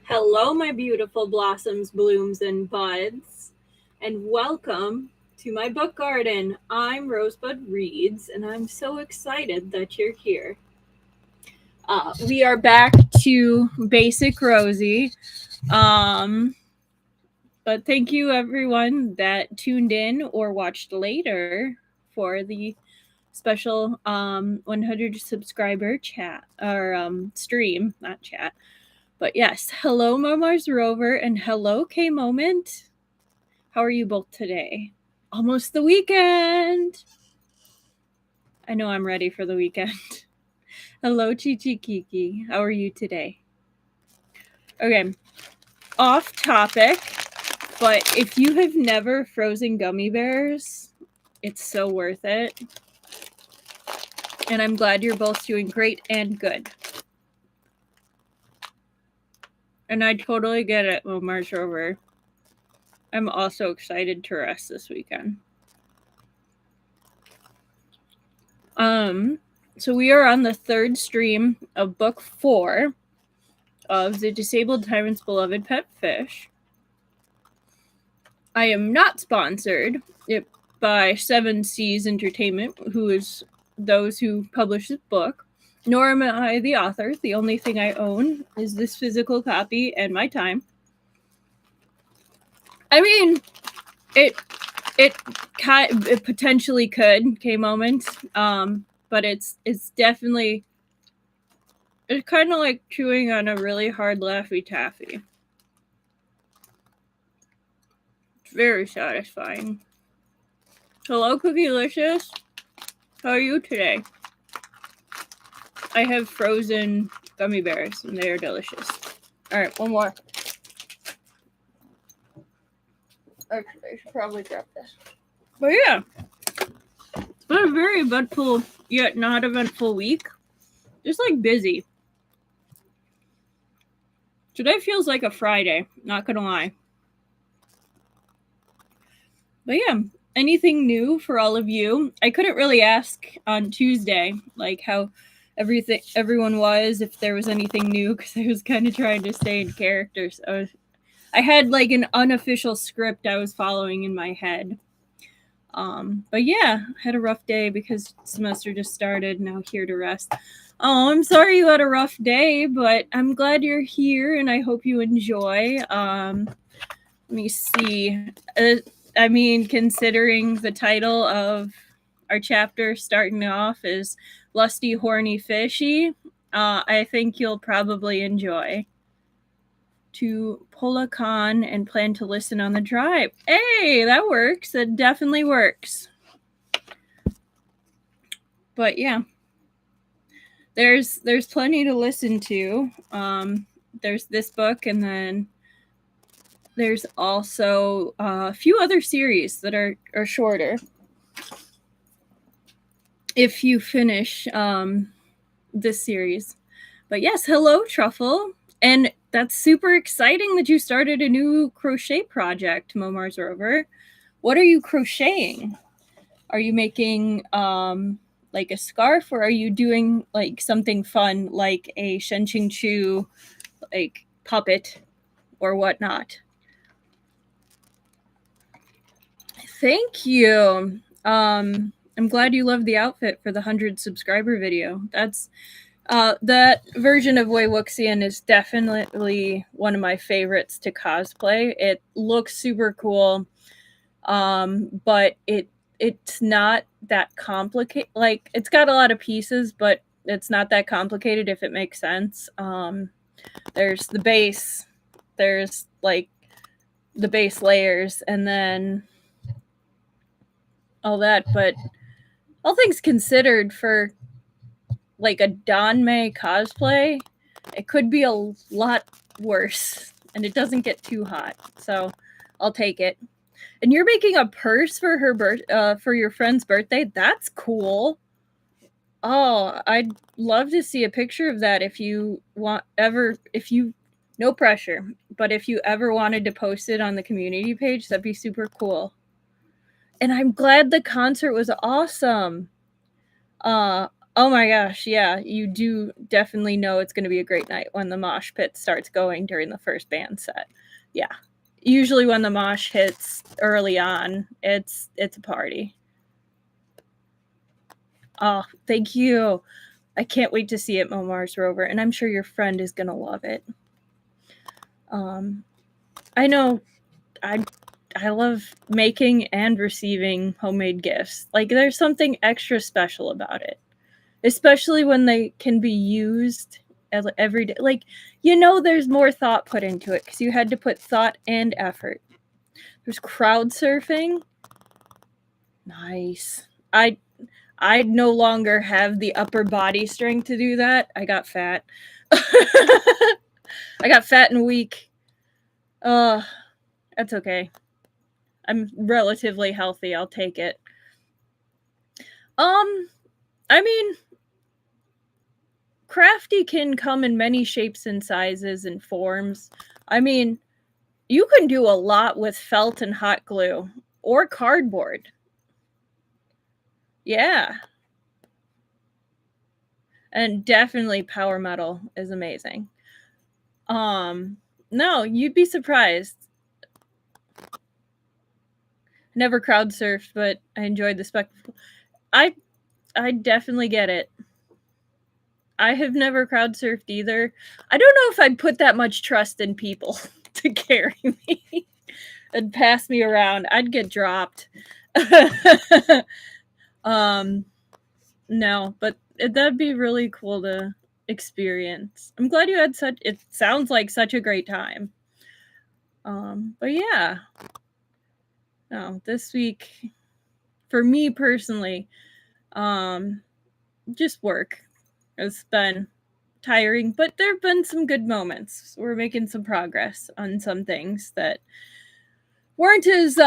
Hello, my beautiful blossoms, blooms, and buds, and welcome to my book garden. I'm Rosebud Reads, and I'm so excited that you're here. We are back to Basic Rosie. Um, but thank you, everyone that tuned in or watched later for the special 100 subscriber chat or stream, not chat. But yes, hello, Mars Rover, and hello, K Moment. How are you both today? Almost the weekend. I know I'm ready for the weekend. Hello, Chichi Kiki. How are you today? Okay, off topic, but if you have never frozen gummy bears, it's so worth it. And I'm glad you're both doing great and good. And I totally get it, Mars Rover. I'm also excited to rest this weekend. So we are on the third stream of book 4 of The Disabled Tyrant's Beloved Pet Fish. I am not sponsored by 7 Seas Entertainment, who is those who publish this book, nor am I the author. The only thing I own is this physical copy and my time. I mean, it potentially could, K Moment, but it's definitely, it's kind of like chewing on a really hard Laffy Taffy. It's very satisfying. Hello, Cookielicious. How are you today? I have frozen gummy bears, and they are delicious. All right, one more. Actually, I should probably drop this. But yeah, it's been a very eventful yet not eventful week. Just like busy. Today feels like a Friday, not gonna lie. But yeah, anything new for all of you? I couldn't really ask on Tuesday, like how everyone was, if there was anything new, because I was kind of trying to stay in character. So I had like an unofficial script I was following in my head. But yeah, I had a rough day because semester just started. Now here to rest. Oh, I'm sorry you had a rough day, but I'm glad you're here and I hope you enjoy. Let me see. I mean, considering the title of our chapter starting off is Lusty, Horny, Fishy, I think you'll probably enjoy. To Polacon and plan to listen on the drive. Hey, that works. That definitely works. But yeah, there's plenty to listen to. There's this book, and then there's also a few other series that are shorter. If you finish this series. But yes, hello, Truffle. And that's super exciting that you started a new crochet project, Momar's Rover. What are you crocheting? Are you making like a scarf, or are you doing like something fun like a Shenqing Chu like puppet or whatnot? Thank you. I'm glad you love the outfit for the 100 subscriber video. That's that version of Wei Wuxian is definitely one of my favorites to cosplay. It looks super cool, but it's not that complicated. Like, it's got a lot of pieces, but it's not that complicated, if it makes sense. There's the base, there's like the base layers, and then all that. But all things considered, for like a Danmei cosplay, it could be a lot worse, and it doesn't get too hot. So I'll take it. And you're making a purse for her for your friend's birthday? That's cool. Oh, I'd love to see a picture of that if you no pressure, but if you ever wanted to post it on the community page, that'd be super cool. And I'm glad the concert was awesome. Oh my gosh, yeah, you do definitely know it's going to be a great night when the mosh pit starts going during the first band set. Yeah. Usually when the mosh hits early on, it's a party. Oh, thank you. I can't wait to see it, Momar's Rover, and I'm sure your friend is going to love it. I know I love making and receiving homemade gifts. Like, there's something extra special about it, especially when they can be used every day. Like, there's more thought put into it because you had to put thought and effort. There's crowd surfing. Nice. I no longer have the upper body strength to do that. I got fat. I got fat and weak. That's okay. I'm relatively healthy. I'll take it. I mean, crafty can come in many shapes and sizes and forms. I mean, you can do a lot with felt and hot glue or cardboard. Yeah. And definitely power metal is amazing. No, you'd be surprised. Never crowd surfed, but I enjoyed the spectacle. I definitely get it. I have never crowd surfed either. I don't know if I'd put that much trust in people to carry me and pass me around. I'd get dropped. No, but that'd be really cool to experience. I'm glad you had it sounds like such a great time. But yeah. No, this week for me personally, just work. It's been tiring, but there have been some good moments. We're making some progress on some things that weren't as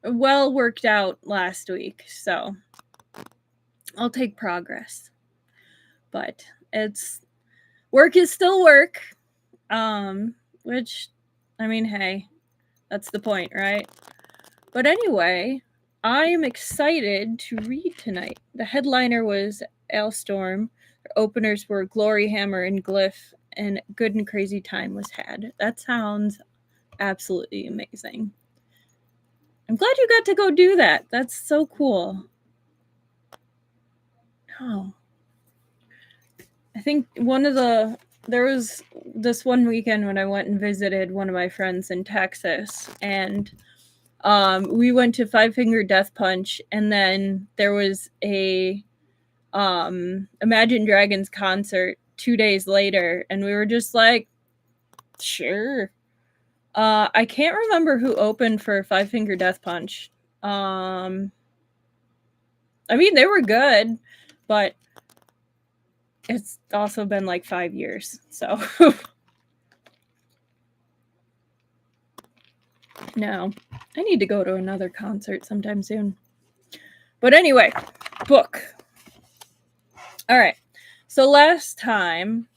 well worked out last week. So I'll take progress. But work is still work. Which, I mean, hey, that's the point, right? But anyway, I am excited to read tonight. The headliner was Ailstorm. The openers were Glory Hammer and Glyph, and Good and Crazy Time was had. That sounds absolutely amazing. I'm glad you got to go do that. That's so cool. Oh. I think there was this one weekend when I went and visited one of my friends in Texas, and we went to Five Finger Death Punch, and then there was a Imagine Dragons concert 2 days later, and we were just like, sure. I can't remember who opened for Five Finger Death Punch. I mean, they were good, but it's also been like 5 years, so no, I need to go to another concert sometime soon. But anyway, book. All right. So last time,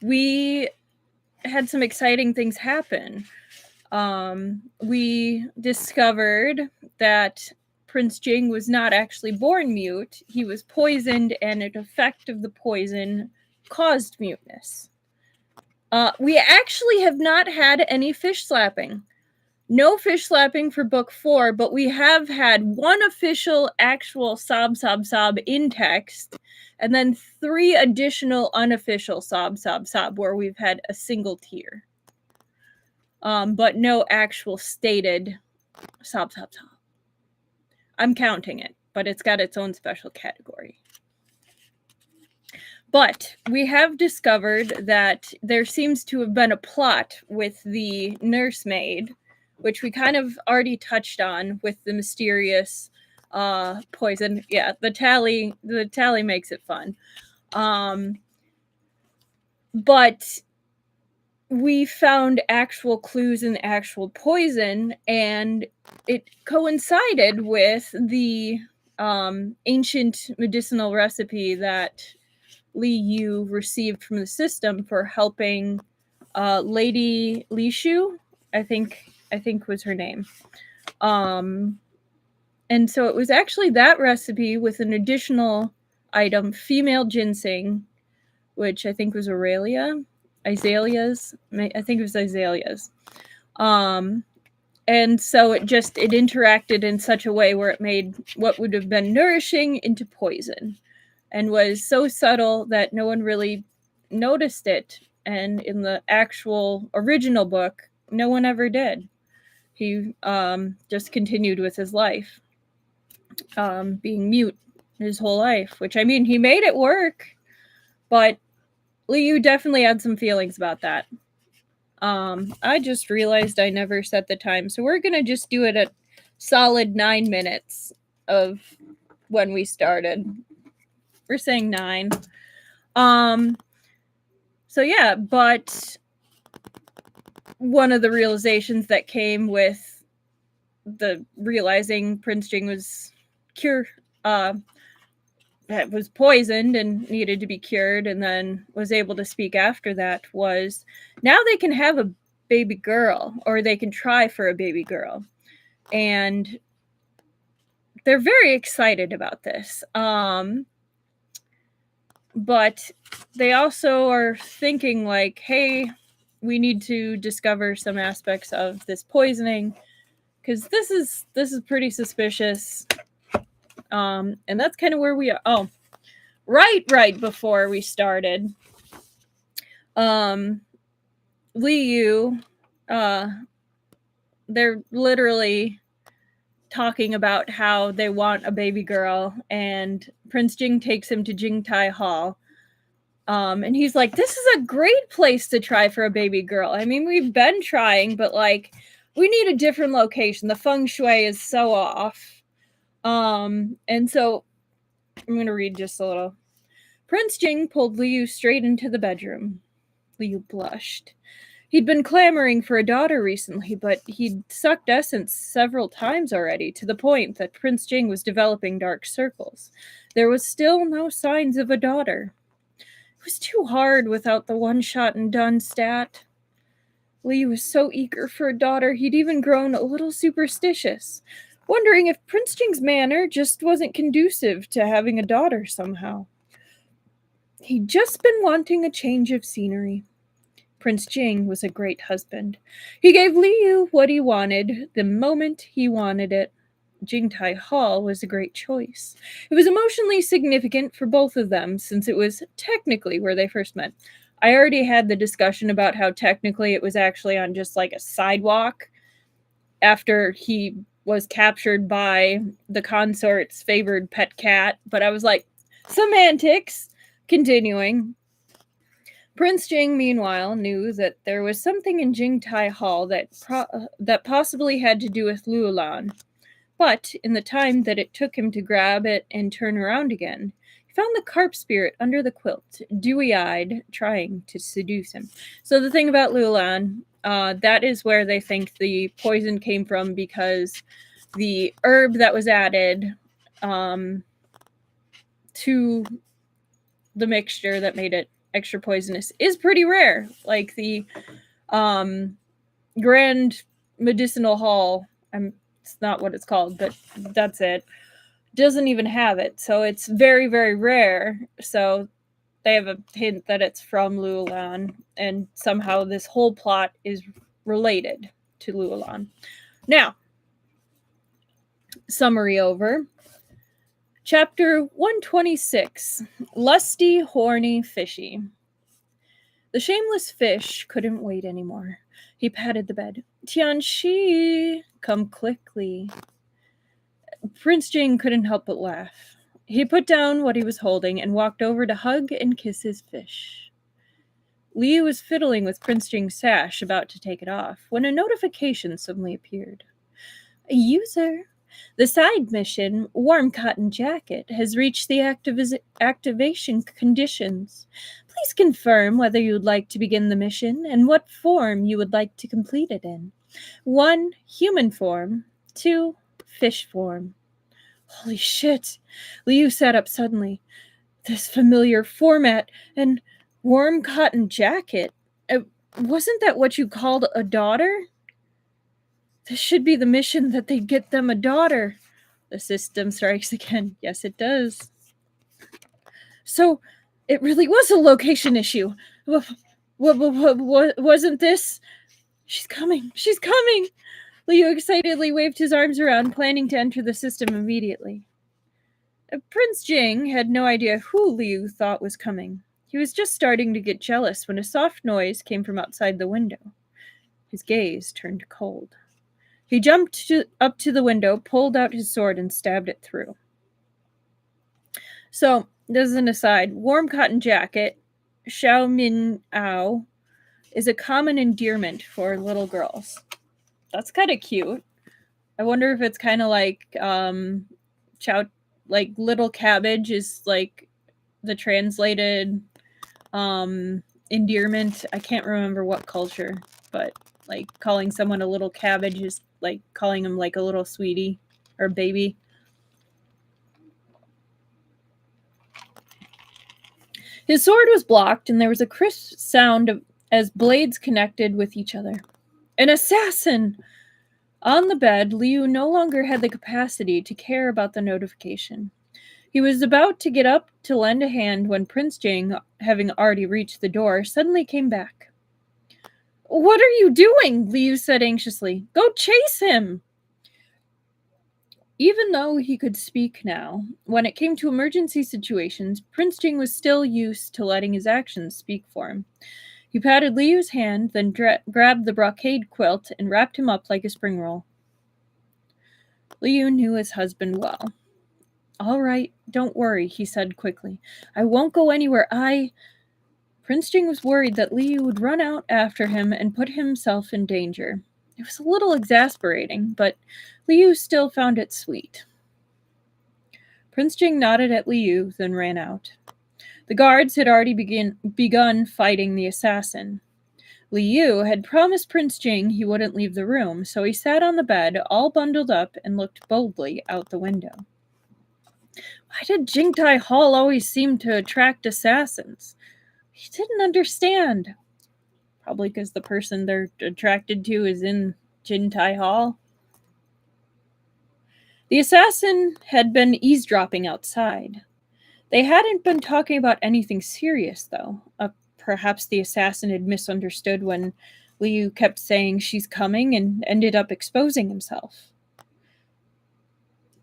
we had some exciting things happen. We discovered that Prince Jing was not actually born mute. He was poisoned, and an effect of the poison caused muteness. We actually have not had any fish slapping. No fish slapping for book 4, but we have had one official actual sob in text, and then 3 additional unofficial sob where we've had a single tear. But no actual stated sob. I'm counting it, but it's got its own special category. But we have discovered that there seems to have been a plot with the nursemaid, which we kind of already touched on with the mysterious poison. Yeah, the tally makes it fun. But we found actual clues in actual poison, and it coincided with the ancient medicinal recipe that Li Yu received from the system for helping Lady Li Shu, I think was her name. And so it was actually that recipe with an additional item, female ginseng, which I think was azaleas. I think it was azaleas. And so it interacted in such a way where it made what would have been nourishing into poison, and was so subtle that no one really noticed it. And in the actual original book, no one ever did. He just continued with his life, being mute his whole life, which, I mean, he made it work, but Liu definitely had some feelings about that. I just realized I never set the time, so we're gonna just do it at solid 9 minutes of when we started. We're saying 9. So yeah, but one of the realizations that came with the realizing Prince Jing was that was poisoned and needed to be cured, and then was able to speak after that, was now they can have a baby girl, or they can try for a baby girl. And they're very excited about this. But they also are thinking like, hey, we need to discover some aspects of this poisoning, because this is pretty suspicious. And that's kind of where we are. Oh, right before we started, Liu, they're literally talking about how they want a baby girl, and Prince Jing takes him to Jingtai Hall. And he's like, this is a great place to try for a baby girl. I mean, we've been trying, but like, we need a different location. The feng shui is so off. And so I'm going to read just a little. Prince Jing pulled Liu straight into the bedroom. Liu blushed. He'd been clamoring for a daughter recently, but he'd sucked essence several times already, to the point that Prince Jing was developing dark circles. There was still no signs of a daughter. It was too hard without the one-shot-and-done stat. Liu was so eager for a daughter, he'd even grown a little superstitious, wondering if Prince Jing's manner just wasn't conducive to having a daughter somehow. He'd just been wanting a change of scenery. Prince Jing was a great husband. He gave Liu what he wanted the moment he wanted it. Jingtai Hall was a great choice. It was emotionally significant for both of them, since it was technically where they first met. I already had the discussion about how technically it was actually on just like a sidewalk after he was captured by the consort's favored pet cat, but I was like, semantics. Continuing. Prince Jing, meanwhile, knew that there was something in Jingtai Hall that possibly had to do with Luolan. But in the time that it took him to grab it and turn around again, he found the carp spirit under the quilt, dewy-eyed, trying to seduce him. So the thing about Luolan, that is where they think the poison came from, because the herb that was added to the mixture that made it extra poisonous is pretty rare. Like the Grand Medicinal Hall, it's not what it's called, but that's it, doesn't even have it. So it's very, very rare. So they have a hint that it's from Luolan, and somehow this whole plot is related to Luolan. Now, summary over. Chapter 126, Lusty, Horny, Fishy. The shameless fish couldn't wait anymore. He patted the bed. Tianxi, come quickly. Prince Jing couldn't help but laugh. He put down what he was holding and walked over to hug and kiss his fish. Liu was fiddling with Prince Jing's sash, about to take it off, when a notification suddenly appeared. A user. The side mission, Warm Cotton Jacket, has reached the activation conditions. Please confirm whether you would like to begin the mission and what form you would like to complete it in. 1, human form. 2, fish form. Holy shit! Liu sat up suddenly. This familiar format and Warm Cotton Jacket. Wasn't that what you called a daughter? This should be the mission that they get them a daughter. The system strikes again. Yes, it does. So, it really was a location issue. Wasn't this? She's coming. She's coming. Liu excitedly waved his arms around, planning to enter the system immediately. Prince Zhang had no idea who Liu thought was coming. He was just starting to get jealous when a soft noise came from outside the window. His gaze turned cold. He jumped up to the window, pulled out his sword, and stabbed it through. So, this is an aside. Warm cotton jacket, Xiao Min Ao, is a common endearment for little girls. That's kind of cute. I wonder if it's kind of like like little cabbage is like the translated endearment. I can't remember what culture, but like calling someone a little cabbage is like calling them like a little sweetie or baby. His sword was blocked, and there was a crisp sound as blades connected with each other. An assassin! On the bed, Liu no longer had the capacity to care about the notification. He was about to get up to lend a hand when Prince Zhang, having already reached the door, suddenly came back. "What are you doing?" Liu said anxiously. "Go chase him!" Even though he could speak now, when it came to emergency situations, Prince Zhang was still used to letting his actions speak for him. He patted Liu's hand, then grabbed the brocade quilt and wrapped him up like a spring roll. Liu knew his husband well. "All right, don't worry," he said quickly. "I won't go anywhere. Prince Zhang was worried that Liu would run out after him and put himself in danger. It was a little exasperating, but Liu still found it sweet. Prince Zhang nodded at Liu, then ran out. The guards had already begun fighting the assassin. Liu had promised Prince Zhang he wouldn't leave the room, so he sat on the bed, all bundled up, and looked boldly out the window. Why did Jingtai Hall always seem to attract assassins? He didn't understand. Probably because the person they're attracted to is in Jingtai Hall. The assassin had been eavesdropping outside. They hadn't been talking about anything serious, though. Perhaps the assassin had misunderstood when Liu kept saying she's coming and ended up exposing himself.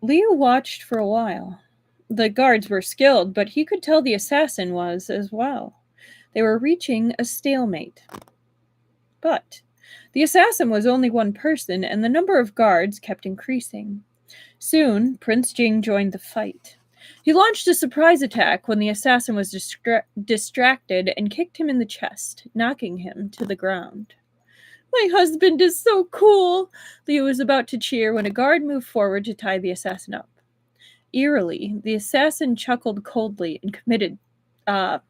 Liu watched for a while. The guards were skilled, but he could tell the assassin was as well. They were reaching a stalemate. But the assassin was only one person, and the number of guards kept increasing. Soon, Prince Zhang joined the fight. He launched a surprise attack when the assassin was distracted and kicked him in the chest, knocking him to the ground. My husband is so cool! Liu was about to cheer when a guard moved forward to tie the assassin up. Eerily, the assassin chuckled coldly and committed unaliving.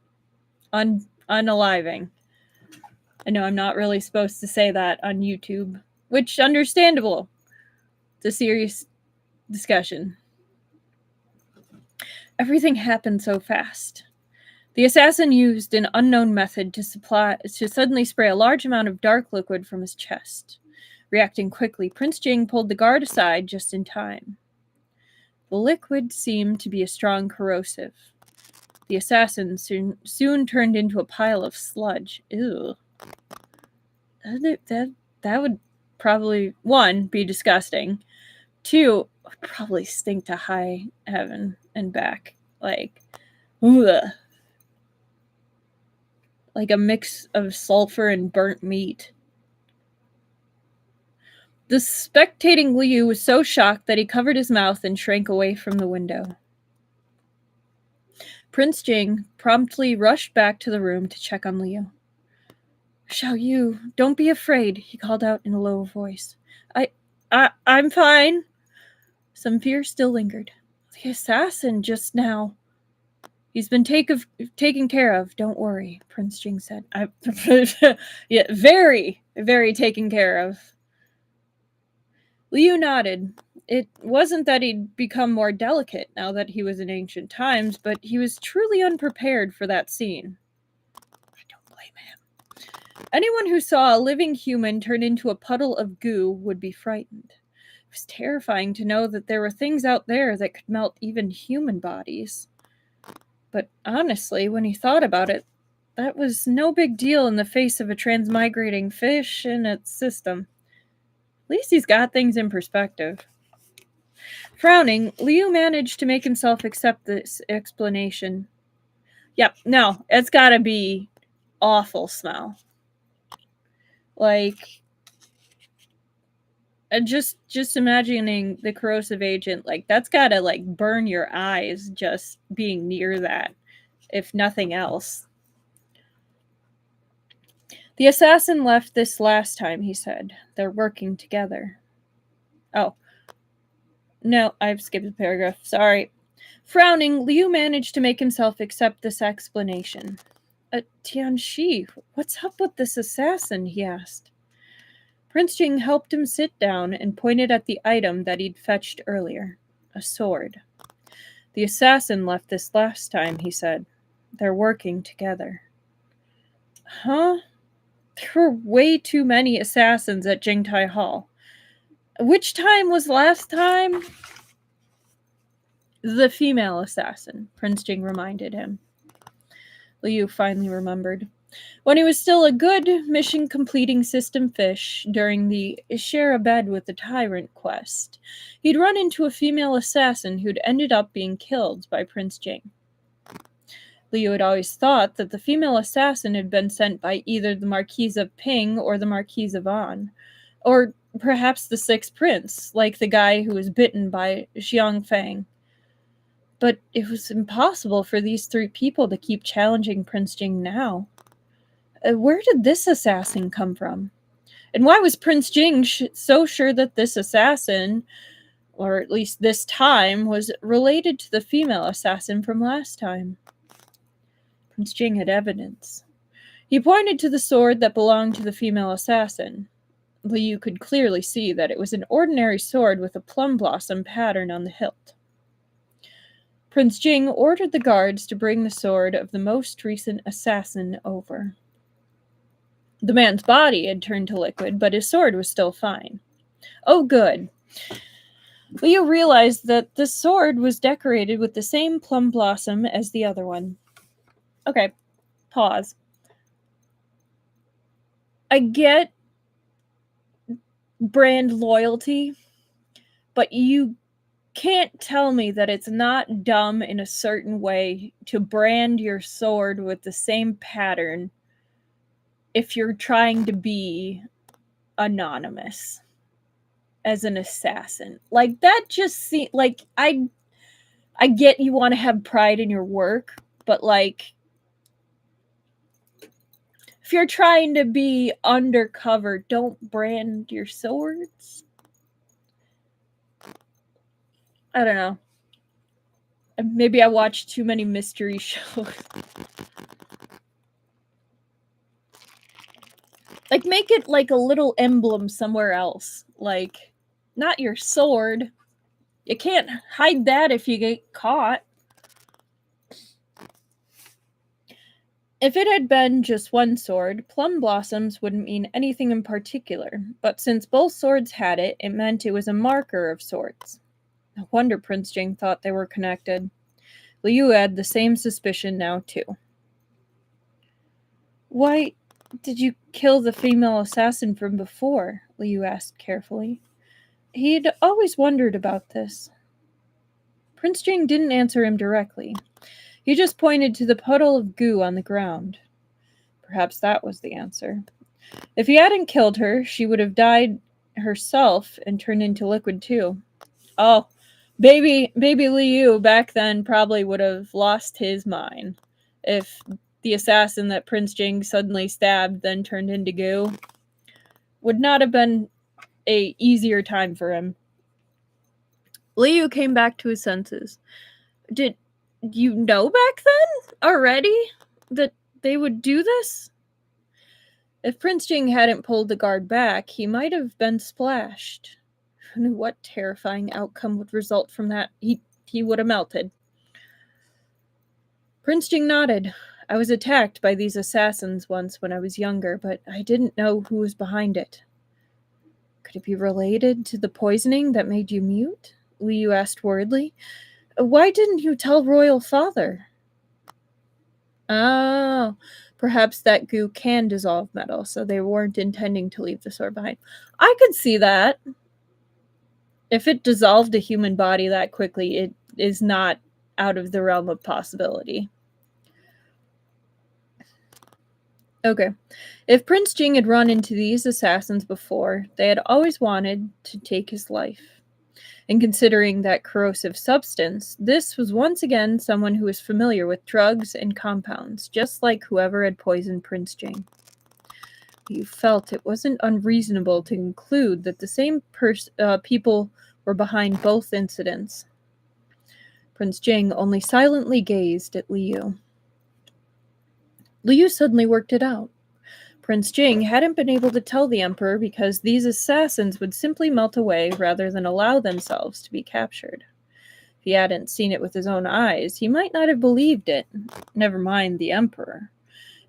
I know I'm not really supposed to say that on YouTube, which understandable. It's a serious discussion. Everything happened so fast. The assassin used an unknown method to suddenly spray a large amount of dark liquid from his chest. Reacting quickly, Prince Zhang pulled the guard aside just in time. The liquid seemed to be a strong corrosive. The assassin soon turned into a pile of sludge. Ew. That would probably, 1, be disgusting. 2, would probably stink to high heaven and back. Like, ugh. Like a mix of sulfur and burnt meat. The spectating Liu was so shocked that he covered his mouth and shrank away from the window. Prince Zhang promptly rushed back to the room to check on Liu. Xiao Yu, don't be afraid, he called out in a low voice. I'm fine. Some fear still lingered. The assassin just now. He's been taken care of, don't worry, Prince Zhang said. Yeah, very, very taken care of. Liu nodded. It wasn't that he'd become more delicate now that he was in ancient times, but he was truly unprepared for that scene. I don't blame him. Anyone who saw a living human turn into a puddle of goo would be frightened. was terrifying to know that there were things out there that could melt even human bodies. But honestly, when he thought about it, that was no big deal in the face of a transmigrating fish and its system. At least he's got things in perspective. Frowning, Liu managed to make himself accept this explanation. Yep, no, it's gotta be awful smell. Like, just imagining the corrosive agent, like, that's gotta, like, burn your eyes just being near that, if nothing else. The assassin left this last time, he said. They're working together. Oh. No, I've skipped a paragraph. Sorry. Frowning, Liu managed to make himself accept this explanation. Tianxi, what's up with this assassin? He asked. Prince Jing helped him sit down and pointed at the item that he'd fetched earlier. A sword. The assassin left this last time, he said. They're working together. Huh? There were way too many assassins at Jingtai Hall. Which time was last time? The female assassin, Prince Jing reminded him. Liu finally remembered. When he was still a good mission-completing system fish during the share a bed with the Tyrant quest, he'd run into a female assassin who'd ended up being killed by Prince Jing. Liu had always thought that the female assassin had been sent by either the Marquise of Ping or the Marquise of An, or perhaps the Sixth Prince, like the guy who was bitten by Xiang Fang. But it was impossible for these three people to keep challenging Prince Jing now. Where did this assassin come from? And why was Prince Jing so sure that this assassin, or at least this time, was related to the female assassin from last time? Prince Jing had evidence. He pointed to the sword that belonged to the female assassin. Liu could clearly see that it was an ordinary sword with a plum blossom pattern on the hilt. Prince Jing ordered the guards to bring the sword of the most recent assassin over. The man's body had turned to liquid, but his sword was still fine. Oh, good. Liu realized that the sword was decorated with the same plum blossom as the other one. Okay, pause. I get brand loyalty, but you can't tell me that it's not dumb in a certain way to brand your sword with the same pattern if you're trying to be anonymous as an assassin. Like, that just seems like I get you want to have pride in your work, but like, if you're trying to be undercover, don't brand your swords. I don't know. Maybe I watch too many mystery shows. Like, make it like a little emblem somewhere else. Like, not your sword. You can't hide that if you get caught. If it had been just one sword, plum blossoms wouldn't mean anything in particular, but since both swords had it, it meant it was a marker of sorts. No wonder Prince Jing thought they were connected. Liu had the same suspicion now, too. Why did you kill the female assassin from before? Liu asked carefully. He'd always wondered about this. Prince Jing didn't answer him directly. He just pointed to the puddle of goo on the ground. Perhaps that was the answer. If he hadn't killed her, she would have died herself and turned into liquid too. Oh, baby Liu back then probably would have lost his mind if the assassin that Prince Jing suddenly stabbed then turned into goo. Would not have been a easier time for him. Liu came back to his senses. Did you know back then already that they would do this? If Prince Jing hadn't pulled the guard back, he might have been splashed. Who knew what terrifying outcome would result from that? He would have melted. Prince Jing nodded. I was attacked by these assassins once when I was younger, but I didn't know who was behind it. Could it be related to the poisoning that made you mute? Liu asked worriedly. Why didn't you tell Royal Father? Oh, perhaps that goo can dissolve metal, so they weren't intending to leave the sword behind. I could see that. If it dissolved a human body that quickly, it is not out of the realm of possibility. Okay. If Prince Jing had run into these assassins before, they had always wanted to take his life. And considering that corrosive substance, this was once again someone who was familiar with drugs and compounds, just like whoever had poisoned Prince Jing. You felt it wasn't unreasonable to conclude that the same people were behind both incidents. Prince Jing only silently gazed at Liu. Liu suddenly worked it out. Prince Jing hadn't been able to tell the Emperor because these assassins would simply melt away rather than allow themselves to be captured. If he hadn't seen it with his own eyes, he might not have believed it, never mind the Emperor.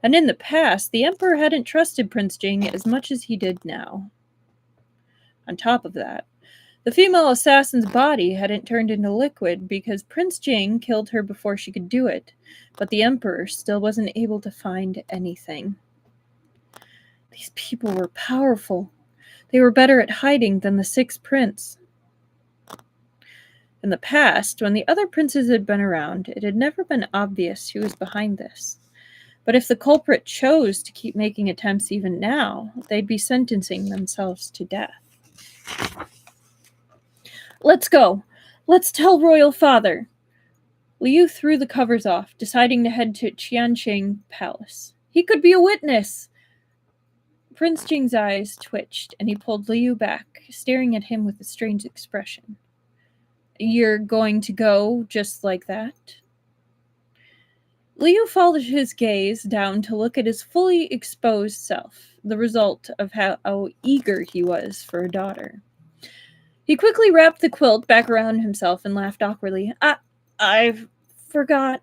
And in the past, the Emperor hadn't trusted Prince Jing as much as he did now. On top of that, the female assassin's body hadn't turned into liquid because Prince Jing killed her before she could do it, but the Emperor still wasn't able to find anything. These people were powerful. They were better at hiding than the sixth prince. In the past, when the other princes had been around, it had never been obvious who was behind this. But if the culprit chose to keep making attempts even now, they'd be sentencing themselves to death. Let's go. Let's tell Royal Father. Liu threw the covers off, deciding to head to Qianqing Palace. He could be a witness. Prince Jing's eyes twitched, and he pulled Liu back, staring at him with a strange expression. You're going to go just like that? Liu followed his gaze down to look at his fully exposed self, the result of how eager he was for a daughter. He quickly wrapped the quilt back around himself and laughed awkwardly. I forgot.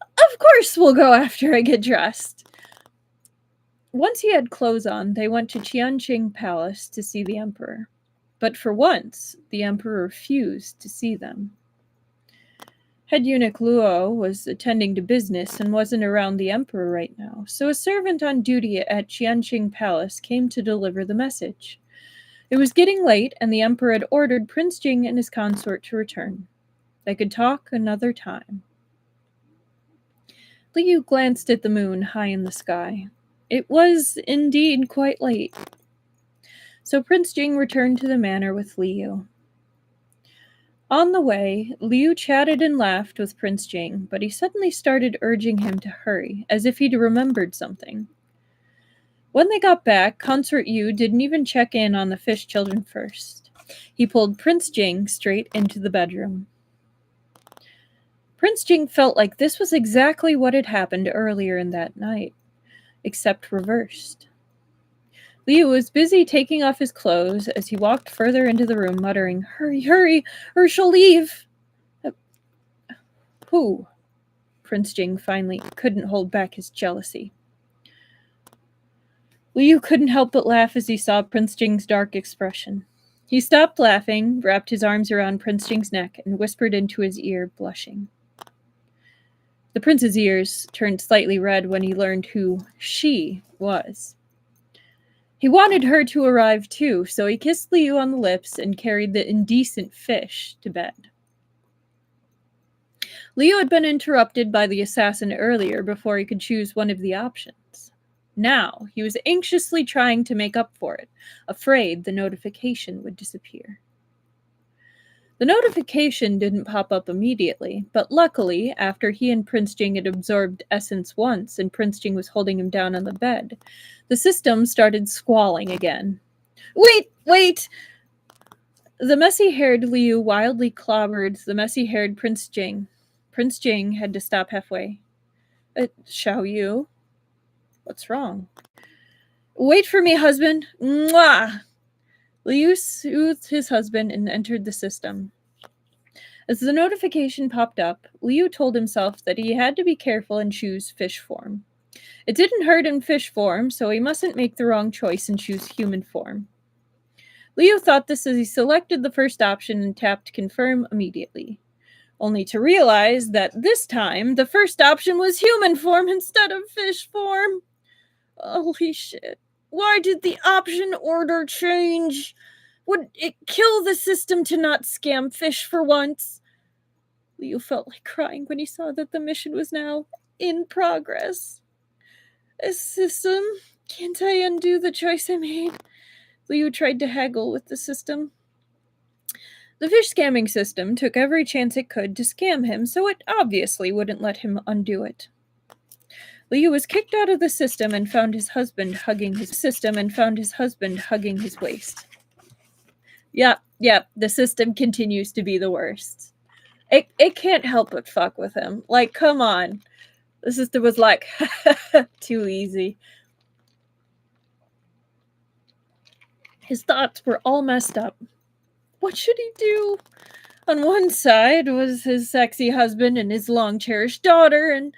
Of course we'll go after I get dressed. Once he had clothes on, they went to Qianqing Palace to see the Emperor. But for once, the Emperor refused to see them. Head eunuch Luo was attending to business and wasn't around the Emperor right now, so a servant on duty at Qianqing Palace came to deliver the message. It was getting late, and the Emperor had ordered Prince Jing and his consort to return. They could talk another time. Liu glanced at the moon high in the sky. It was indeed quite late. So Prince Jing returned to the manor with Liu. On the way, Liu chatted and laughed with Prince Jing, but he suddenly started urging him to hurry, as if he'd remembered something. When they got back, Consort Yu didn't even check in on the fish children first. He pulled Prince Jing straight into the bedroom. Prince Jing felt like this was exactly what had happened earlier in that night, except reversed. Liu was busy taking off his clothes as he walked further into the room, muttering, Hurry, hurry, or she'll leave! Who? Prince Jing finally couldn't hold back his jealousy. Liu couldn't help but laugh as he saw Prince Jing's dark expression. He stopped laughing, wrapped his arms around Prince Jing's neck, and whispered into his ear, blushing. The prince's ears turned slightly red when he learned who she was. He wanted her to arrive too, so he kissed Liu on the lips and carried the indecent fish to bed. Liu had been interrupted by the assassin earlier before he could choose one of the options. Now, he was anxiously trying to make up for it, afraid the notification would disappear. The notification didn't pop up immediately, but luckily, after he and Prince Jing had absorbed essence once and Prince Jing was holding him down on the bed, the system started squalling again. Wait! The messy-haired Liu wildly clobbered the messy-haired Prince Jing. Prince Jing had to stop halfway. Xiao Yu? What's wrong? Wait for me, husband! Mwah! Liu soothed his husband and entered the system. As the notification popped up, Liu told himself that he had to be careful and choose fish form. It didn't hurt in fish form, so he mustn't make the wrong choice and choose human form. Liu thought this as he selected the first option and tapped confirm immediately, only to realize that this time the first option was human form instead of fish form. Holy shit. Why did the option order change? Would it kill the system to not scam fish for once? Liu felt like crying when he saw that the mission was now in progress. System, can't I undo the choice I made? Liu tried to haggle with the system. The fish scamming system took every chance it could to scam him, so it obviously wouldn't let him undo it. Liu was kicked out of the system and found his husband hugging his waist. Yep, the system continues to be the worst. It can't help but fuck with him. Like, come on. The system was like, too easy. His thoughts were all messed up. What should he do? On one side was his sexy husband and his long-cherished daughter, and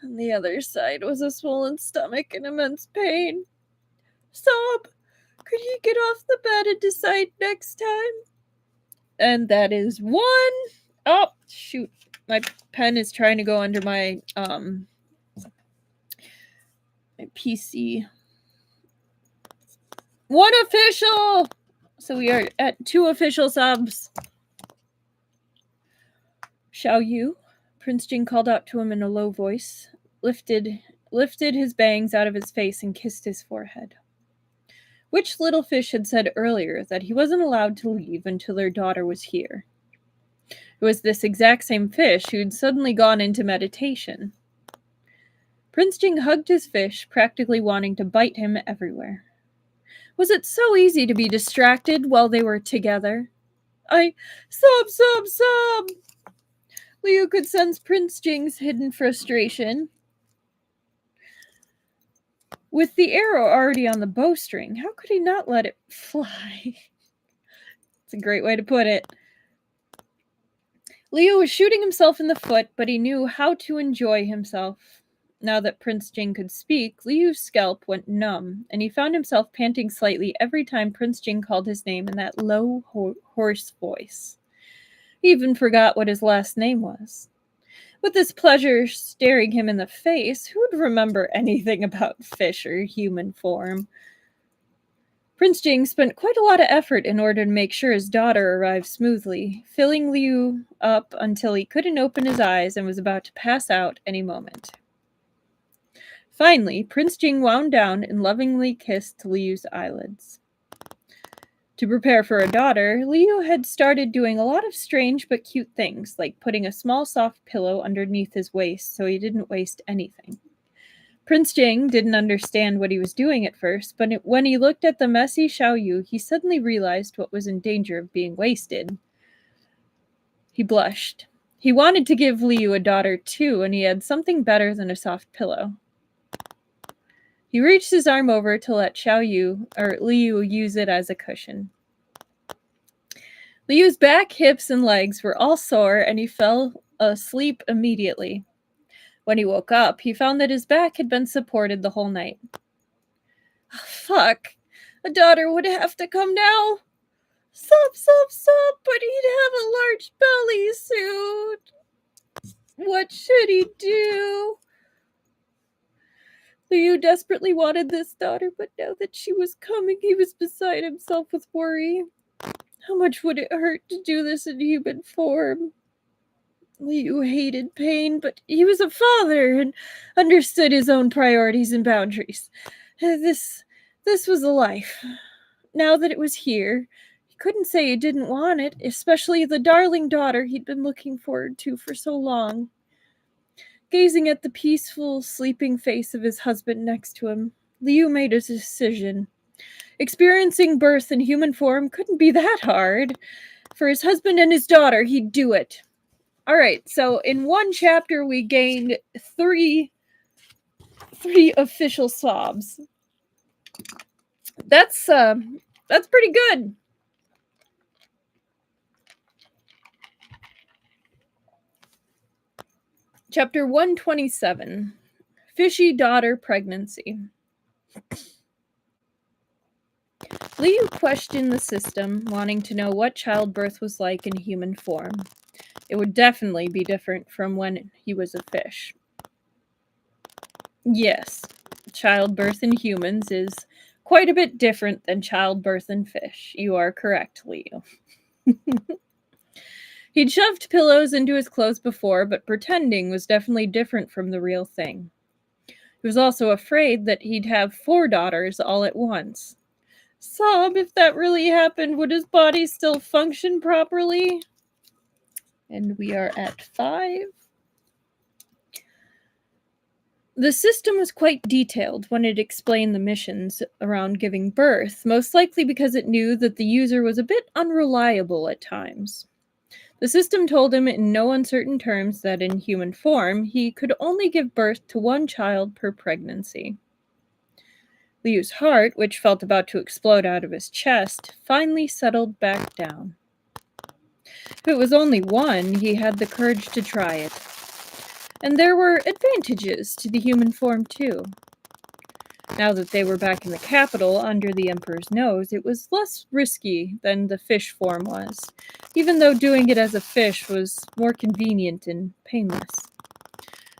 on the other side was a swollen stomach and immense pain. Sob, could he get off the bed and decide next time? And that is one. Oh, shoot. My pen is trying to go under my PC. One official! So we are at 2 official subs. Xiao Yu, Prince Jing called out to him in a low voice, lifted his bangs out of his face and kissed his forehead. Which little fish had said earlier that he wasn't allowed to leave until their daughter was here? It was this exact same fish who'd suddenly gone into meditation. Prince Jing hugged his fish, practically wanting to bite him everywhere. Was it so easy to be distracted while they were together? Sob! Liu could sense Prince Jing's hidden frustration. With the arrow already on the bowstring, how could he not let it fly? It's a great way to put it. Liu was shooting himself in the foot, but he knew how to enjoy himself. Now that Prince Jing could speak, Liu's scalp went numb, and he found himself panting slightly every time Prince Jing called his name in that low, hoarse voice. He even forgot what his last name was. With this pleasure staring him in the face, who would remember anything about fish or human form? Prince Jing spent quite a lot of effort in order to make sure his daughter arrived smoothly, filling Liu up until he couldn't open his eyes and was about to pass out any moment. Finally, Prince Jing wound down and lovingly kissed Liu's eyelids. To prepare for a daughter, Liu had started doing a lot of strange but cute things, like putting a small soft pillow underneath his waist so he didn't waste anything. Prince Jing didn't understand what he was doing at first, but when he looked at the messy Xiao Yu, he suddenly realized what was in danger of being wasted. He blushed. He wanted to give Liu a daughter too, and he had something better than a soft pillow. He reached his arm over to let Liu use it as a cushion. Liu's back, hips, and legs were all sore, and he fell asleep immediately. When he woke up, he found that his back had been supported the whole night. Oh, fuck. A daughter would have to come now. Sup, but he'd have a large belly soon. What should he do? Liu desperately wanted this daughter, but now that she was coming, he was beside himself with worry. How much would it hurt to do this in human form? Liu hated pain, but he was a father and understood his own priorities and boundaries. This was a life. Now that it was here, he couldn't say he didn't want it, especially the darling daughter he'd been looking forward to for so long. Gazing at the peaceful, sleeping face of his husband next to him, Liu made a decision. Experiencing birth in human form couldn't be that hard. For his husband and his daughter, he'd do it. Alright, so in one chapter we gained three official sobs. That's pretty good. Chapter 127. Fishy Daughter Pregnancy. Liu questioned the system, wanting to know what childbirth was like in human form. It would definitely be different from when he was a fish. Yes, childbirth in humans is quite a bit different than childbirth in fish. You are correct, Liu. He'd shoved pillows into his clothes before, but pretending was definitely different from the real thing. He was also afraid that he'd have 4 daughters all at once. Sob, if that really happened, would his body still function properly? And we are at 5. The system was quite detailed when it explained the missions around giving birth, most likely because it knew that the user was a bit unreliable at times. The system told him in no uncertain terms that in human form, he could only give birth to 1 child per pregnancy. Liu's heart, which felt about to explode out of his chest, finally settled back down. If it was only 1, he had the courage to try it. And there were advantages to the human form, too. Now that they were back in the capital, under the Emperor's nose, it was less risky than the fish form was, even though doing it as a fish was more convenient and painless.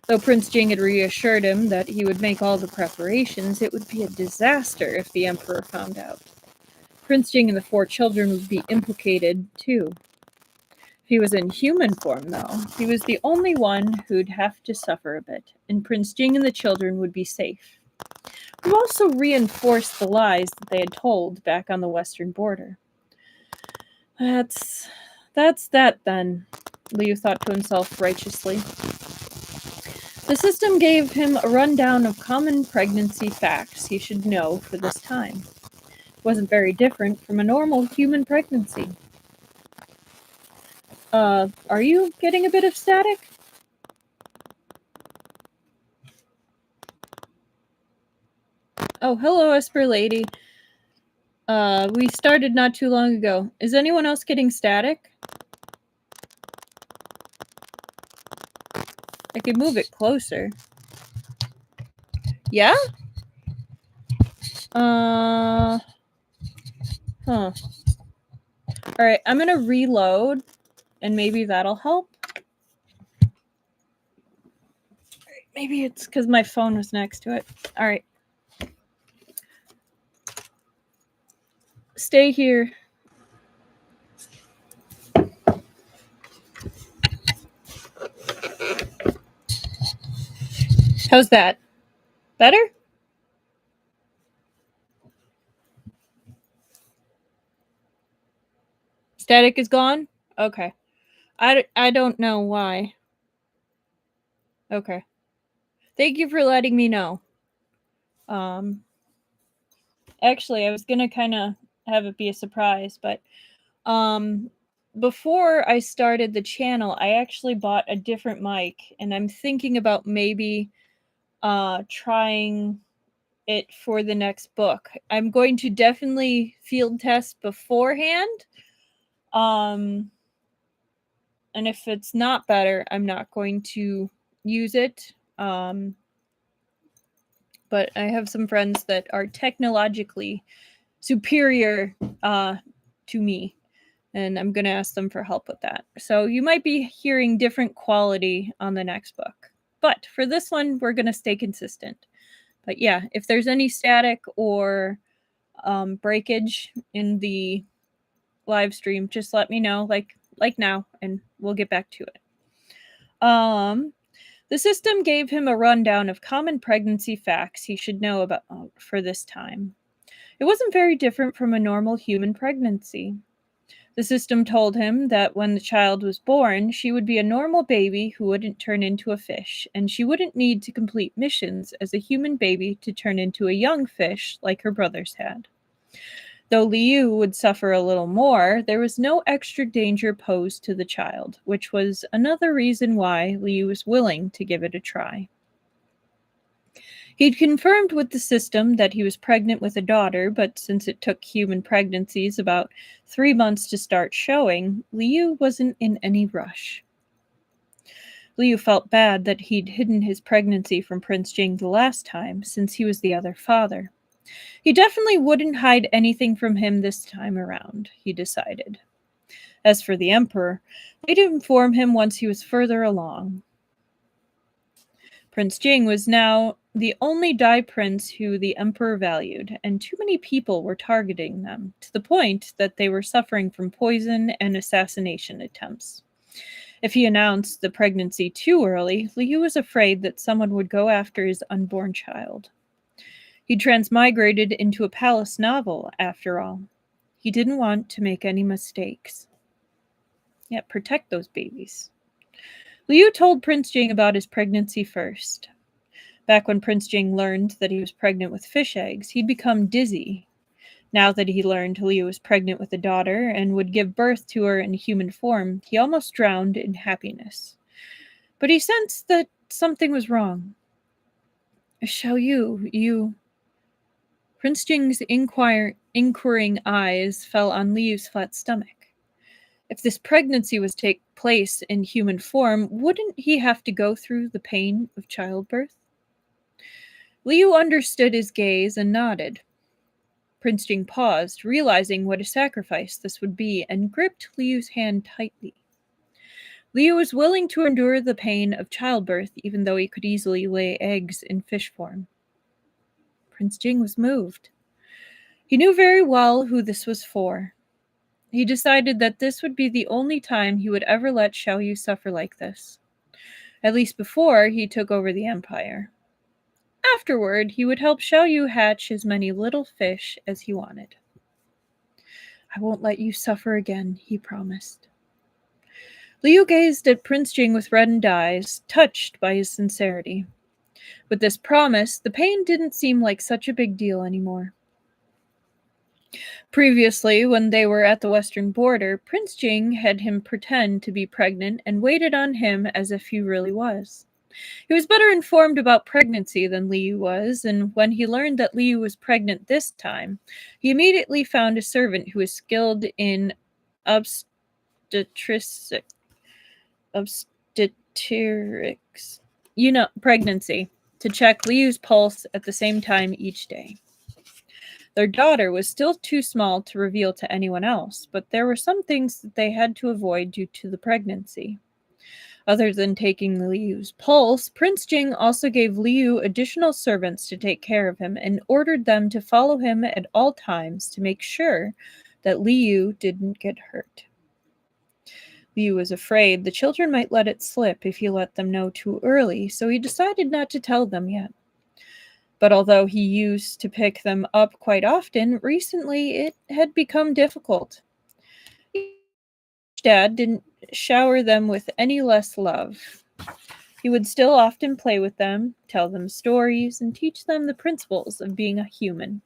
Though Prince Jing had reassured him that he would make all the preparations, it would be a disaster if the Emperor found out. Prince Jing and the 4 children would be implicated, too. If he was in human form, though, he was the only one who'd have to suffer a bit, and Prince Jing and the children would be safe. Who also reinforced the lies that they had told back on the western border. That's that then, Liu thought to himself righteously. The system gave him a rundown of common pregnancy facts he should know for this time. It wasn't very different from a normal human pregnancy. Are you getting a bit of static? Oh, hello, Esper Lady. We started not too long ago. Is anyone else getting static? I could move it closer. Yeah? Huh. Alright, I'm gonna reload, and maybe that'll help. Maybe it's because my phone was next to it. Alright. Stay here. How's that? Better? Static is gone? Okay. I don't know why. Okay. Thank you for letting me know. Actually, I was gonna kind of have it be a surprise, but before I started the channel, I actually bought a different mic, and I'm thinking about maybe trying it for the next book. I'm going to definitely field test beforehand. And if it's not better, I'm not going to use it. But I have some friends that are technologically superior to me, and I'm going to ask them for help with that. So you might be hearing different quality on the next book. But for this one, we're going to stay consistent. But yeah, if there's any static or breakage in the live stream, just let me know, like now, and we'll get back to it. The system gave him a rundown of common pregnancy facts he should know about for this time. It wasn't very different from a normal human pregnancy. The system told him that when the child was born, she would be a normal baby who wouldn't turn into a fish, and she wouldn't need to complete missions as a human baby to turn into a young fish like her brothers had. Though Liu would suffer a little more, there was no extra danger posed to the child, which was another reason why Liu was willing to give it a try. He'd confirmed with the system that he was pregnant with a daughter, but since it took human pregnancies about 3 months to start showing, Liu wasn't in any rush. Liu felt bad that he'd hidden his pregnancy from Prince Jing the last time, since he was the other father. He definitely wouldn't hide anything from him this time around, he decided. As for the Emperor, they'd inform him once he was further along. Prince Jing was now the only Dai prince who the Emperor valued, and too many people were targeting them, to the point that they were suffering from poison and assassination attempts. If he announced the pregnancy too early, Liu was afraid that someone would go after his unborn child. He transmigrated into a palace novel, after all. He didn't want to make any mistakes. Yet protect those babies. Liu told Prince Jing about his pregnancy first. Back when Prince Jing learned that he was pregnant with fish eggs, he'd become dizzy. Now that he learned Liu was pregnant with a daughter and would give birth to her in human form, he almost drowned in happiness. But he sensed that something was wrong. Xiao Yu, you... Prince Jing's inquiring eyes fell on Liu's flat stomach. If this pregnancy was to take place in human form, wouldn't he have to go through the pain of childbirth? Liu understood his gaze and nodded. Prince Jing paused, realizing what a sacrifice this would be, and gripped Liu's hand tightly. Liu was willing to endure the pain of childbirth, even though he could easily lay eggs in fish form. Prince Jing was moved. He knew very well who this was for. He decided that this would be the only time he would ever let Xiao Yu suffer like this. At least before he took over the empire. Afterward, he would help Xiao Yu hatch as many little fish as he wanted. I won't let you suffer again, he promised. Liu gazed at Prince Jing with reddened eyes, touched by his sincerity. With this promise, the pain didn't seem like such a big deal anymore. Previously, when they were at the western border, Prince Jing had him pretend to be pregnant and waited on him as if he really was. He was better informed about pregnancy than Liu was, and when he learned that Liu was pregnant this time, he immediately found a servant who was skilled in obstetrics, pregnancy, to check Liu's pulse at the same time each day. Their daughter was still too small to reveal to anyone else, but there were some things that they had to avoid due to the pregnancy. Other than taking Liu's pulse, Prince Jing also gave Liu additional servants to take care of him and ordered them to follow him at all times to make sure that Liu didn't get hurt. Liu was afraid the children might let it slip if he let them know too early, so he decided not to tell them yet. But although he used to pick them up quite often, recently it had become difficult. Dad didn't shower them with any less love. He would still often play with them, tell them stories, and teach them the principles of being a human.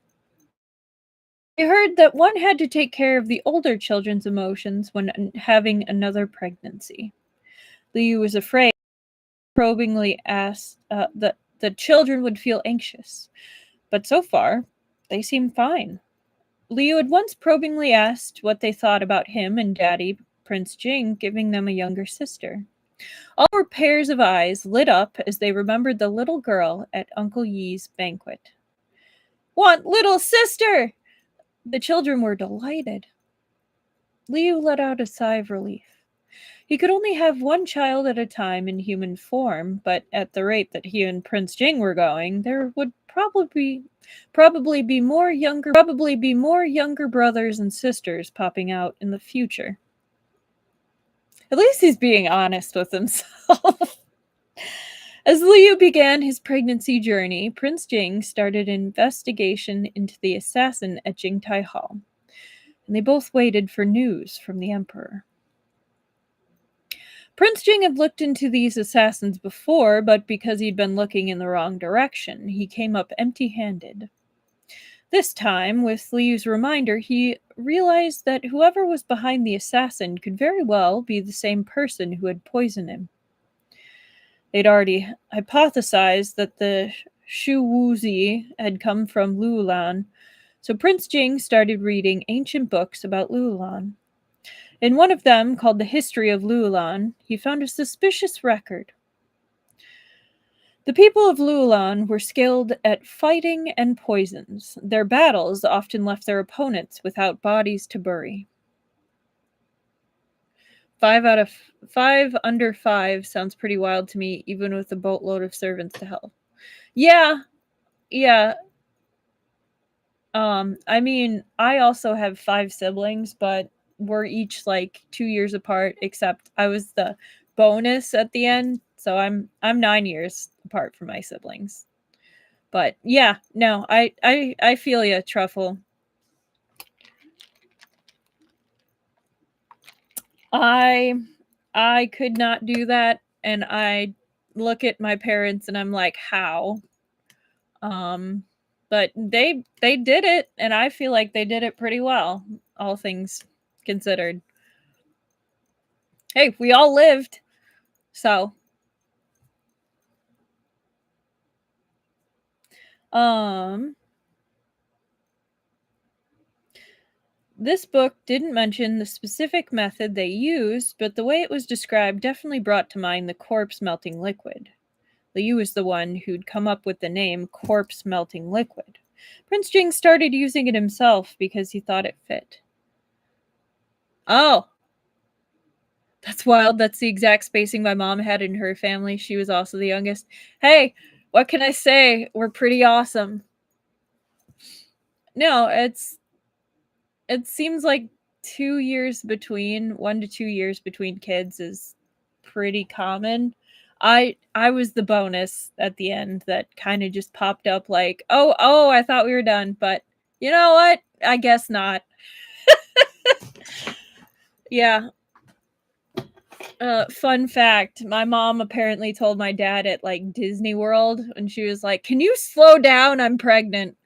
He heard that one had to take care of the older children's emotions when having another pregnancy. Liu was afraid probingly asked that the children would feel anxious, but so far, they seemed fine. Liu had once probingly asked what they thought about him and Daddy Prince Jing giving them a younger sister. All were pairs of eyes lit up as they remembered the little girl at Uncle Yi's banquet. Want little sister! The children were delighted. Liu let out a sigh of relief. He could only have one child at a time in human form, but at the rate that he and Prince Jing were going, there would probably be more younger brothers and sisters popping out in the future. At least he's being honest with himself. As Liu began his pregnancy journey, Prince Jing started an investigation into the assassin at Jingtai Hall, and they both waited for news from the Emperor. Prince Jing had looked into these assassins before, but because he'd been looking in the wrong direction, he came up empty-handed. This time, with Liu's reminder, he realized that whoever was behind the assassin could very well be the same person who had poisoned him. They'd already hypothesized that the Shu Wuzi had come from Luolan, so Prince Jing started reading ancient books about Luolan. In one of them, called The History of Luolan, he found a suspicious record. The people of Luolan were skilled at fighting and poisons. Their battles often left their opponents without bodies to bury. 5 under 5 sounds pretty wild to me, even with a boatload of servants to help. Yeah. I mean, I also have 5 siblings, but we're each like 2 years apart, except I was the bonus at the end, so I'm 9 years apart from my siblings. But yeah, no, I feel ya, Truffle. I could not do that, and I look at my parents and I'm like, how? But they did it, and I feel like they did it pretty well, all things considered. Hey, we all lived, so this book didn't mention the specific method they used, but the way it was described definitely brought to mind the corpse melting liquid. Liu was the one who'd come up with the name corpse melting liquid. Prince Jing started using it himself because he thought it fit. Oh, that's wild. That's the exact spacing my mom had in her family. She was also the youngest. Hey, what can I say? We're pretty awesome. No, it seems like 2 years between 1 to 2 years between kids is pretty common. I was the bonus at the end that kind of just popped up like, oh, I thought we were done, but you know what? I guess not. Yeah. Fun fact, my mom apparently told my dad at like Disney World, and she was like, "Can you slow down? I'm pregnant."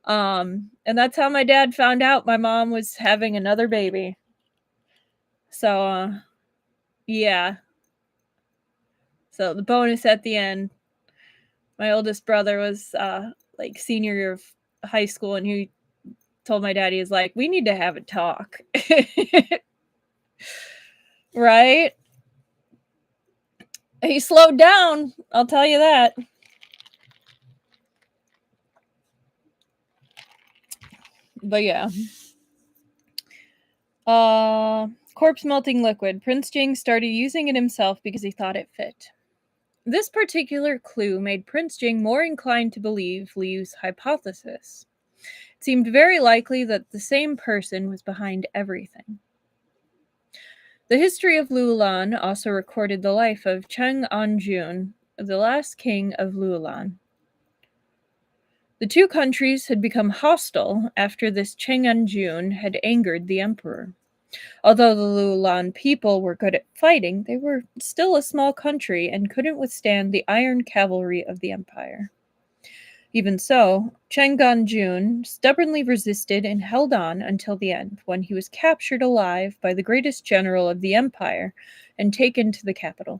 And that's how my dad found out my mom was having another baby. So yeah. So the bonus at the end, my oldest brother was like senior year of high school, and he told my dad, he was like, "We need to have a talk." Right? He slowed down, I'll tell you that. But yeah. Corpse melting liquid. Prince Jing started using it himself because he thought it fit. This particular clue made Prince Jing more inclined to believe Liu's hypothesis. It seemed very likely that the same person was behind everything. The history of Luolan also recorded the life of Cheng Anjun, the last king of Luolan. The two countries had become hostile after this Cheng Anjun had angered the emperor. Although the Luolan people were good at fighting, they were still a small country and couldn't withstand the iron cavalry of the empire. Even so, Cheng Ganjun stubbornly resisted and held on until the end, when he was captured alive by the greatest general of the empire and taken to the capital.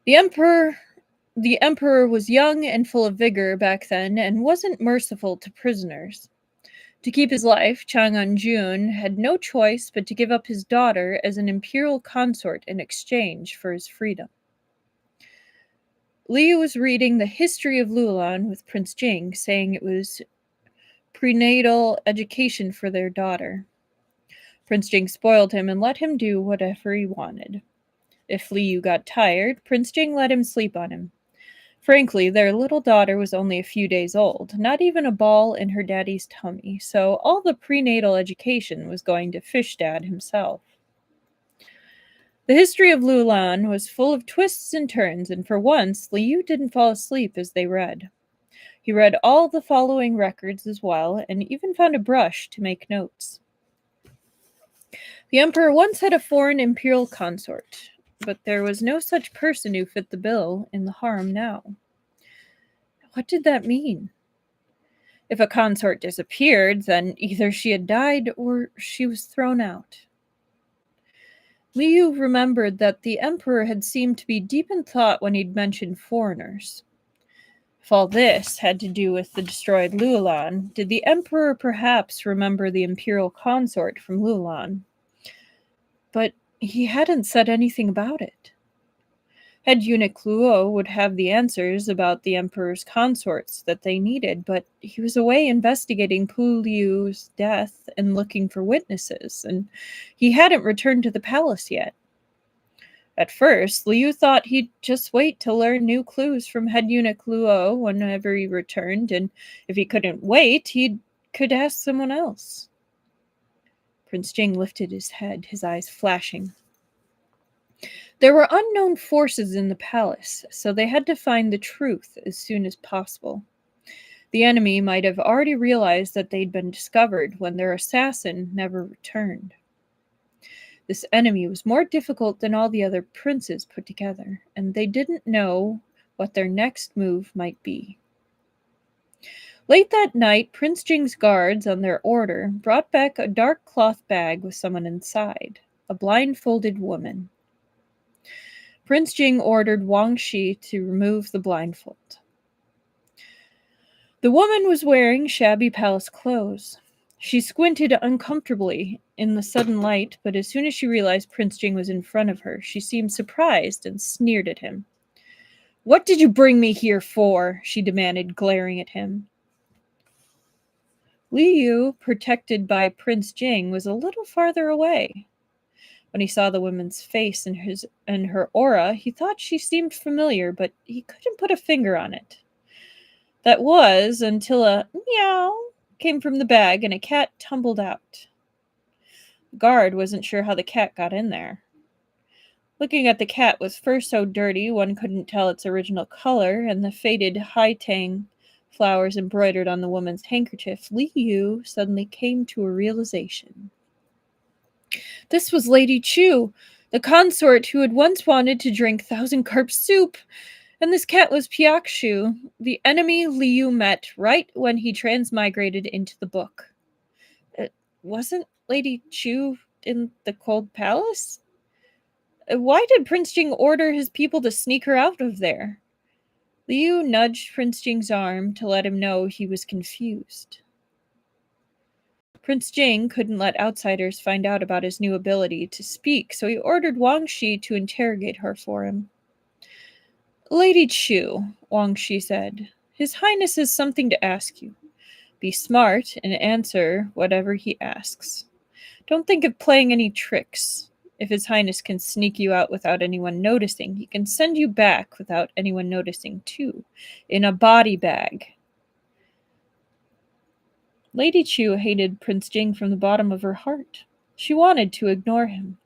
The emperor was young and full of vigor back then and wasn't merciful to prisoners. To keep his life, Chang Anjun had no choice but to give up his daughter as an imperial consort in exchange for his freedom. Liu was reading the history of Luolan with Prince Jing, saying it was prenatal education for their daughter. Prince Jing spoiled him and let him do whatever he wanted. If Liu got tired, Prince Jing let him sleep on him. Frankly, their little daughter was only a few days old, not even a ball in her daddy's tummy, so all the prenatal education was going to Fish Dad himself. The history of Luolan was full of twists and turns, and for once, Liu didn't fall asleep as they read. He read all the following records as well, and even found a brush to make notes. The emperor once had a foreign imperial consort, but there was no such person who fit the bill in the harem now. What did that mean? If a consort disappeared, then either she had died or she was thrown out. Liu remembered that the emperor had seemed to be deep in thought when he'd mentioned foreigners. If all this had to do with the destroyed Luolan, did the emperor perhaps remember the imperial consort from Luolan? But he hadn't said anything about it. Head eunuch Luo would have the answers about the emperor's consorts that they needed, but he was away investigating Pu Liu's death and looking for witnesses, and he hadn't returned to the palace yet. At first, Liu thought he'd just wait to learn new clues from head eunuch Luo whenever he returned, and if he couldn't wait, he could ask someone else. Prince Jing lifted his head, his eyes flashing. There were unknown forces in the palace, so they had to find the truth as soon as possible. The enemy might have already realized that they'd been discovered when their assassin never returned. This enemy was more difficult than all the other princes put together, and they didn't know what their next move might be. Late that night, Prince Jing's guards, on their order, brought back a dark cloth bag with someone inside, a blindfolded woman. Prince Jing ordered Wang Shi to remove the blindfold. The woman was wearing shabby palace clothes. She squinted uncomfortably in the sudden light, but as soon as she realized Prince Jing was in front of her, she seemed surprised and sneered at him. "What did you bring me here for?" she demanded, glaring at him. Liu, protected by Prince Jing, was a little farther away. When he saw the woman's face and her aura, he thought she seemed familiar, but he couldn't put a finger on it. That was until a meow came from the bag and a cat tumbled out. The guard wasn't sure how the cat got in there. Looking at the cat with fur so dirty one couldn't tell its original color, and the faded haitang flowers embroidered on the woman's handkerchief, Liu suddenly came to a realization. This was Lady Chu, the consort who had once wanted to drink thousand carp soup, and this cat was Piakshu, the enemy Liu met right when he transmigrated into the book. Wasn't Lady Chu in the cold palace? Why did Prince Jing order his people to sneak her out of there? Liu nudged Prince Jing's arm to let him know he was confused. Prince Jing couldn't let outsiders find out about his new ability to speak, so he ordered Wang Shi to interrogate her for him. "Lady Chu," Wang Shi said, "His Highness has something to ask you. Be smart and answer whatever he asks. Don't think of playing any tricks. If His Highness can sneak you out without anyone noticing, he can send you back without anyone noticing too, in a body bag." Lady Chu hated Prince Jing from the bottom of her heart. She wanted to ignore him,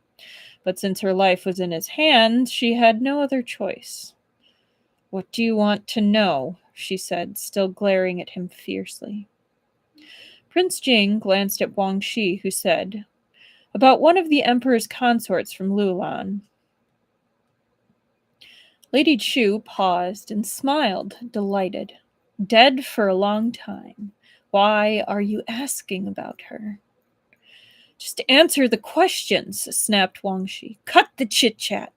but since her life was in his hands, she had no other choice. "What do you want to know?" she said, still glaring at him fiercely. Prince Jing glanced at Wang Shi, who said, "About one of the emperor's consorts from Lulan." Lady Chu paused and smiled, delighted. "Dead for a long time. Why are you asking about her?" "Just answer the questions," snapped Wang Shi. "Cut the chit-chat."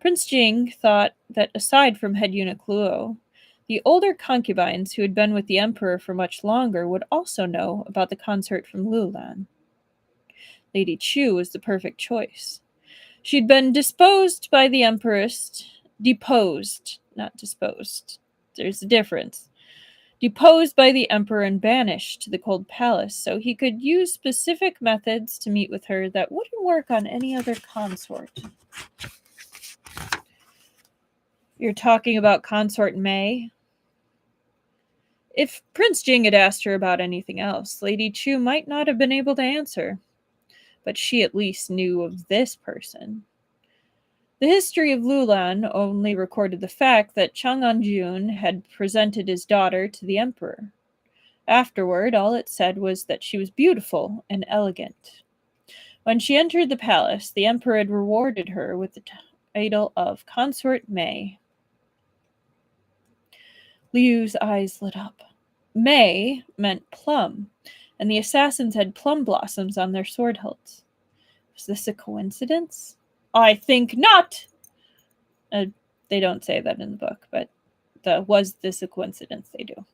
Prince Jing thought that aside from head eunuch Luo, the older concubines who had been with the emperor for much longer would also know about the consort from Lulan. Lady Chu was the perfect choice. She'd been deposed by the empress, deposed, not disposed. There's a difference. Deposed by the emperor and banished to the cold palace, so he could use specific methods to meet with her that wouldn't work on any other consort. "You're talking about Consort Mei?" If Prince Jing had asked her about anything else, Lady Chu might not have been able to answer, but she at least knew of this person. The history of Lulan only recorded the fact that Chang Anjun had presented his daughter to the emperor. Afterward, all it said was that she was beautiful and elegant. When she entered the palace, the emperor had rewarded her with the title of Consort Mei. Liu's eyes lit up. Mei meant plum, and the assassins had plum blossoms on their sword hilts. Was this a coincidence? "I think not!" They don't say that in the book, but was this a coincidence? They do.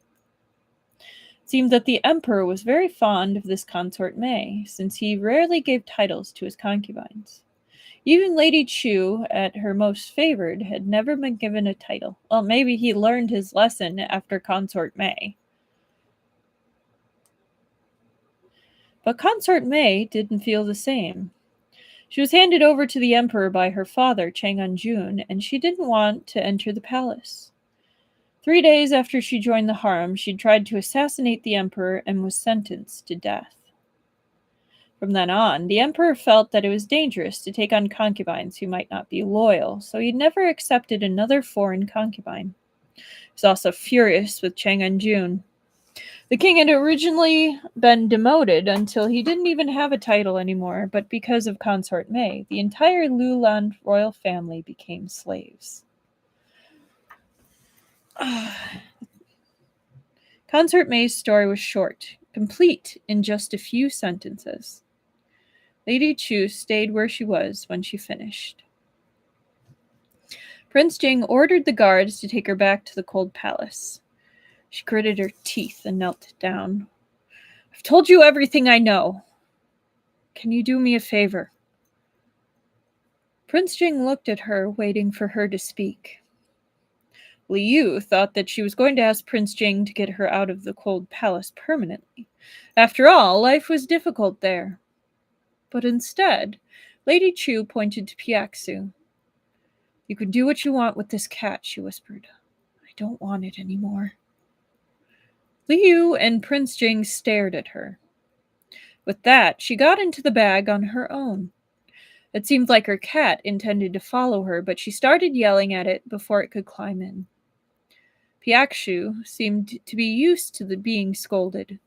It seemed that the emperor was very fond of this Consort Mei, since he rarely gave titles to his concubines. Even Lady Chu, at her most favored, had never been given a title. Well, maybe he learned his lesson after Consort Mei. But Consort Mei didn't feel the same. She was handed over to the emperor by her father, Chang'an, and she didn't want to enter the palace. 3 days after she joined the harem, she tried to assassinate the emperor and was sentenced to death. From then on, the emperor felt that it was dangerous to take on concubines who might not be loyal, so he never accepted another foreign concubine. He was also furious with Chang'an. The king had originally been demoted until he didn't even have a title anymore, but because of Consort Mei, the entire Lulan royal family became slaves. Consort Mei's story was short, complete in just a few sentences. Lady Chu stayed where she was when she finished. Prince Jing ordered the guards to take her back to the cold palace. She gritted her teeth and knelt down. "I've told you everything I know. Can you do me a favor?" Prince Jing looked at her, waiting for her to speak. Liu thought that she was going to ask Prince Jing to get her out of the cold palace permanently. After all, life was difficult there. But instead, Lady Chu pointed to Piaxu. "You can do what you want with this cat," she whispered. "I don't want it anymore." Liu and Prince Jing stared at her. With that, she got into the bag on her own. It seemed like her cat intended to follow her, but she started yelling at it before it could climb in. Piaxu seemed to be used to being scolded.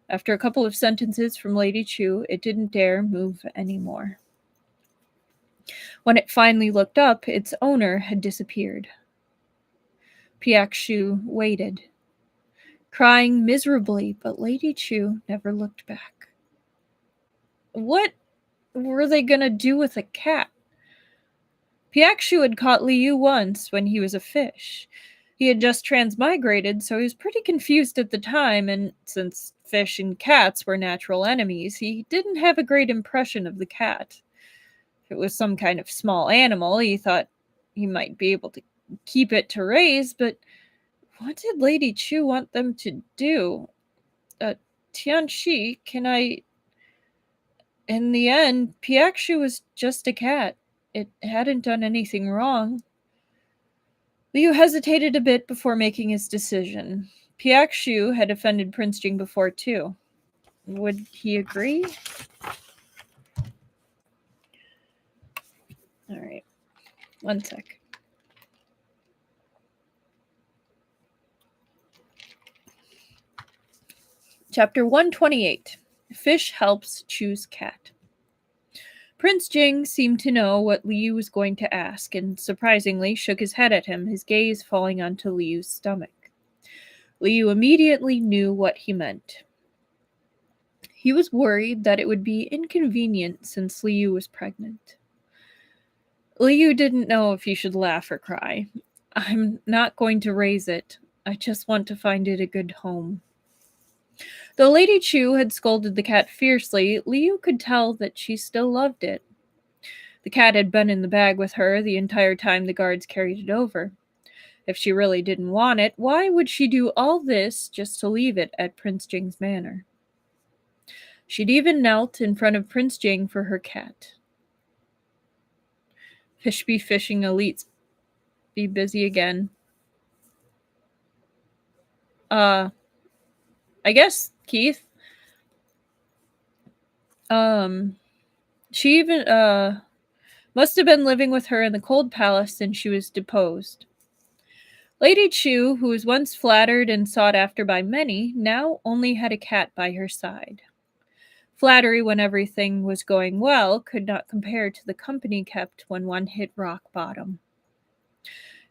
After a couple of sentences from Lady Chu, it didn't dare move anymore. When it finally looked up, its owner had disappeared. Piaxu waited, crying miserably, but Lady Chu never looked back. What were they going to do with a cat? Piaxu had caught Liu once when he was a fish. He had just transmigrated, so he was pretty confused at the time, and since fish and cats were natural enemies, he didn't have a great impression of the cat. If it was some kind of small animal, he thought he might be able to keep it to raise, but what did Lady Chu want them to do? Tianxi, can I... In the end, Piaxu was just a cat. It hadn't done anything wrong. Liu hesitated a bit before making his decision. Piaxu had offended Prince Jing before, too. Would he agree? All right. One sec. Chapter 128. Fish helps choose cat. Prince Jing seemed to know what Liu was going to ask, and surprisingly shook his head at him, his gaze falling onto Liu's stomach. Liu immediately knew what he meant. He was worried that it would be inconvenient since Liu was pregnant. Liu didn't know if he should laugh or cry. "I'm not going to raise it. I just want to find it a good home." Though Lady Chu had scolded the cat fiercely, Liu could tell that she still loved it. The cat had been in the bag with her the entire time the guards carried it over. If she really didn't want it, why would she do all this just to leave it at Prince Jing's manor? She'd even knelt in front of Prince Jing for her cat. Fish be fishing, elites be busy again. I guess, Keith. She even, must have been living with her in the cold palace since she was deposed. Lady Chu, who was once flattered and sought after by many, now only had a cat by her side. Flattery when everything was going well could not compare to the company kept when one hit rock bottom.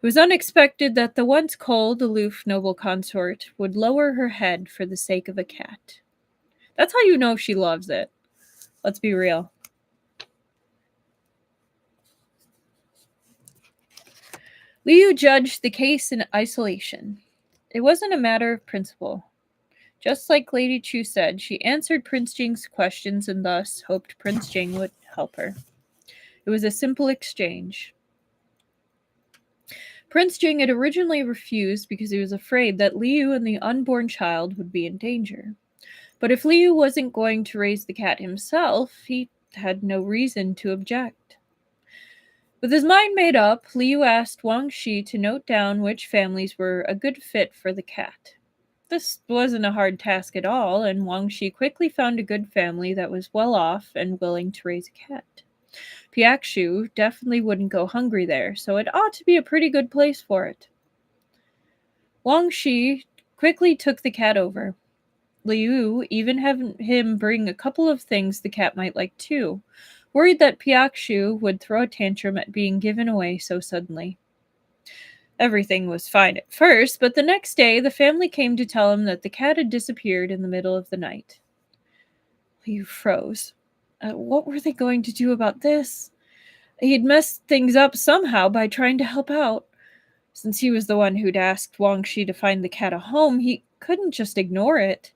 It was unexpected that the once cold, aloof noble consort would lower her head for the sake of a cat. That's how you know she loves it. Let's be real. Liu judged the case in isolation. It wasn't a matter of principle. Just like Lady Chu said, she answered Prince Jing's questions and thus hoped Prince Jing would help her. It was a simple exchange. Prince Jing had originally refused because he was afraid that Liu and the unborn child would be in danger. But if Liu wasn't going to raise the cat himself, he had no reason to object. With his mind made up, Liu asked Wang Shi to note down which families were a good fit for the cat. This wasn't a hard task at all, and Wang Shi quickly found a good family that was well off and willing to raise a cat. Piakshu definitely wouldn't go hungry there, so it ought to be a pretty good place for it. Wang Shi quickly took the cat over. Liu even had him bring a couple of things the cat might like too, worried that Piakshu would throw a tantrum at being given away so suddenly. Everything was fine at first, but the next day the family came to tell him that the cat had disappeared in the middle of the night. Liu froze. What were they going to do about this? He'd messed things up somehow by trying to help out. Since he was the one who'd asked Wang Shi to find the cat a home, he couldn't just ignore it.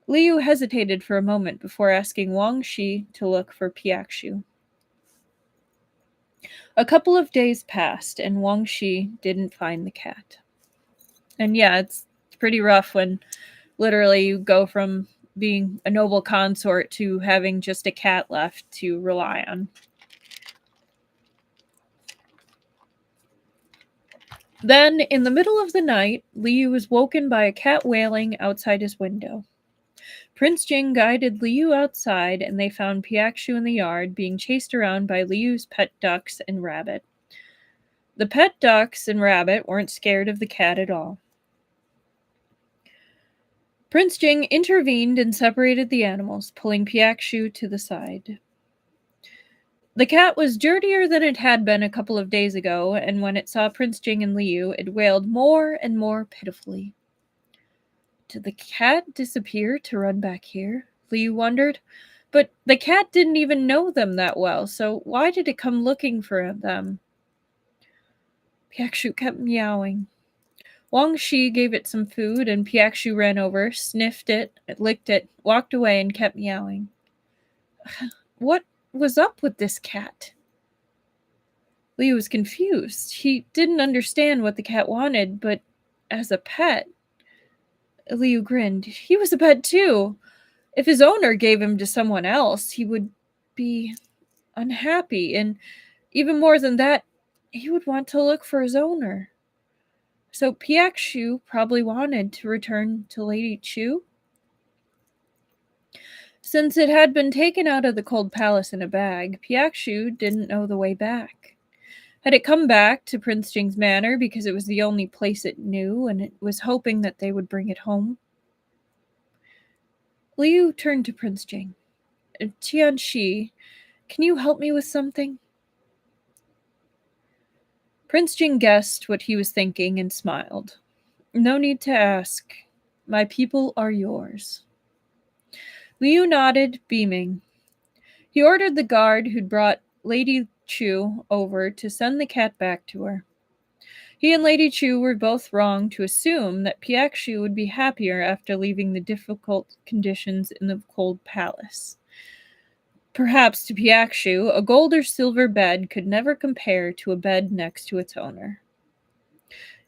Liu hesitated for a moment before asking Wang Shi to look for Piakshu. A couple of days passed, and Wang Shi didn't find the cat. And yeah, it's pretty rough when literally you go from being a noble consort to having just a cat left to rely on. Then, in the middle of the night, Liu was woken by a cat wailing outside his window. Prince Jing guided Liu outside, and they found Piakshu in the yard, being chased around by Liu's pet ducks and rabbit. The pet ducks and rabbit weren't scared of the cat at all. Prince Jing intervened and separated the animals, pulling Piakshu to the side. The cat was dirtier than it had been a couple of days ago, and when it saw Prince Jing and Liu, it wailed more and more pitifully. Did the cat disappear to run back here? Liu wondered. But the cat didn't even know them that well, so why did it come looking for them? Piakshu kept meowing. Wang Shi gave it some food, and Piakshu ran over, sniffed it, licked it, walked away, and kept meowing. What was up with this cat? Liu was confused. He didn't understand what the cat wanted, but as a pet... Liu grinned. He was a pet too. If his owner gave him to someone else, he would be unhappy, and even more than that, he would want to look for his owner. So Piakshu probably wanted to return to Lady Chu. Since it had been taken out of the cold palace in a bag, Piakshu didn't know the way back. Had it come back to Prince Jing's manor because it was the only place it knew, and it was hoping that they would bring it home? Liu turned to Prince Jing. Tianxi, can you help me with something? Prince Jing guessed what he was thinking and smiled. No need to ask. My people are yours. Liu nodded, beaming. He ordered the guard who'd brought Lady Chu over to send the cat back to her. He and Lady Chu were both wrong to assume that Piakshu would be happier after leaving the difficult conditions in the cold palace. Perhaps to Piakshu, a gold or silver bed could never compare to a bed next to its owner.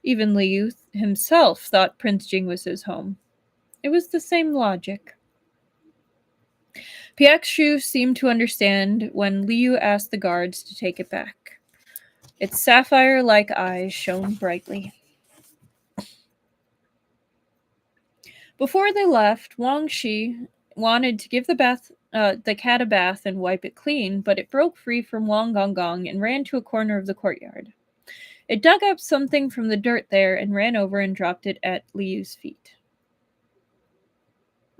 Even Liu himself thought Prince Jing was his home. It was the same logic. Piakshu seemed to understand when Liu asked the guards to take it back. Its sapphire-like eyes shone brightly. Before they left, Wang Shi wanted to give the cat a bath and wipe it clean, but it broke free from Wang Gonggong and ran to a corner of the courtyard. It dug up something from the dirt there and ran over and dropped it at Liu's feet.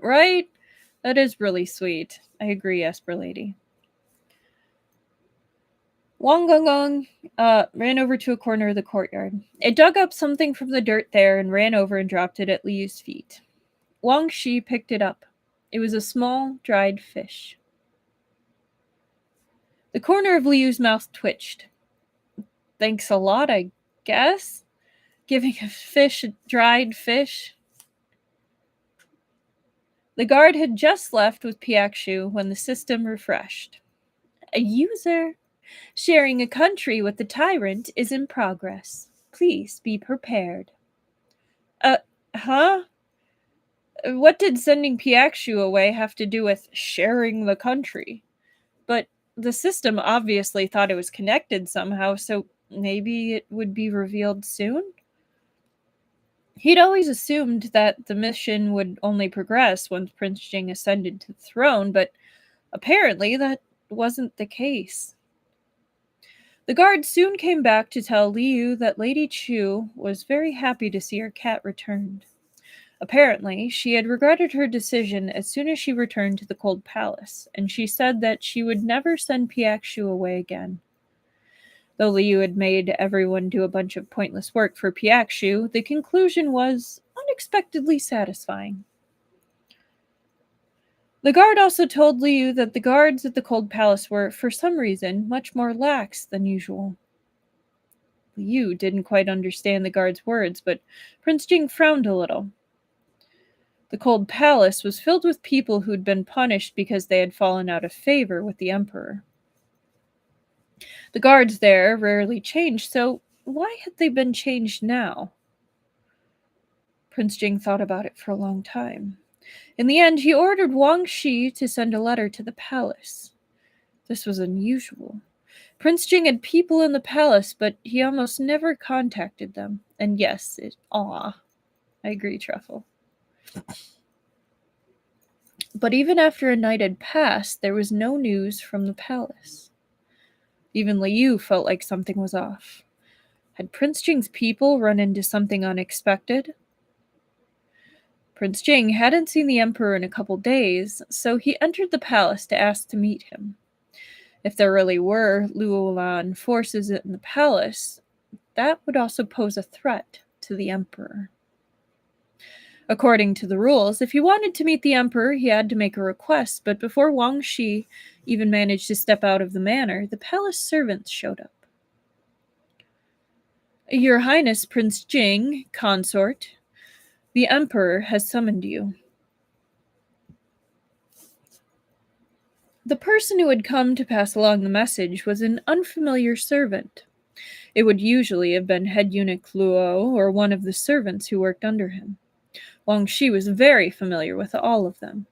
Right? That is really sweet. I agree, Esper Lady. Wang Gonggong ran over to a corner of the courtyard. It dug up something from the dirt there and ran over and dropped it at Liu's feet. Wang Shi picked it up. It was a small, dried fish. The corner of Liu's mouth twitched. Thanks a lot, I guess? Giving a fish a dried fish? The guard had just left with Piakshu when the system refreshed. A user. Sharing a country with the tyrant is in progress. Please be prepared. Huh? What did sending Piakshu away have to do with sharing the country? But the system obviously thought it was connected somehow, so maybe it would be revealed soon? He'd always assumed that the mission would only progress once Prince Jing ascended to the throne, but apparently that wasn't the case. The guard soon came back to tell Liu that Lady Chu was very happy to see her cat returned. Apparently, she had regretted her decision as soon as she returned to the Cold Palace, and she said that she would never send Piakshu away again. Though Liu had made everyone do a bunch of pointless work for Piakshu, the conclusion was unexpectedly satisfying. The guard also told Liu that the guards at the Cold Palace were, for some reason, much more lax than usual. Liu didn't quite understand the guard's words, but Prince Jing frowned a little. The Cold Palace was filled with people who'd been punished because they had fallen out of favor with the emperor. The guards there rarely changed, so why had they been changed now? Prince Jing thought about it for a long time. In the end, he ordered Wang Shi to send a letter to the palace. This was unusual. Prince Jing had people in the palace, but he almost never contacted them. And yes, I agree, Truffle. But even after a night had passed, there was no news from the palace. Even Liu felt like something was off. Had Prince Jing's people run into something unexpected? Prince Jing hadn't seen the emperor in a couple days, so he entered the palace to ask to meet him. If there really were Luolan forces in the palace, that would also pose a threat to the emperor. According to the rules, if he wanted to meet the emperor, he had to make a request, but before Wang Shi even managed to step out of the manor, the palace servants showed up. Your Highness, Prince Jing, consort, the emperor has summoned you. The person who had come to pass along the message was an unfamiliar servant. It would usually have been head eunuch Luo or one of the servants who worked under him. Wang Shi was very familiar with all of them.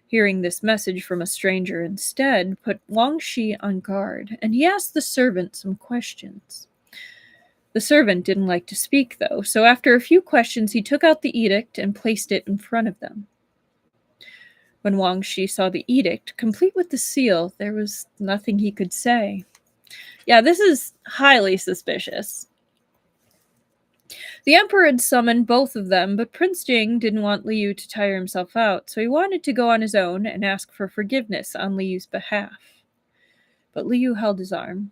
Hearing this message from a stranger instead put Wang Shi on guard, and he asked the servant some questions. The servant didn't like to speak, though, so after a few questions he took out the edict and placed it in front of them. When Wang Shi saw the edict, complete with the seal, there was nothing he could say. Yeah, this is highly suspicious. The emperor had summoned both of them, but Prince Jing didn't want Liu to tire himself out, so he wanted to go on his own and ask for forgiveness on Liu's behalf. But Liu held his arm.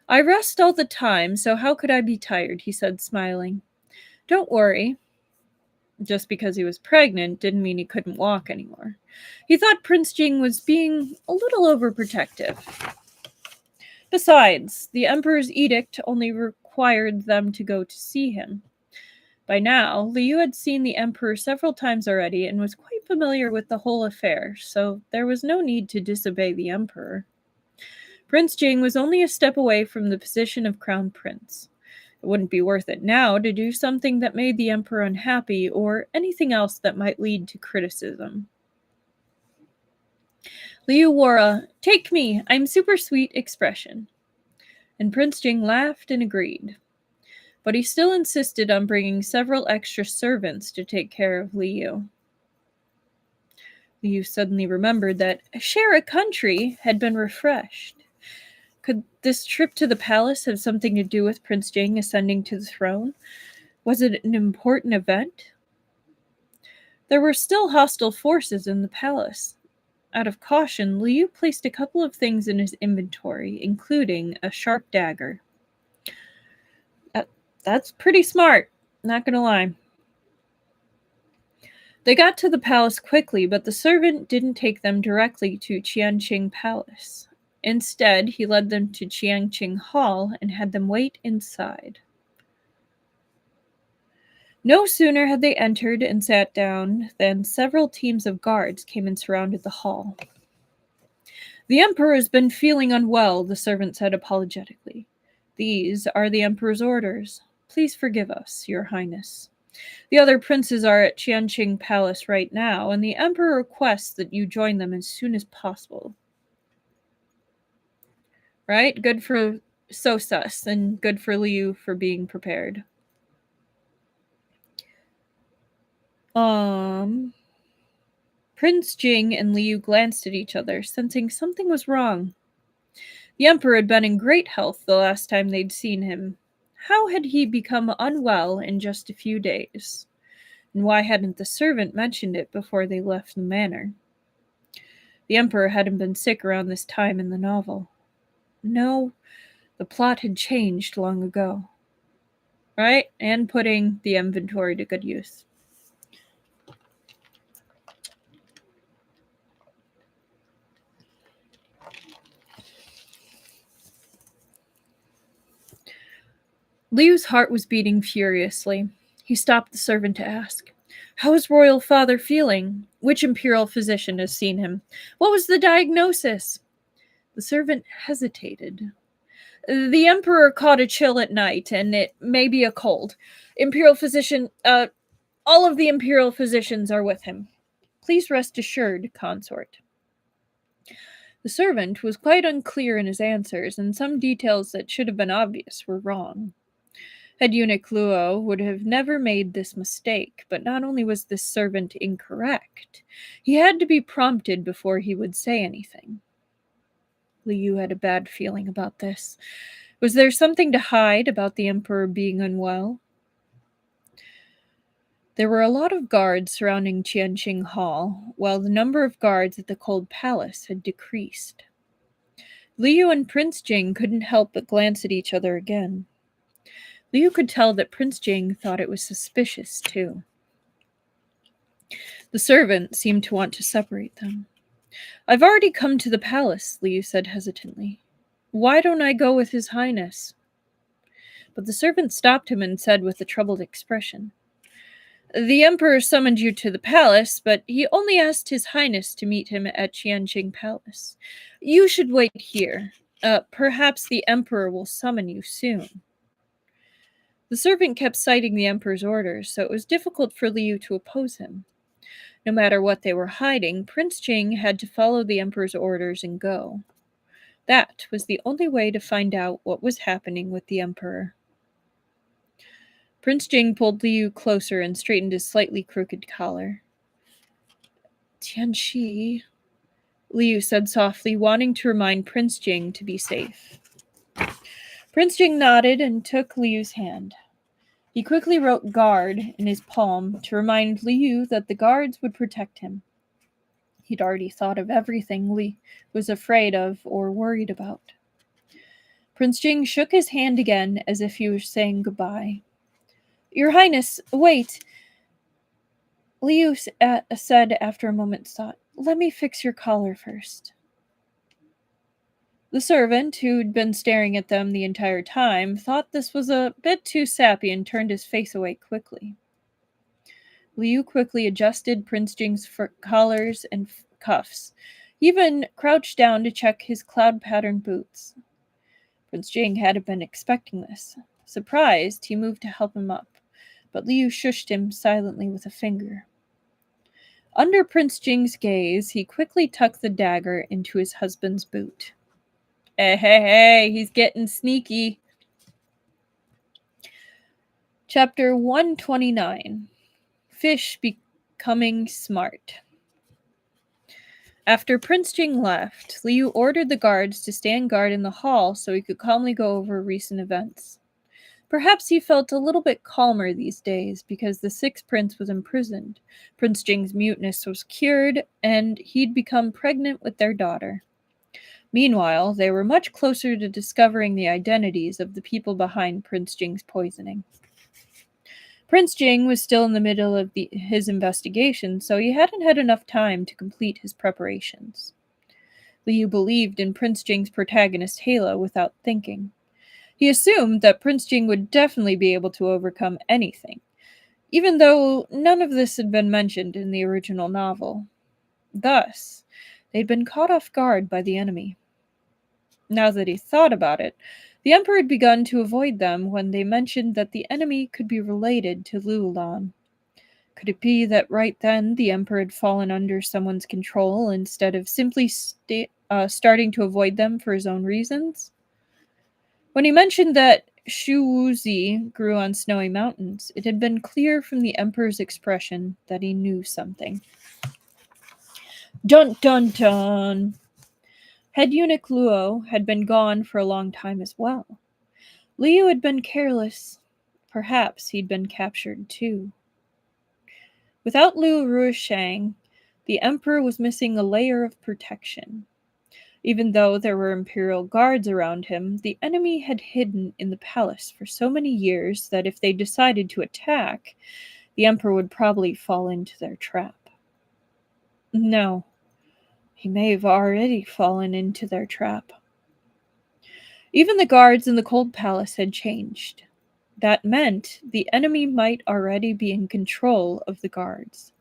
I rest all the time, so how could I be tired, he said, smiling. Don't worry. Just because he was pregnant didn't mean he couldn't walk anymore. He thought Prince Jing was being a little overprotective. Besides, the emperor's edict only required them to go to see him. By now, Liu had seen the emperor several times already and was quite familiar with the whole affair, so there was no need to disobey the emperor. Prince Jing was only a step away from the position of crown prince. It wouldn't be worth it now to do something that made the emperor unhappy or anything else that might lead to criticism. Liu wore a "take me, I'm super sweet" expression, and Prince Jing laughed and agreed. But he still insisted on bringing several extra servants to take care of Liu. Liu suddenly remembered that "share a country" had been refreshed. Could this trip to the palace have something to do with Prince Jing ascending to the throne? Was it an important event? There were still hostile forces in the palace. Out of caution, Liu placed a couple of things in his inventory, including a sharp dagger. That's pretty smart, not gonna lie. They got to the palace quickly, but the servant didn't take them directly to Qianqing Palace. Instead, he led them to Qianqing Hall and had them wait inside. No sooner had they entered and sat down than several teams of guards came and surrounded the hall. The Emperor has been feeling unwell, the servant said apologetically. These are the Emperor's orders. Please forgive us, Your Highness. The other princes are at Qianqing Palace right now, and the Emperor requests that you join them as soon as possible. Right? Good for Sosus, and good for Liu for being prepared. Prince Jing and Liu glanced at each other, sensing something was wrong. The Emperor had been in great health the last time they'd seen him. How had he become unwell in just a few days? And why hadn't the servant mentioned it before they left the manor? The Emperor hadn't been sick around this time in the novel. No, the plot had changed long ago. Right? And putting the inventory to good use. Liu's heart was beating furiously. He stopped the servant to ask, "How is royal father feeling? Which imperial physician has seen him? What was the diagnosis?" The servant hesitated. "The Emperor caught a chill at night, and it may be a cold. Imperial physician, all of the imperial physicians are with him. Please rest assured, consort." The servant was quite unclear in his answers, and some details that should have been obvious were wrong. Head Eunuch Luo would have never made this mistake, but not only was this servant incorrect, he had to be prompted before he would say anything. Liu had a bad feeling about this. Was there something to hide about the Emperor being unwell? There were a lot of guards surrounding Qianqing Hall, while the number of guards at the Cold Palace had decreased. Liu and Prince Jing couldn't help but glance at each other again. Liu could tell that Prince Jing thought it was suspicious, too. The servant seemed to want to separate them. "I've already come to the palace," Liu said hesitantly. "Why don't I go with His Highness?" But the servant stopped him and said with a troubled expression, "The Emperor summoned you to the palace, but he only asked His Highness to meet him at Qianqing Palace. You should wait here. Perhaps the Emperor will summon you soon." The servant kept citing the Emperor's orders, so it was difficult for Liu to oppose him. No matter what they were hiding, Prince Jing had to follow the Emperor's orders and go. That was the only way to find out what was happening with the Emperor. Prince Jing pulled Liu closer and straightened his slightly crooked collar. "Tianxi," Liu said softly, wanting to remind Prince Jing to be safe. Prince Jing nodded and took Liu's hand. He quickly wrote "guard" in his palm to remind Liu that the guards would protect him. He'd already thought of everything Liu was afraid of or worried about. Prince Jing shook his hand again as if he was saying goodbye. "Your Highness, wait," Liu said after a moment's thought. "Let me fix your collar first." The servant, who'd been staring at them the entire time, thought this was a bit too sappy and turned his face away quickly. Liu quickly adjusted Prince Jing's collars and cuffs. He even crouched down to check his cloud-patterned boots. Prince Jing hadn't been expecting this. Surprised, he moved to help him up, but Liu shushed him silently with a finger. Under Prince Jing's gaze, he quickly tucked the dagger into his husband's boot. Hey, he's getting sneaky. Chapter 129. Fish Becoming Smart. After Prince Jing left, Liu ordered the guards to stand guard in the hall so he could calmly go over recent events. Perhaps he felt a little bit calmer these days because the sixth prince was imprisoned, Prince Jing's muteness was cured, and he'd become pregnant with their daughter. Meanwhile, they were much closer to discovering the identities of the people behind Prince Jing's poisoning. Prince Jing was still in the middle of his investigation, so he hadn't had enough time to complete his preparations. Liu believed in Prince Jing's protagonist Halo without thinking. He assumed that Prince Jing would definitely be able to overcome anything, even though none of this had been mentioned in the original novel. Thus, They'd been caught off guard by the enemy. Now that he thought about it, the Emperor had begun to avoid them when they mentioned that the enemy could be related to Luolan. Could it be that right then the Emperor had fallen under someone's control instead of simply starting to avoid them for his own reasons? When he mentioned that Shu Wuzi grew on snowy mountains, it had been clear from the Emperor's expression that he knew something. Dun dun dun! Head eunuch Luo had been gone for a long time as well. Liu had been careless. Perhaps he'd been captured too. Without Liu Ruishang, the Emperor was missing a layer of protection. Even though there were imperial guards around him, the enemy had hidden in the palace for so many years that if they decided to attack, the Emperor would probably fall into their trap. No, he may have already fallen into their trap. Even the guards in the cold palace had changed. That meant the enemy might already be in control of the guards.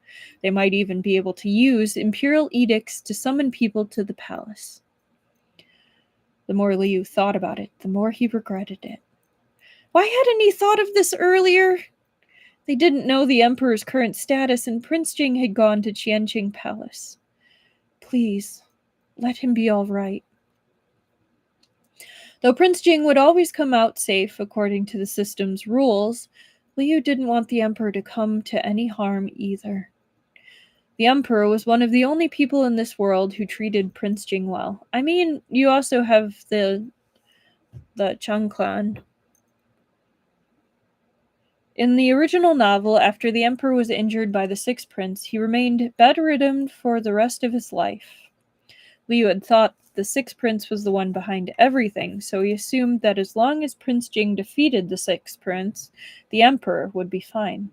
They might even be able to use imperial edicts to summon people to the palace. The more Liu thought about it, the more he regretted it. Why hadn't he thought of this earlier? They didn't know the Emperor's current status, and Prince Jing had gone to Qianqing Palace. Please, let him be all right. Though Prince Jing would always come out safe according to the system's rules, Liu didn't want the Emperor to come to any harm either. The Emperor was one of the only people in this world who treated Prince Jing well. I mean, you also have the Chang clan. In the original novel, after the Emperor was injured by the Sixth Prince, he remained bedridden for the rest of his life. Liu had thought the Sixth Prince was the one behind everything, so he assumed that as long as Prince Jing defeated the Sixth Prince, the Emperor would be fine.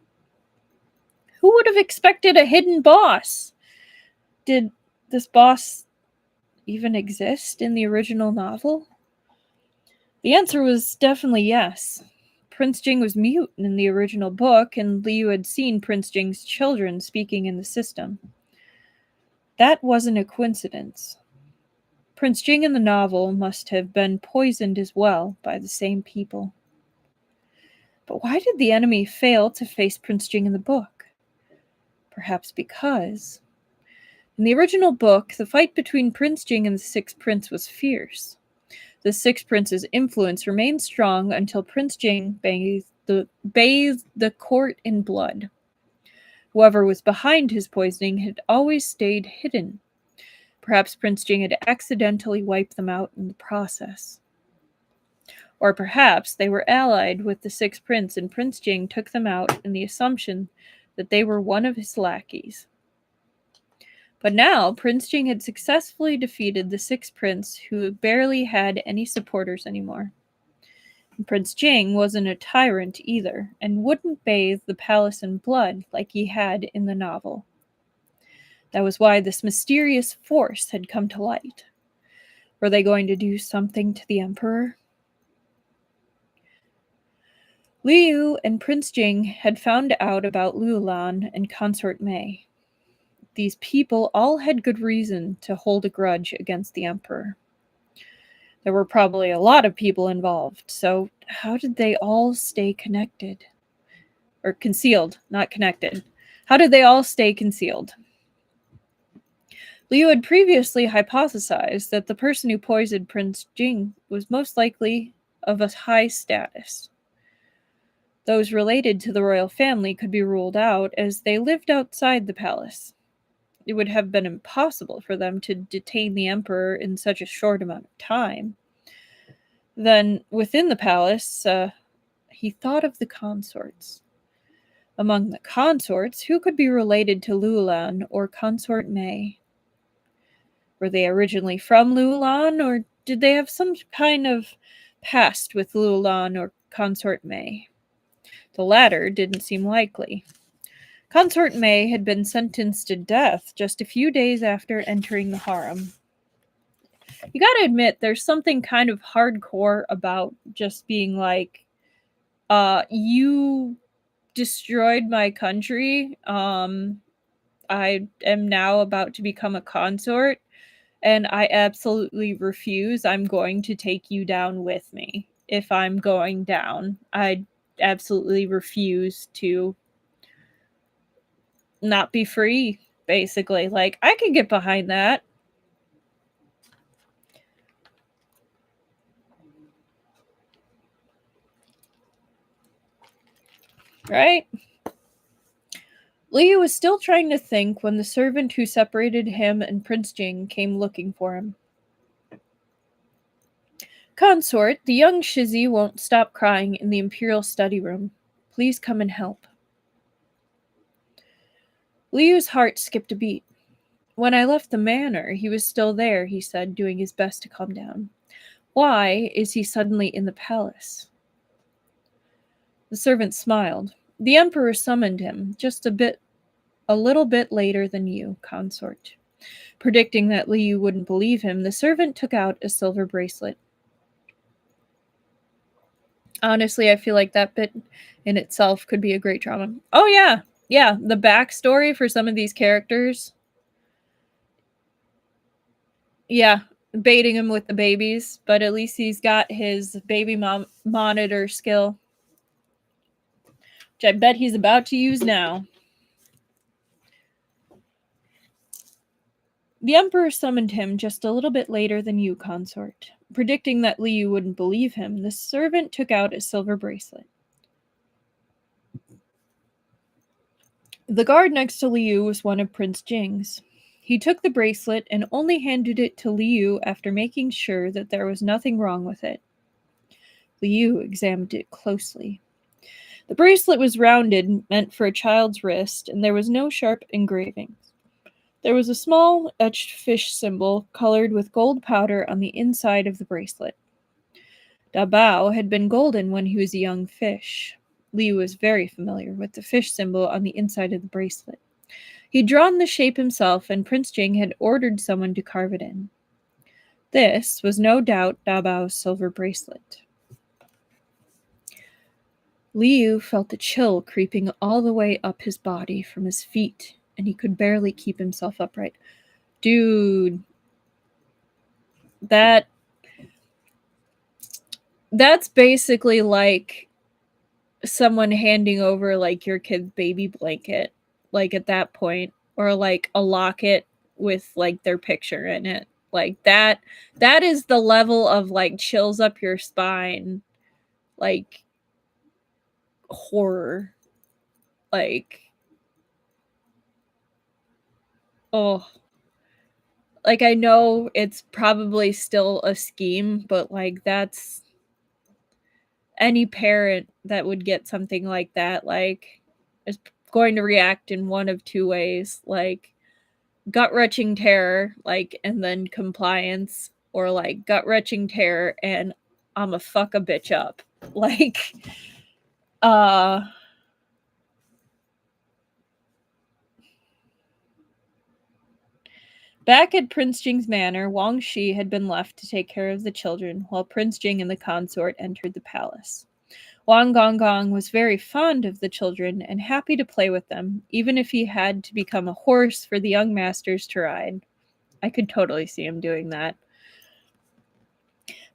Who would have expected a hidden boss? Did this boss even exist in the original novel? The answer was definitely yes. Prince Jing was mute in the original book, and Liu had seen Prince Jing's children speaking in the system. That wasn't a coincidence. Prince Jing in the novel must have been poisoned as well by the same people. But why did the enemy fail to face Prince Jing in the book? Perhaps because in the original book, the fight between Prince Jing and the Sixth Prince was fierce. The Sixth Prince's influence remained strong until Prince Jing bathed the court in blood. Whoever was behind his poisoning had always stayed hidden. Perhaps Prince Jing had accidentally wiped them out in the process. Or perhaps they were allied with the Sixth Prince and Prince Jing took them out in the assumption that they were one of his lackeys. But now Prince Jing had successfully defeated the Sixth Prince, who barely had any supporters anymore. And Prince Jing wasn't a tyrant either, and wouldn't bathe the palace in blood like he had in the novel. That was why this mysterious force had come to light. Were they going to do something to the Emperor? Liu and Prince Jing had found out about Luolan and Consort Mei. These people all had good reason to hold a grudge against the Emperor. There were probably a lot of people involved, so how did they all stay connected? Or concealed, not connected. How did they all stay concealed? Liu had previously hypothesized that the person who poisoned Prince Jing was most likely of a high status. Those related to the royal family could be ruled out as they lived outside the palace. It would have been impossible for them to detain the Emperor in such a short amount of time. Then, within the palace, he thought of the consorts. Among the consorts, who could be related to Luolan or Consort Mei? Were they originally from Luolan, or did they have some kind of past with Luolan or Consort Mei? The latter didn't seem likely. Consort Mei had been sentenced to death just a few days after entering the harem. You gotta admit, there's something kind of hardcore about just being like, you destroyed my country. I am now about to become a consort. And I absolutely refuse. I'm going to take you down with me. If I'm going down, I absolutely refuse to not be free, basically. Like, I could get behind that. Right? Liu was still trying to think when the servant who separated him and Prince Jing came looking for him. Consort, the young Shizzy won't stop crying in the Imperial study room. Please come and help. Liu's heart skipped a beat. When I left the manor, he was still there, he said, doing his best to calm down. Why is he suddenly in the palace? The servant smiled. The Emperor summoned him, a little bit later than you, consort. Predicting that Liu wouldn't believe him, the servant took out a silver bracelet. Honestly, I feel like that bit in itself could be a great drama. Oh, yeah. Yeah, the backstory for some of these characters. Yeah, baiting him with the babies, but at least he's got his baby monitor skill, which I bet he's about to use now. The Emperor summoned him just a little bit later than you, consort. Predicting that Liu wouldn't believe him, the servant took out a silver bracelet. The guard next to Liu was one of Prince Jing's. He took the bracelet and only handed it to Liu after making sure that there was nothing wrong with it. Liu examined it closely. The bracelet was rounded, meant for a child's wrist, and there was no sharp engravings. There was a small etched fish symbol colored with gold powder on the inside of the bracelet. Da Bao had been golden when he was a young fish. Liu was very familiar with the fish symbol on the inside of the bracelet. He'd drawn the shape himself, and Prince Jing had ordered someone to carve it in. This was no doubt Da Bao's silver bracelet. Liu felt a chill creeping all the way up his body from his feet, and he could barely keep himself upright. Dude, that's basically like someone handing over like your kid's baby blanket, like at that point, or like a locket with like their picture in it. Like that is the level of like chills up your spine, like horror. Like, oh, like I know it's probably still a scheme, but like that's any parent that would get something like that, like, is going to react in one of two ways, like gut-wrenching terror, like, and then compliance, or like gut-wrenching terror and I'ma fuck a bitch up. Like, back at Prince Jing's manor, Wang Shi had been left to take care of the children while Prince Jing and the consort entered the palace. Wang Gonggong was very fond of the children and happy to play with them, even if he had to become a horse for the young masters to ride. I could totally see him doing that.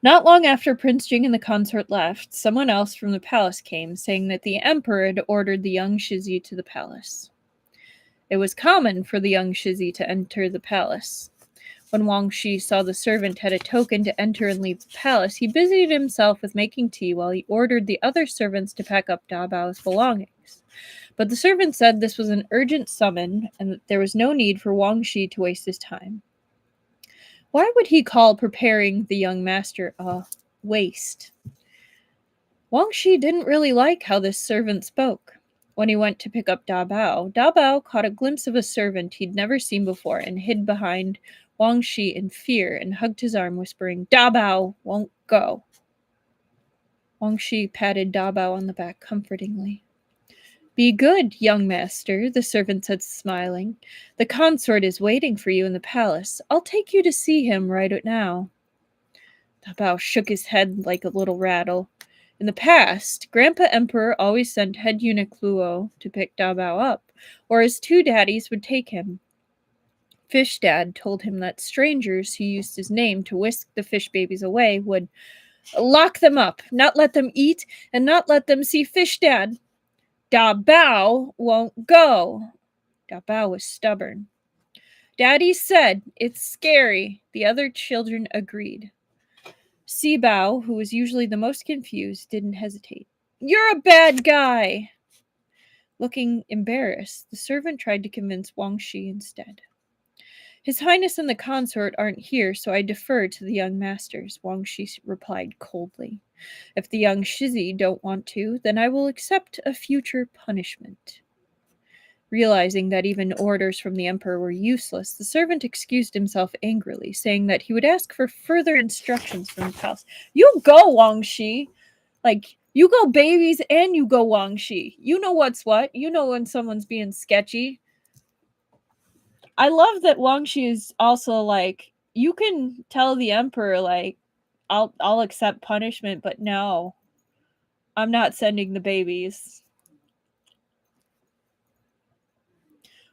Not long after Prince Jing and the consort left, someone else from the palace came, saying that the emperor had ordered the young Shizzy to the palace. It was common for the young Shizzy to enter the palace. When Wang Shi saw the servant had a token to enter and leave the palace, he busied himself with making tea while he ordered the other servants to pack up Da Bao's belongings. But the servant said this was an urgent summon and that there was no need for Wang Shi to waste his time. Why would he call preparing the young master a waste? Wang Shi didn't really like how this servant spoke. When he went to pick up Da Bao caught a glimpse of a servant he'd never seen before and hid behind Wang Shi in fear and hugged his arm, whispering, Da Bao won't go. Wang Shi patted Da Bao on the back comfortingly. Be good, young master, the servant said, smiling. The consort is waiting for you in the palace. I'll take you to see him right now. Da Bao shook his head like a little rattle. In the past, Grandpa Emperor always sent head eunuch Luo to pick Da Bao up, or his two daddies would take him. Fish Dad told him that strangers who used his name to whisk the fish babies away would lock them up, not let them eat, and not let them see Fish Dad. Da Bao won't go. Da Bao was stubborn. Daddy said, it's scary. The other children agreed. Si Bao, who was usually the most confused, didn't hesitate. You're a bad guy! Looking embarrassed, the servant tried to convince Wang Shi instead. His Highness and the consort aren't here, so I defer to the young masters, Wang Shi replied coldly. If the young Shizi don't want to, then I will accept a future punishment. Realizing that even orders from the emperor were useless, the servant excused himself angrily, saying that he would ask for further instructions from the palace. You go, Wang Shi! You go babies and you go Wang Shi. You know what's what. You know when someone's being sketchy. I love that Wang Shi is also you can tell the emperor, I'll accept punishment, but no, I'm not sending the babies.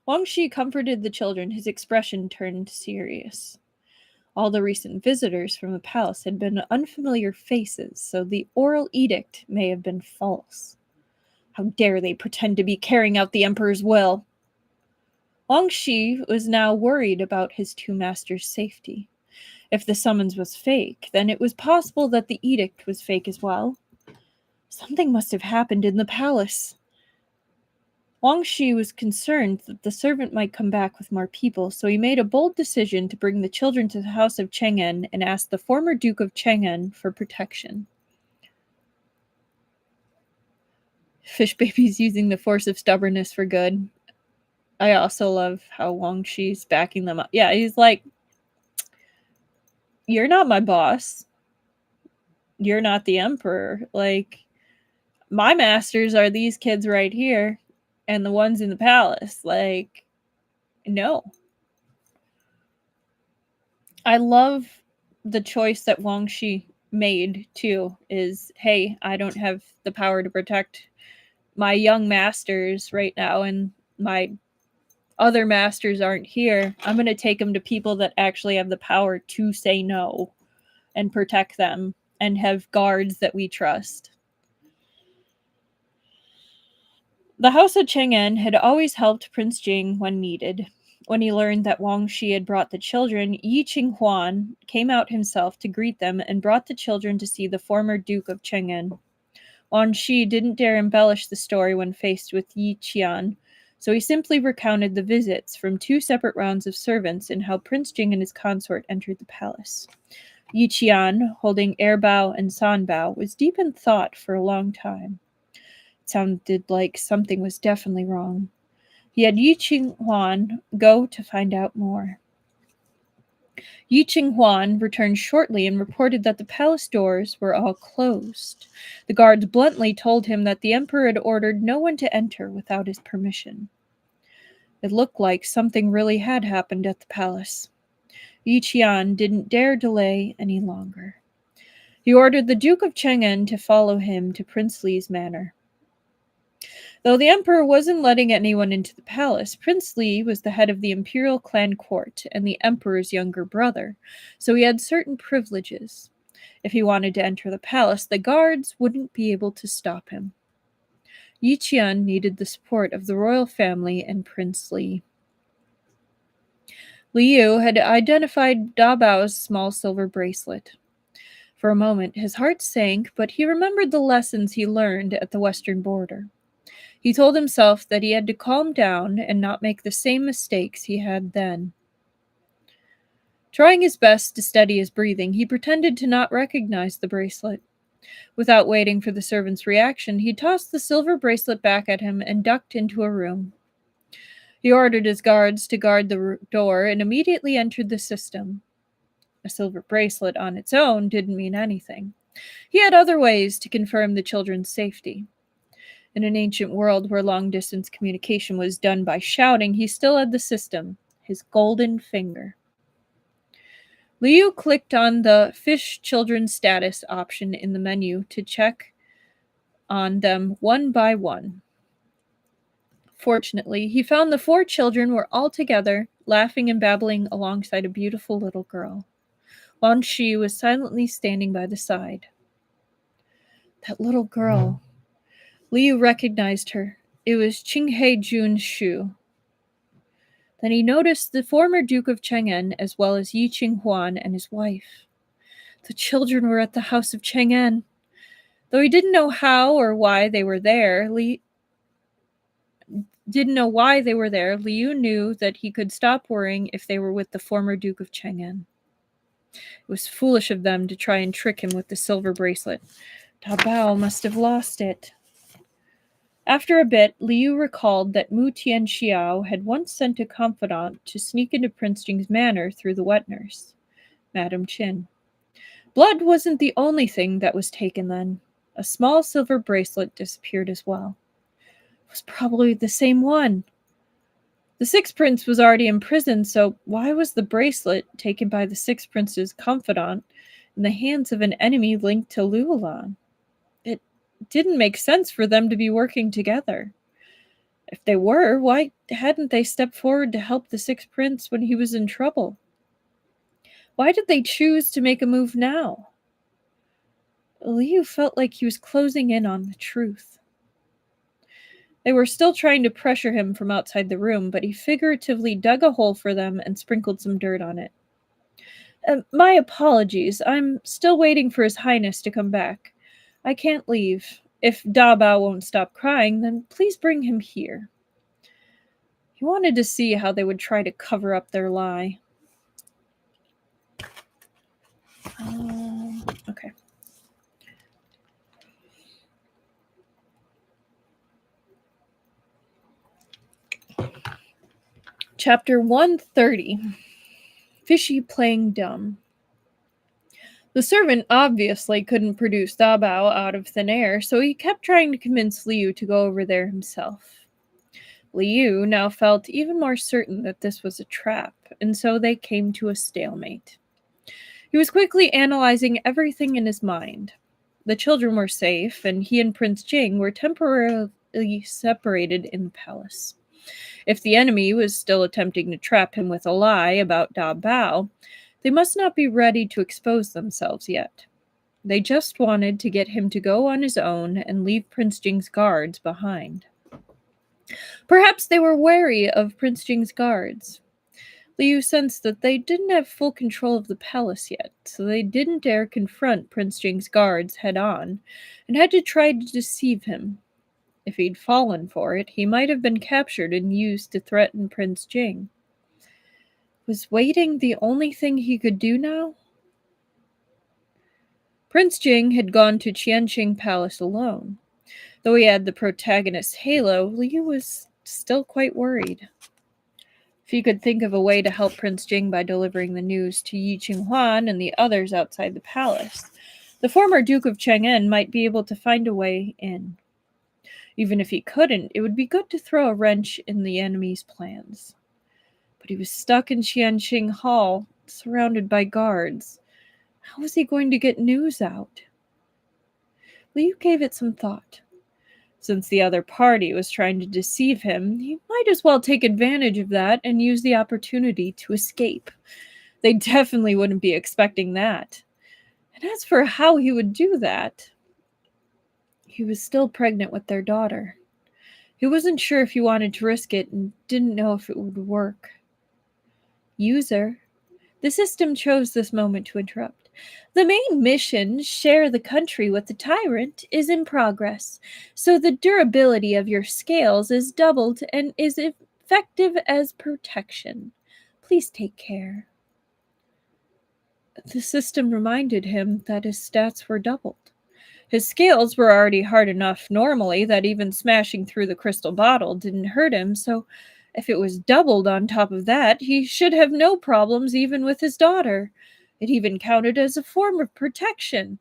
Wang Shi comforted the children, his expression turned serious. All the recent visitors from the palace had been unfamiliar faces, so the oral edict may have been false. How dare they pretend to be carrying out the emperor's will? Wang Shi was now worried about his two masters' safety. If the summons was fake, then it was possible that the edict was fake as well. Something must have happened in the palace. Wang Shi was concerned that the servant might come back with more people, so he made a bold decision to bring the children to the house of Cheng'en and ask the former Duke of Cheng'en for protection. Fish babies using the force of stubbornness for good. I also love how Wang Shi's backing them up. Yeah, he's like, you're not my boss. You're not the emperor. My masters are these kids right here and the ones in the palace. No. I love the choice that Wang Shi made, too, is, hey, I don't have the power to protect my young masters right now, and my other masters aren't here. I'm going to take them to people that actually have the power to say no and protect them and have guards that we trust. The house of Cheng'en had always helped Prince Jing when needed. When he learned that Wang Shi had brought the children, Yi Qinghuan came out himself to greet them and brought the children to see the former Duke of Cheng'en. Wang Shi didn't dare embellish the story when faced with Yi Qian, so he simply recounted the visits from two separate rounds of servants and how Prince Jing and his consort entered the palace. Yi Qian, holding Erbao and Sanbao, was deep in thought for a long time. It sounded like something was definitely wrong. He had Yi Qinghuan go to find out more. Yi Qinghuan returned shortly and reported that the palace doors were all closed. The guards bluntly told him that the emperor had ordered no one to enter without his permission. It looked like something really had happened at the palace. Yi Qian didn't dare delay any longer. He ordered the Duke of Cheng'en to follow him to Prince Li's manor. Though the emperor wasn't letting anyone into the palace, Prince Li was the head of the imperial clan court and the emperor's younger brother, so he had certain privileges. If he wanted to enter the palace, the guards wouldn't be able to stop him. Yi Qian needed the support of the royal family and Prince Li. Liu had identified Da Bao's small silver bracelet. For a moment, his heart sank, but he remembered the lessons he learned at the western border. He told himself that he had to calm down and not make the same mistakes he had then. Trying his best to steady his breathing, he pretended to not recognize the bracelet. Without waiting for the servant's reaction, he tossed the silver bracelet back at him and ducked into a room. He ordered his guards to guard the door and immediately entered the system. A silver bracelet on its own didn't mean anything. He had other ways to confirm the children's safety. In an ancient world where long-distance communication was done by shouting, he still had the system, his golden finger. Liu clicked on the Fish Children Status option in the menu to check on them one by one. Fortunately, he found the 4 children were all together, laughing and babbling alongside a beautiful little girl. Wan Shi was silently standing by the side. That little girl. Liu recognized her. It was Qinghe Jun's Shu. Then he noticed the former Duke of Chang'an as well as Yi Qinghuan and his wife. The children were at the house of Chang'an. Though he didn't know how or why they were there, Liu knew that he could stop worrying if they were with the former Duke of Chang'an. It was foolish of them to try and trick him with the silver bracelet. Da Bao must have lost it. After a bit, Liu recalled that Mu Tianxiao had once sent a confidant to sneak into Prince Jing's manor through the wet nurse, Madame Qin. Blood wasn't the only thing that was taken then. A small silver bracelet disappeared as well. It was probably the same one. The Sixth Prince was already in prison, so why was the bracelet taken by the Sixth Prince's confidant in the hands of an enemy linked to Luolan? It didn't make sense for them to be working together. If they were, why hadn't they stepped forward to help the Sixth Prince when he was in trouble? Why did they choose to make a move now? Liu felt like he was closing in on the truth. They were still trying to pressure him from outside the room, but he figuratively dug a hole for them and sprinkled some dirt on it. My apologies. I'm still waiting for His Highness to come back. I can't leave. If Da Bao won't stop crying, then please bring him here. He wanted to see how they would try to cover up their lie. Okay. Chapter 130. Fishy Playing Dumb. The servant obviously couldn't produce Da Bao out of thin air, so he kept trying to convince Liu to go over there himself. Liu now felt even more certain that this was a trap, and so they came to a stalemate. He was quickly analyzing everything in his mind. The children were safe, and he and Prince Jing were temporarily separated in the palace. If the enemy was still attempting to trap him with a lie about Da Bao, they must not be ready to expose themselves yet. They just wanted to get him to go on his own and leave Prince Jing's guards behind. Perhaps they were wary of Prince Jing's guards. Liu sensed that they didn't have full control of the palace yet, so they didn't dare confront Prince Jing's guards head-on, and had to try to deceive him. If he'd fallen for it, he might have been captured and used to threaten Prince Jing. Was waiting the only thing he could do now? Prince Jing had gone to Qianqing Palace alone. Though he had the protagonist's halo, Liu was still quite worried. If he could think of a way to help Prince Jing by delivering the news to Yi Qinghuan and the others outside the palace, the former Duke of Chang'an might be able to find a way in. Even if he couldn't, it would be good to throw a wrench in the enemy's plans. But he was stuck in Qianqing Hall, surrounded by guards. How was he going to get news out? Liu gave it some thought. Since the other party was trying to deceive him, he might as well take advantage of that and use the opportunity to escape. They definitely wouldn't be expecting that. And as for how he would do that, he was still pregnant with their daughter. He wasn't sure if he wanted to risk it and didn't know if it would work. User. The system chose this moment to interrupt. The main mission, share the country with the Tyrant, is in progress, so the durability of your scales is doubled and is effective as protection. Please take care. The system reminded him that his stats were doubled. His scales were already hard enough normally that even smashing through the crystal bottle didn't hurt him, so if it was doubled on top of that, he should have no problems even with his daughter. It even counted as a form of protection.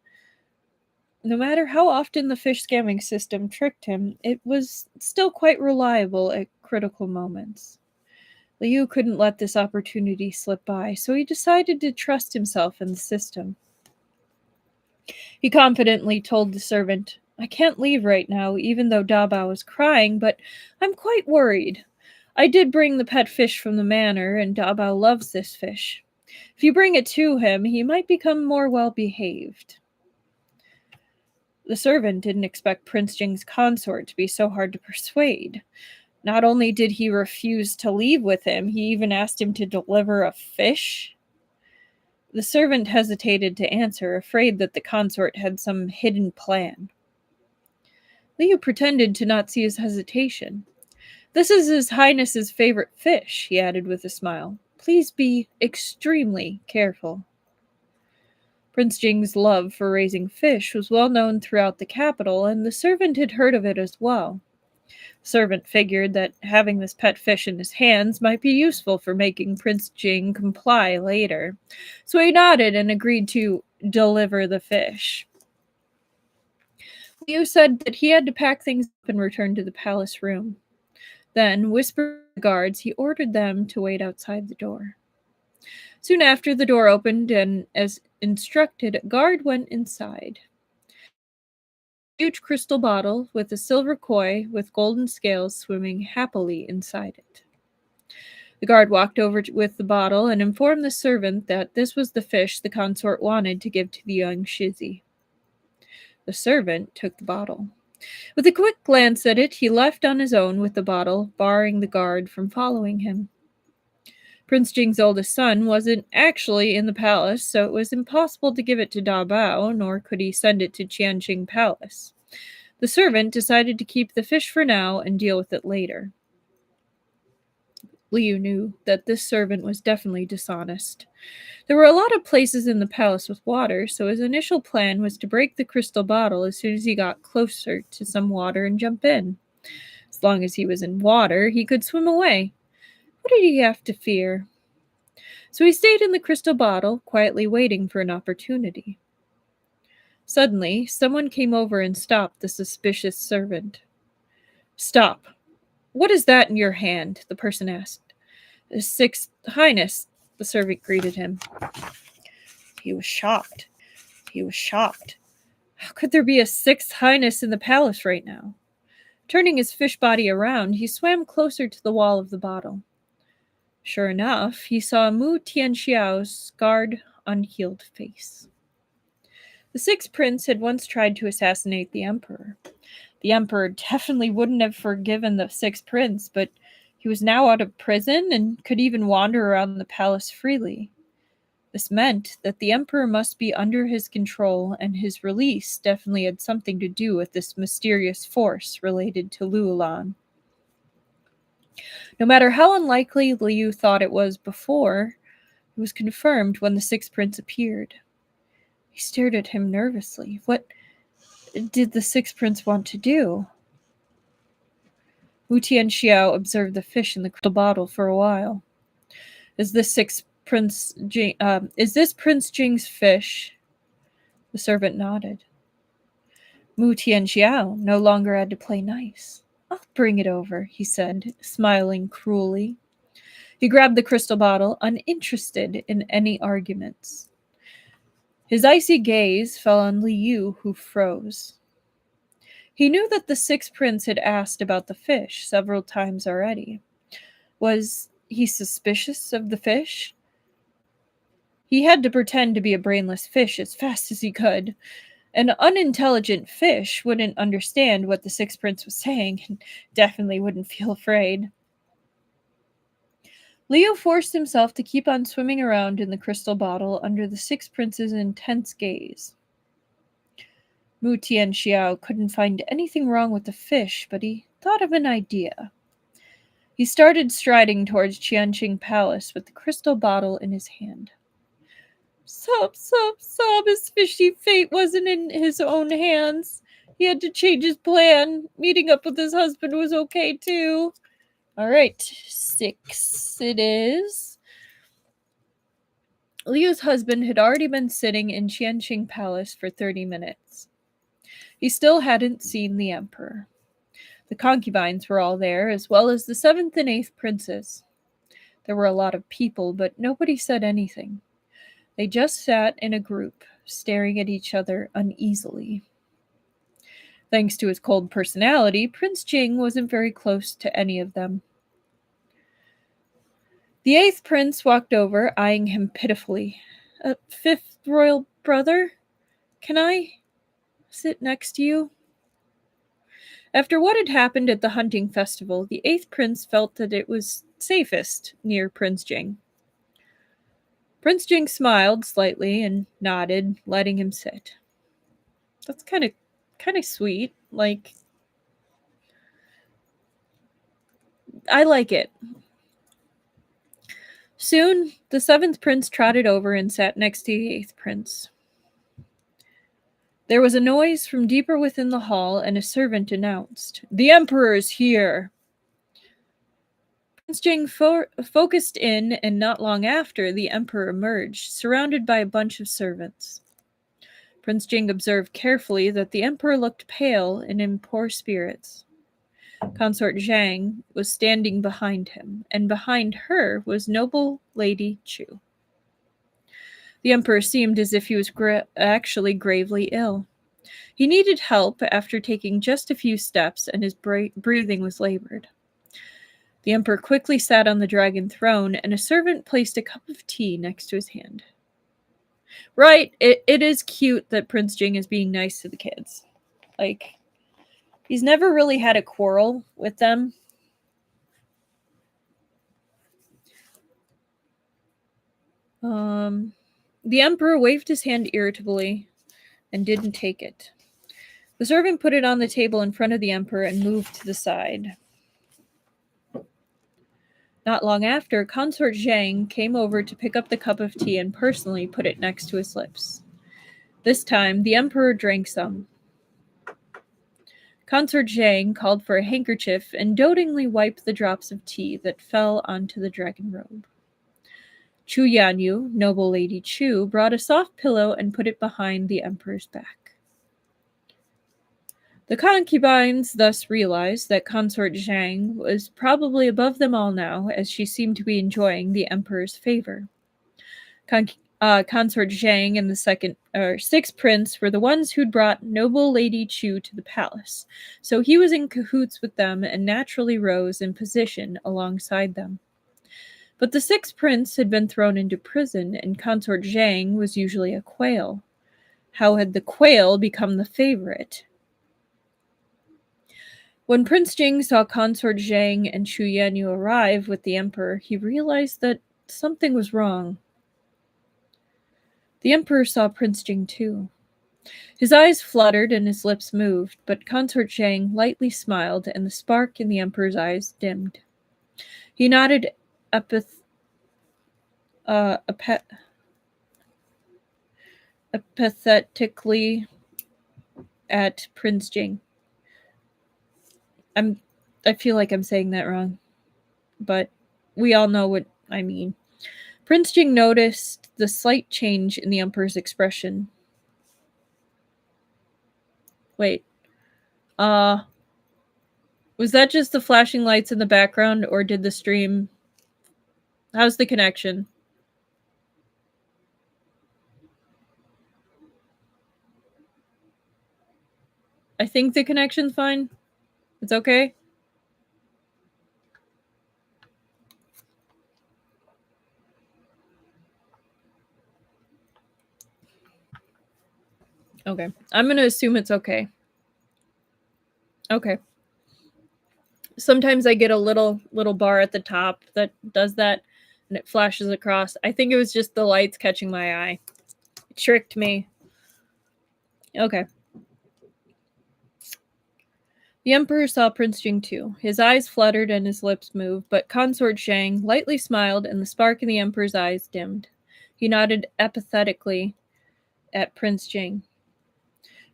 No matter how often the fish scamming system tricked him, it was still quite reliable at critical moments. Liu couldn't let this opportunity slip by, so he decided to trust himself in the system. He confidently told the servant, I can't leave right now, even though Da Bao is crying, but I'm quite worried. I did bring the pet fish from the manor, and Dabao loves this fish. If you bring it to him, he might become more well-behaved. The servant didn't expect Prince Jing's consort to be so hard to persuade. Not only did he refuse to leave with him, he even asked him to deliver a fish. The servant hesitated to answer, afraid that the consort had some hidden plan. Liu pretended to not see his hesitation. This is His Highness's favorite fish, he added with a smile. Please be extremely careful. Prince Jing's love for raising fish was well known throughout the capital, and the servant had heard of it as well. The servant figured that having this pet fish in his hands might be useful for making Prince Jing comply later, so he nodded and agreed to deliver the fish. Liu said that he had to pack things up and return to the palace room. Then, whispering to the guards, he ordered them to wait outside the door. Soon after, the door opened, and as instructed, a guard went inside. A huge crystal bottle with a silver koi with golden scales swimming happily inside it. The guard walked over with the bottle and informed the servant that this was the fish the consort wanted to give to the young Shizi. The servant took the bottle. With a quick glance at it, he left on his own with the bottle, barring the guard from following him. Prince Jing's oldest son wasn't actually in the palace, so it was impossible to give it to Da Bao, nor could he send it to Qianqing Palace. The servant decided to keep the fish for now and deal with it later. Liu knew that this servant was definitely dishonest. There were a lot of places in the palace with water, so his initial plan was to break the crystal bottle as soon as he got closer to some water and jump in. As long as he was in water, he could swim away. What did he have to fear? So he stayed in the crystal bottle, quietly waiting for an opportunity. Suddenly, someone came over and stopped the suspicious servant. "Stop. What is that in your hand?" the person asked. "His Sixth Highness," the servant greeted him. He was shocked. How could there be a Sixth Highness in the palace right now? Turning his fish body around, he swam closer to the wall of the bottle. Sure enough, he saw Mu Tianxiao's scarred, unhealed face. The sixth prince had once tried to assassinate the emperor. The emperor definitely wouldn't have forgiven the sixth prince, but he was now out of prison and could even wander around the palace freely. This meant that the emperor must be under his control, and his release definitely had something to do with this mysterious force related to Luolan. No matter how unlikely Liu thought it was before, it was confirmed when the sixth prince appeared. He stared at him nervously. What did the sixth prince want to do? Wu Tianxiao observed the fish in the crystal bottle for a while. Is this Prince Jing's fish? The servant nodded. Mu Tianxiao no longer had to play nice. I'll bring it over, he said, smiling cruelly. He grabbed the crystal bottle, uninterested in any arguments. His icy gaze fell on Liu, who froze. He knew that the sixth prince had asked about the fish several times already. Was he suspicious of the fish? He had to pretend to be a brainless fish as fast as he could. An unintelligent fish wouldn't understand what the sixth prince was saying and definitely wouldn't feel afraid. Liu forced himself to keep on swimming around in the crystal bottle under the sixth prince's intense gaze. Mu Tianxiao couldn't find anything wrong with the fish, but he thought of an idea. He started striding towards Qianqing Palace with the crystal bottle in his hand. Sob, his fishy fate wasn't in his own hands. He had to change his plan. Meeting up with his husband was okay, too. All right, 6 it is. Liu's husband had already been sitting in Qianqing Palace for 30 minutes. He still hadn't seen the emperor. The concubines were all there, as well as the 7th and 8th princes. There were a lot of people, but nobody said anything. They just sat in a group, staring at each other uneasily. Thanks to his cold personality, Prince Jing wasn't very close to any of them. The 8th prince walked over, eyeing him pitifully. 5th royal brother, can I sit next to you? After what had happened at the hunting festival, the 8th prince felt that it was safest near Prince Jing. Prince Jing smiled slightly and nodded, letting him sit. That's kind of sweet. Like, I like it. Soon, the 7th prince trotted over and sat next to the 8th prince. There was a noise from deeper within the hall, and a servant announced, "The Emperor is here!" Prince Jing focused in, and not long after, the Emperor emerged, surrounded by a bunch of servants. Prince Jing observed carefully that the Emperor looked pale and in poor spirits. Consort Zhang was standing behind him, and behind her was noble Lady Chu. The Emperor seemed as if he was actually gravely ill. He needed help after taking just a few steps, and his breathing was labored. The Emperor quickly sat on the dragon throne, and a servant placed a cup of tea next to his hand. Right, it is cute that Prince Jing is being nice to the kids. Like, he's never really had a quarrel with them. The Emperor waved his hand irritably and didn't take it. The servant put it on the table in front of the Emperor and moved to the side. Not long after, Consort Zhang came over to pick up the cup of tea and personally put it next to his lips. This time, the Emperor drank some. Consort Zhang called for a handkerchief and dotingly wiped the drops of tea that fell onto the dragon robe. Chu Yanyu, noble Lady Chu, brought a soft pillow and put it behind the Emperor's back. The concubines thus realized that Consort Zhang was probably above them all now, as she seemed to be enjoying the Emperor's favor. Consort Zhang and the 6th prince were the ones who'd brought noble Lady Chu to the palace, so he was in cahoots with them and naturally rose in position alongside them. But the 6th prince had been thrown into prison, and Consort Zhang was usually a quail. How had the quail become the favorite? When Prince Jing saw Consort Zhang and Chu Yanyu arrive with the Emperor, he realized that something was wrong. The Emperor saw Prince Jing too. His eyes fluttered and his lips moved, but Consort Zhang lightly smiled, and the spark in the Emperor's eyes dimmed. He nodded apathetically at Prince Jing. I feel like I'm saying that wrong, but we all know what I mean. Prince Jing noticed the slight change in the Emperor's expression. Wait. Was that just the flashing lights in the background, or did the stream... How's the connection? I think the connection's fine. It's okay? Okay. I'm going to assume it's okay. Okay. Sometimes I get a little bar at the top that does that, and it flashes across. I think it was just the lights catching my eye. It tricked me. Okay. The Emperor saw Prince Jing too. His eyes fluttered and his lips moved, but Consort Zhang lightly smiled and the spark in the Emperor's eyes dimmed. He nodded apathetically at Prince Jing.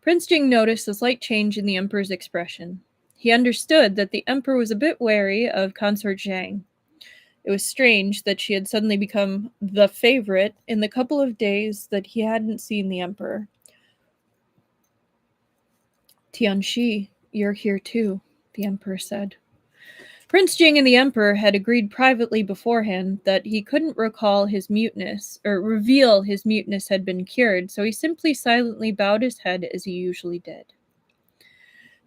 Prince Jing noticed a slight change in the Emperor's expression. He understood that the Emperor was a bit wary of Consort Zhang. It was strange that she had suddenly become the favorite in the couple of days that he hadn't seen the Emperor. Tianxi, you're here too, the Emperor said. Prince Jing and the Emperor had agreed privately beforehand that he couldn't recall his muteness, or reveal his muteness had been cured, so he simply silently bowed his head as he usually did.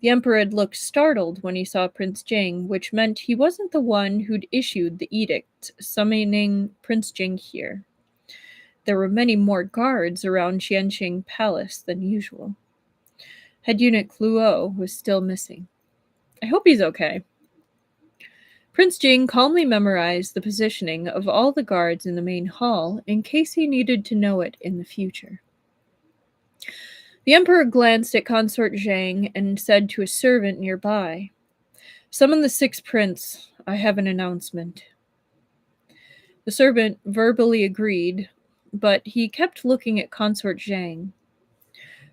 The Emperor had looked startled when he saw Prince Jing, which meant he wasn't the one who'd issued the edict summoning Prince Jing here. There were many more guards around Qianxing Palace than usual. Head eunuch Luo was still missing. I hope he's okay. Prince Jing calmly memorized the positioning of all the guards in the main hall in case he needed to know it in the future. The Emperor glanced at Consort Zhang and said to a servant nearby, "Summon the sixth prince. I have an announcement." The servant verbally agreed, but he kept looking at Consort Zhang.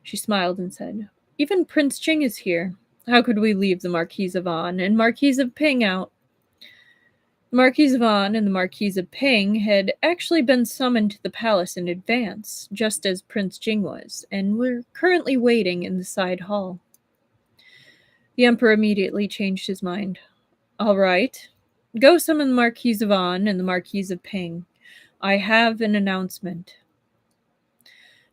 She smiled and said, "Even Prince Jing is here. How could we leave the Marquise of An and Marquise of Ping out?" The Marquise of An and the Marquise of Ping had actually been summoned to the palace in advance, just as Prince Jing was, and were currently waiting in the side hall. The Emperor immediately changed his mind. "All right. Go summon the Marquise of An and the Marquise of Ping. I have an announcement."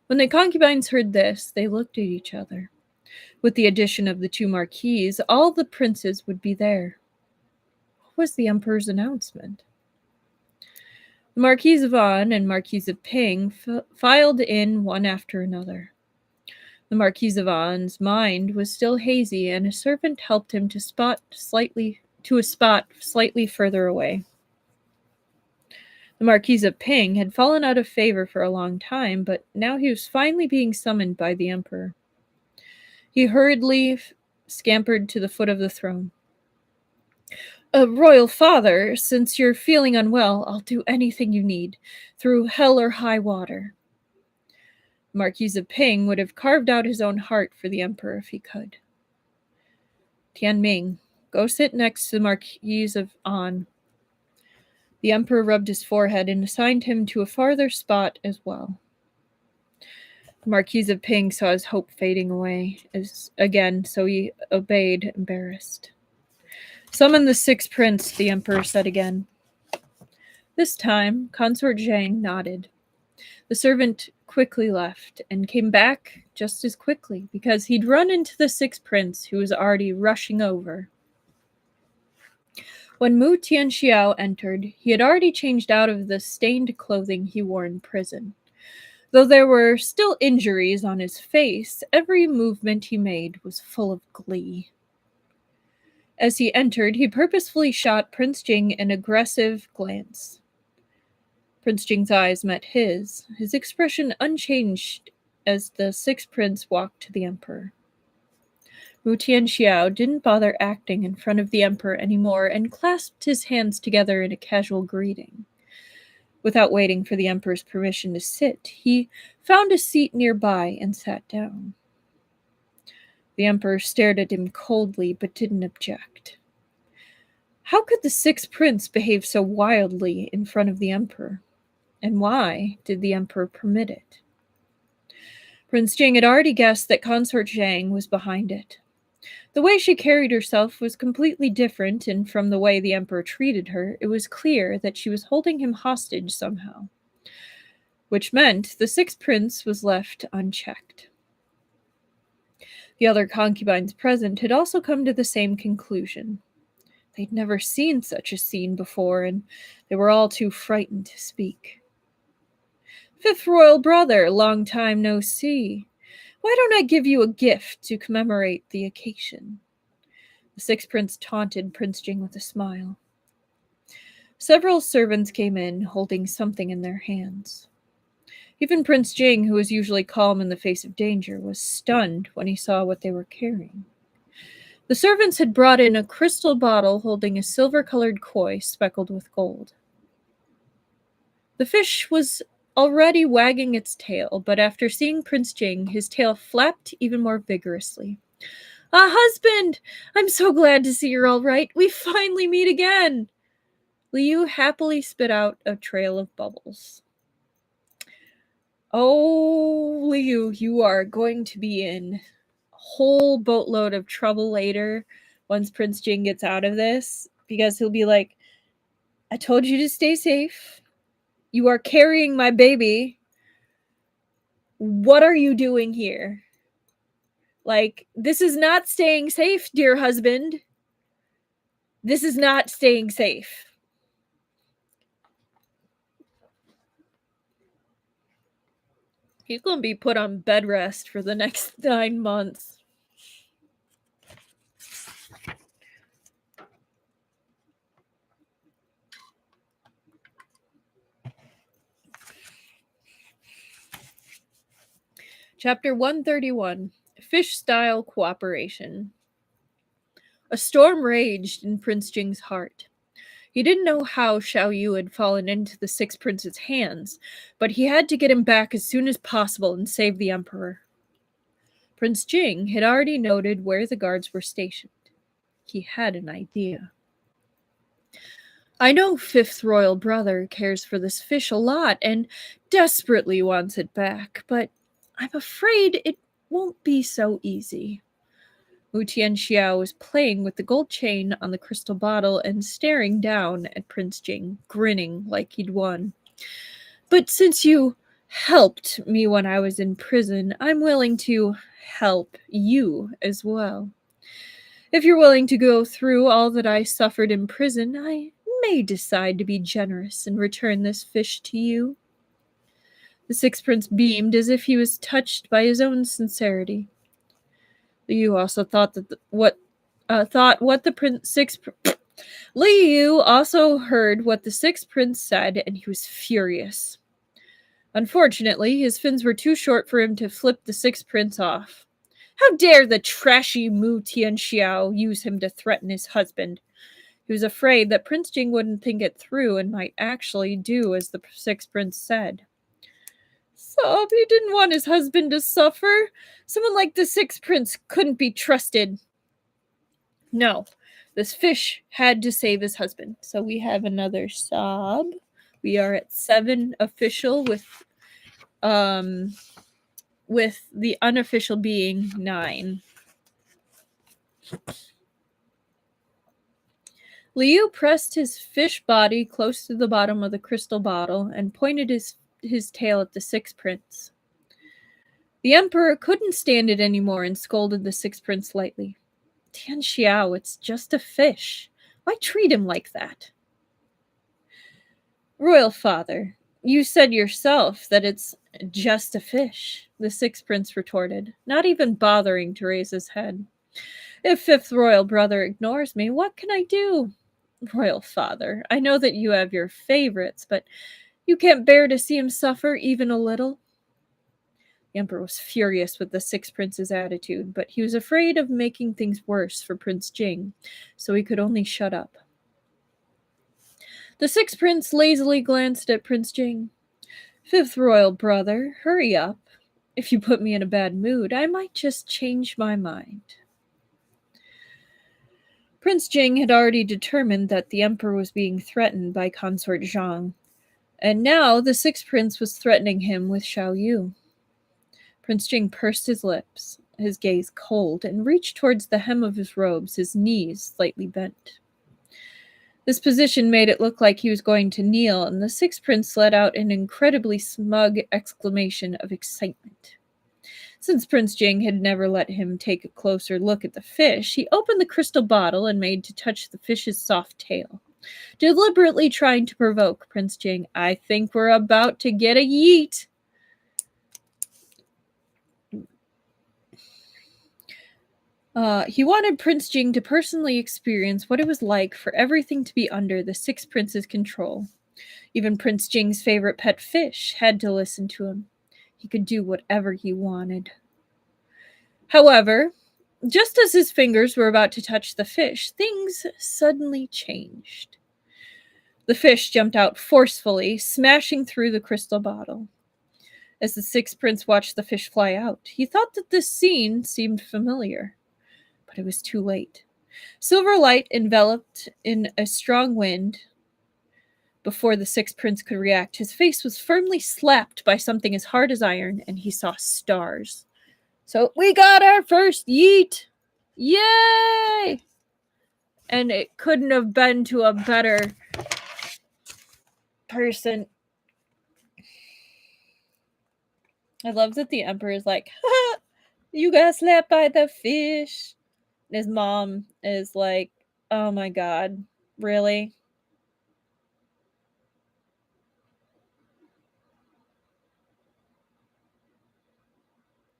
When the concubines heard this, they looked at each other. With the addition of the two marquises, all the princes would be there. What was the Emperor's announcement? The Marquise of An and Marquise of Ping filed in one after another. The Marquise of An's mind was still hazy, and a servant helped him to a spot slightly further away. The Marquise of Ping had fallen out of favor for a long time, but now he was finally being summoned by the Emperor. He hurriedly scampered to the foot of the throne. "Royal father, since you're feeling unwell, I'll do anything you need, through hell or high water." The Marquise of Ping would have carved out his own heart for the Emperor if he could. "Tianming, go sit next to the Marquise of An." The Emperor rubbed his forehead and assigned him to a farther spot as well. The Marquise of Ping saw his hope fading away again, so he obeyed, embarrassed. "Summon the sixth prince," the Emperor said again. This time, Consort Zhang nodded. The servant quickly left and came back just as quickly because he'd run into the sixth prince who was already rushing over. When Mu Tianxiao entered, he had already changed out of the stained clothing he wore in prison. Though there were still injuries on his face, every movement he made was full of glee. As he entered, he purposefully shot Prince Jing an aggressive glance. Prince Jing's eyes met his expression unchanged as the sixth prince walked to the Emperor. Mu Tianxiao didn't bother acting in front of the Emperor anymore and clasped his hands together in a casual greeting. Without waiting for the Emperor's permission to sit, he found a seat nearby and sat down. The Emperor stared at him coldly but didn't object. How could the sixth prince behave so wildly in front of the Emperor? And why did the Emperor permit it? Prince Jing had already guessed that Consort Zhang was behind it. The way she carried herself was completely different, and from the way the Emperor treated her, it was clear that she was holding him hostage somehow, which meant the sixth prince was left unchecked. The other concubines present had also come to the same conclusion. They'd never seen such a scene before, and they were all too frightened to speak. "Fifth royal brother, long time no see. Why don't I give you a gift to commemorate the occasion?" The sixth prince taunted Prince Jing with a smile. Several servants came in, holding something in their hands. Even Prince Jing, who was usually calm in the face of danger, was stunned when he saw what they were carrying. The servants had brought in a crystal bottle holding a silver-colored koi speckled with gold. The fish was already wagging its tail, but after seeing Prince Jing, his tail flapped even more vigorously. "Ah, husband! I'm so glad to see you're all right. We finally meet again!" Liu happily spit out a trail of bubbles. "Oh, Liu, you are going to be in a whole boatload of trouble later once Prince Jing gets out of this, because he'll be like, I told you to stay safe. You are carrying my baby. What are you doing here?" Like, this is not staying safe, dear husband. This is not staying safe. He's going to be put on bed rest for the next 9 months. Chapter 131, Fish-Style Cooperation. A storm raged in Prince Jing's heart. He didn't know how Xiao Yu had fallen into the Six Princes' hands, but he had to get him back as soon as possible and save the Emperor. Prince Jing had already noted where the guards were stationed. He had an idea. I know Fifth Royal Brother cares for this fish a lot and desperately wants it back, but I'm afraid it won't be so easy. Wu Tianxiao was playing with the gold chain on the crystal bottle and staring down at Prince Jing, grinning like he'd won. But since you helped me when I was in prison, I'm willing to help you as well. If you're willing to go through all that I suffered in prison, I may decide to be generous and return this fish to you. The Sixth Prince beamed as if he was touched by his own sincerity. Liu also thought that Liu also heard what the Sixth Prince said, and he was furious. Unfortunately, his fins were too short for him to flip the Sixth Prince off. How dare the trashy Mu Tianxiao use him to threaten his husband? He was afraid that Prince Jing wouldn't think it through and might actually do as the Sixth Prince said. So he didn't want his husband to suffer. Someone like the Sixth Prince couldn't be trusted. No, this fish had to save his husband. So we have another sob. We are at 7 official with the unofficial being 9. Liu pressed his fish body close to the bottom of the crystal bottle and pointed his tail at the Sixth Prince. The Emperor couldn't stand it anymore and scolded the Sixth Prince lightly. Tianxiao, it's just a fish. Why treat him like that? Royal Father, you said yourself that it's just a fish, the Sixth Prince retorted, not even bothering to raise his head. If Fifth Royal Brother ignores me, what can I do? Royal Father, I know that you have your favorites, but you can't bear to see him suffer even a little. The Emperor was furious with the Sixth Prince's attitude, but he was afraid of making things worse for Prince Jing, so he could only shut up. The Sixth Prince lazily glanced at Prince Jing. Fifth Royal Brother, hurry up. If you put me in a bad mood, I might just change my mind. Prince Jing had already determined that the Emperor was being threatened by Consort Zhang, and now the Sixth Prince was threatening him with Xiao Yu. Prince Jing pursed his lips, his gaze cold, and reached towards the hem of his robes, his knees slightly bent. This position made it look like he was going to kneel, and the Sixth Prince let out an incredibly smug exclamation of excitement. Since Prince Jing had never let him take a closer look at the fish, he opened the crystal bottle and made to touch the fish's soft tail, deliberately trying to provoke Prince Jing. I think we're about to get a yeet. He wanted Prince Jing to personally experience what it was like for everything to be under the Sixth Prince's control. Even Prince Jing's favorite pet fish had to listen to him. He could do whatever he wanted. However, just as his fingers were about to touch the fish, things suddenly changed. The fish jumped out forcefully, smashing through the crystal bottle. As the Sixth Prince watched the fish fly out, he thought that this scene seemed familiar. But it was too late. Silver light enveloped in a strong wind. Before the Sixth Prince could react, his face was firmly slapped by something as hard as iron, and he saw stars. So we got our first yeet! Yay! And it couldn't have been to a better person. I love that the Emperor is like, You got slapped by the fish. His mom is like, oh my god, really?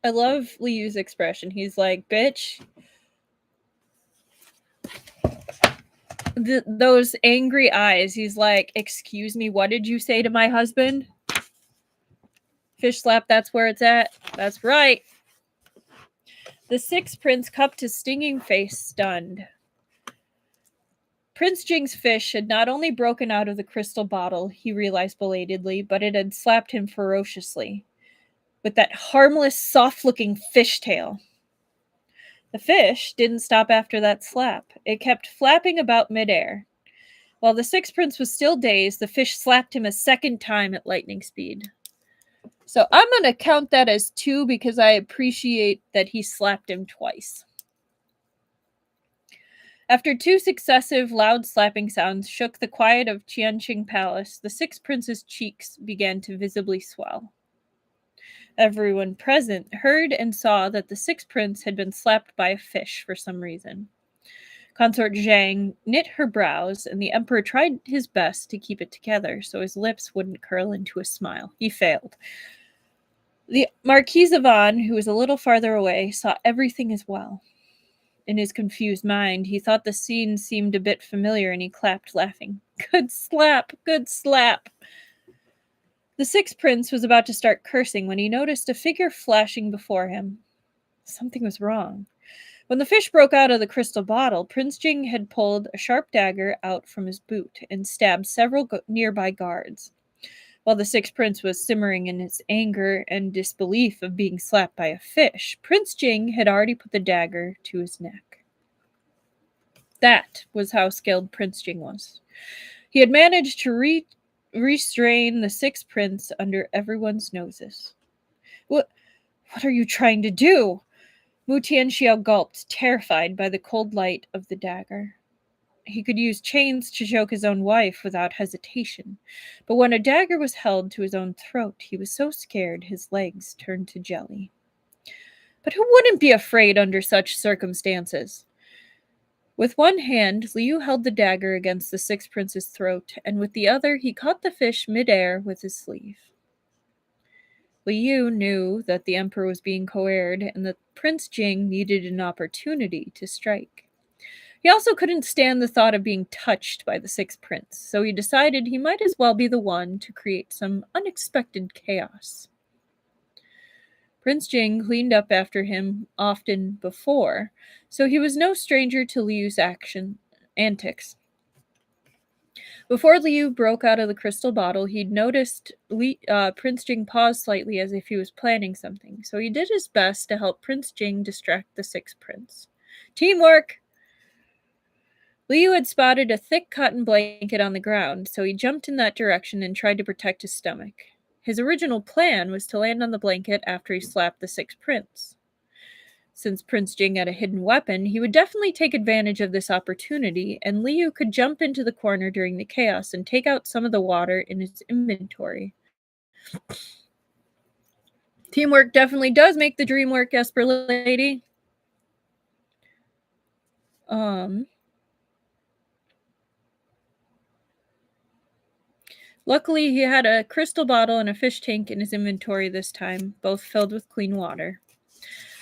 I love Liu's expression. He's like, bitch. Those angry eyes. He's like, excuse me, what did you say to my husband? Fish slap, that's where it's at. That's right. The sixth prince cupped his stinging face, stunned. Prince Jing's fish had not only broken out of the crystal bottle, he realized belatedly, but it had slapped him ferociously, with that harmless, soft-looking fishtail. The fish didn't stop after that slap. It kept flapping about midair. While the sixth prince was still dazed, the fish slapped him a second time at lightning speed. So I'm going to count that as 2 because I appreciate that he slapped him twice. After 2 successive loud slapping sounds shook the quiet of Qianqing Palace, the sixth prince's cheeks began to visibly swell. Everyone present heard and saw that the sixth prince had been slapped by a fish for some reason. Consort Zhang knit her brows, and the emperor tried his best to keep it together so his lips wouldn't curl into a smile. He failed. The Marquis of An, who was a little farther away, saw everything as well. In his confused mind, he thought the scene seemed a bit familiar, and he clapped, laughing. Good slap! Good slap! The sixth prince was about to start cursing when he noticed a figure flashing before him. Something was wrong. When the fish broke out of the crystal bottle, Prince Jing had pulled a sharp dagger out from his boot and stabbed several nearby guards. While the sixth prince was simmering in his anger and disbelief of being slapped by a fish, Prince Jing had already put the dagger to his neck. That was how skilled Prince Jing was. He had managed to restrain the sixth prince under everyone's noses. What are you trying to do? Wu Tianxiao gulped, terrified by the cold light of the dagger. He could use chains to choke his own wife without hesitation, but when a dagger was held to his own throat, he was so scared his legs turned to jelly. But who wouldn't be afraid under such circumstances? With one hand, Liu held the dagger against the sixth prince's throat, and with the other he caught the fish midair with his sleeve. Liu knew that the emperor was being coerced and that Prince Jing needed an opportunity to strike. He also couldn't stand the thought of being touched by the sixth prince, so he decided he might as well be the one to create some unexpected chaos. Prince Jing cleaned up after him often before, so he was no stranger to Liu's antics. Before Liu broke out of the crystal bottle, he'd noticed Prince Jing pause slightly as if he was planning something, so he did his best to help Prince Jing distract the sixth prince. Teamwork! Liu had spotted a thick cotton blanket on the ground, so he jumped in that direction and tried to protect his stomach. His original plan was to land on the blanket after he slapped the sixth prince. Since Prince Jing had a hidden weapon, he would definitely take advantage of this opportunity, and Liu could jump into the corner during the chaos and take out some of the water in his inventory. Teamwork definitely does make the dream work, Esper lady. Luckily, he had a crystal bottle and a fish tank in his inventory this time, both filled with clean water.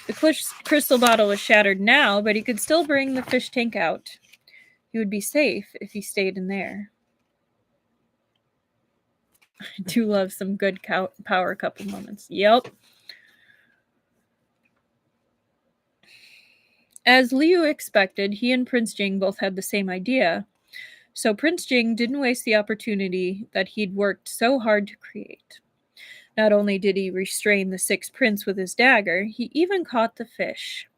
The crystal bottle was shattered now, but he could still bring the fish tank out. He would be safe if he stayed in there. I do love some good power couple moments. Yep. As Liu expected, he and Prince Jing both had the same idea, so Prince Jing didn't waste the opportunity that he'd worked so hard to create. Not only did he restrain the sixth prince with his dagger, he even caught the fish.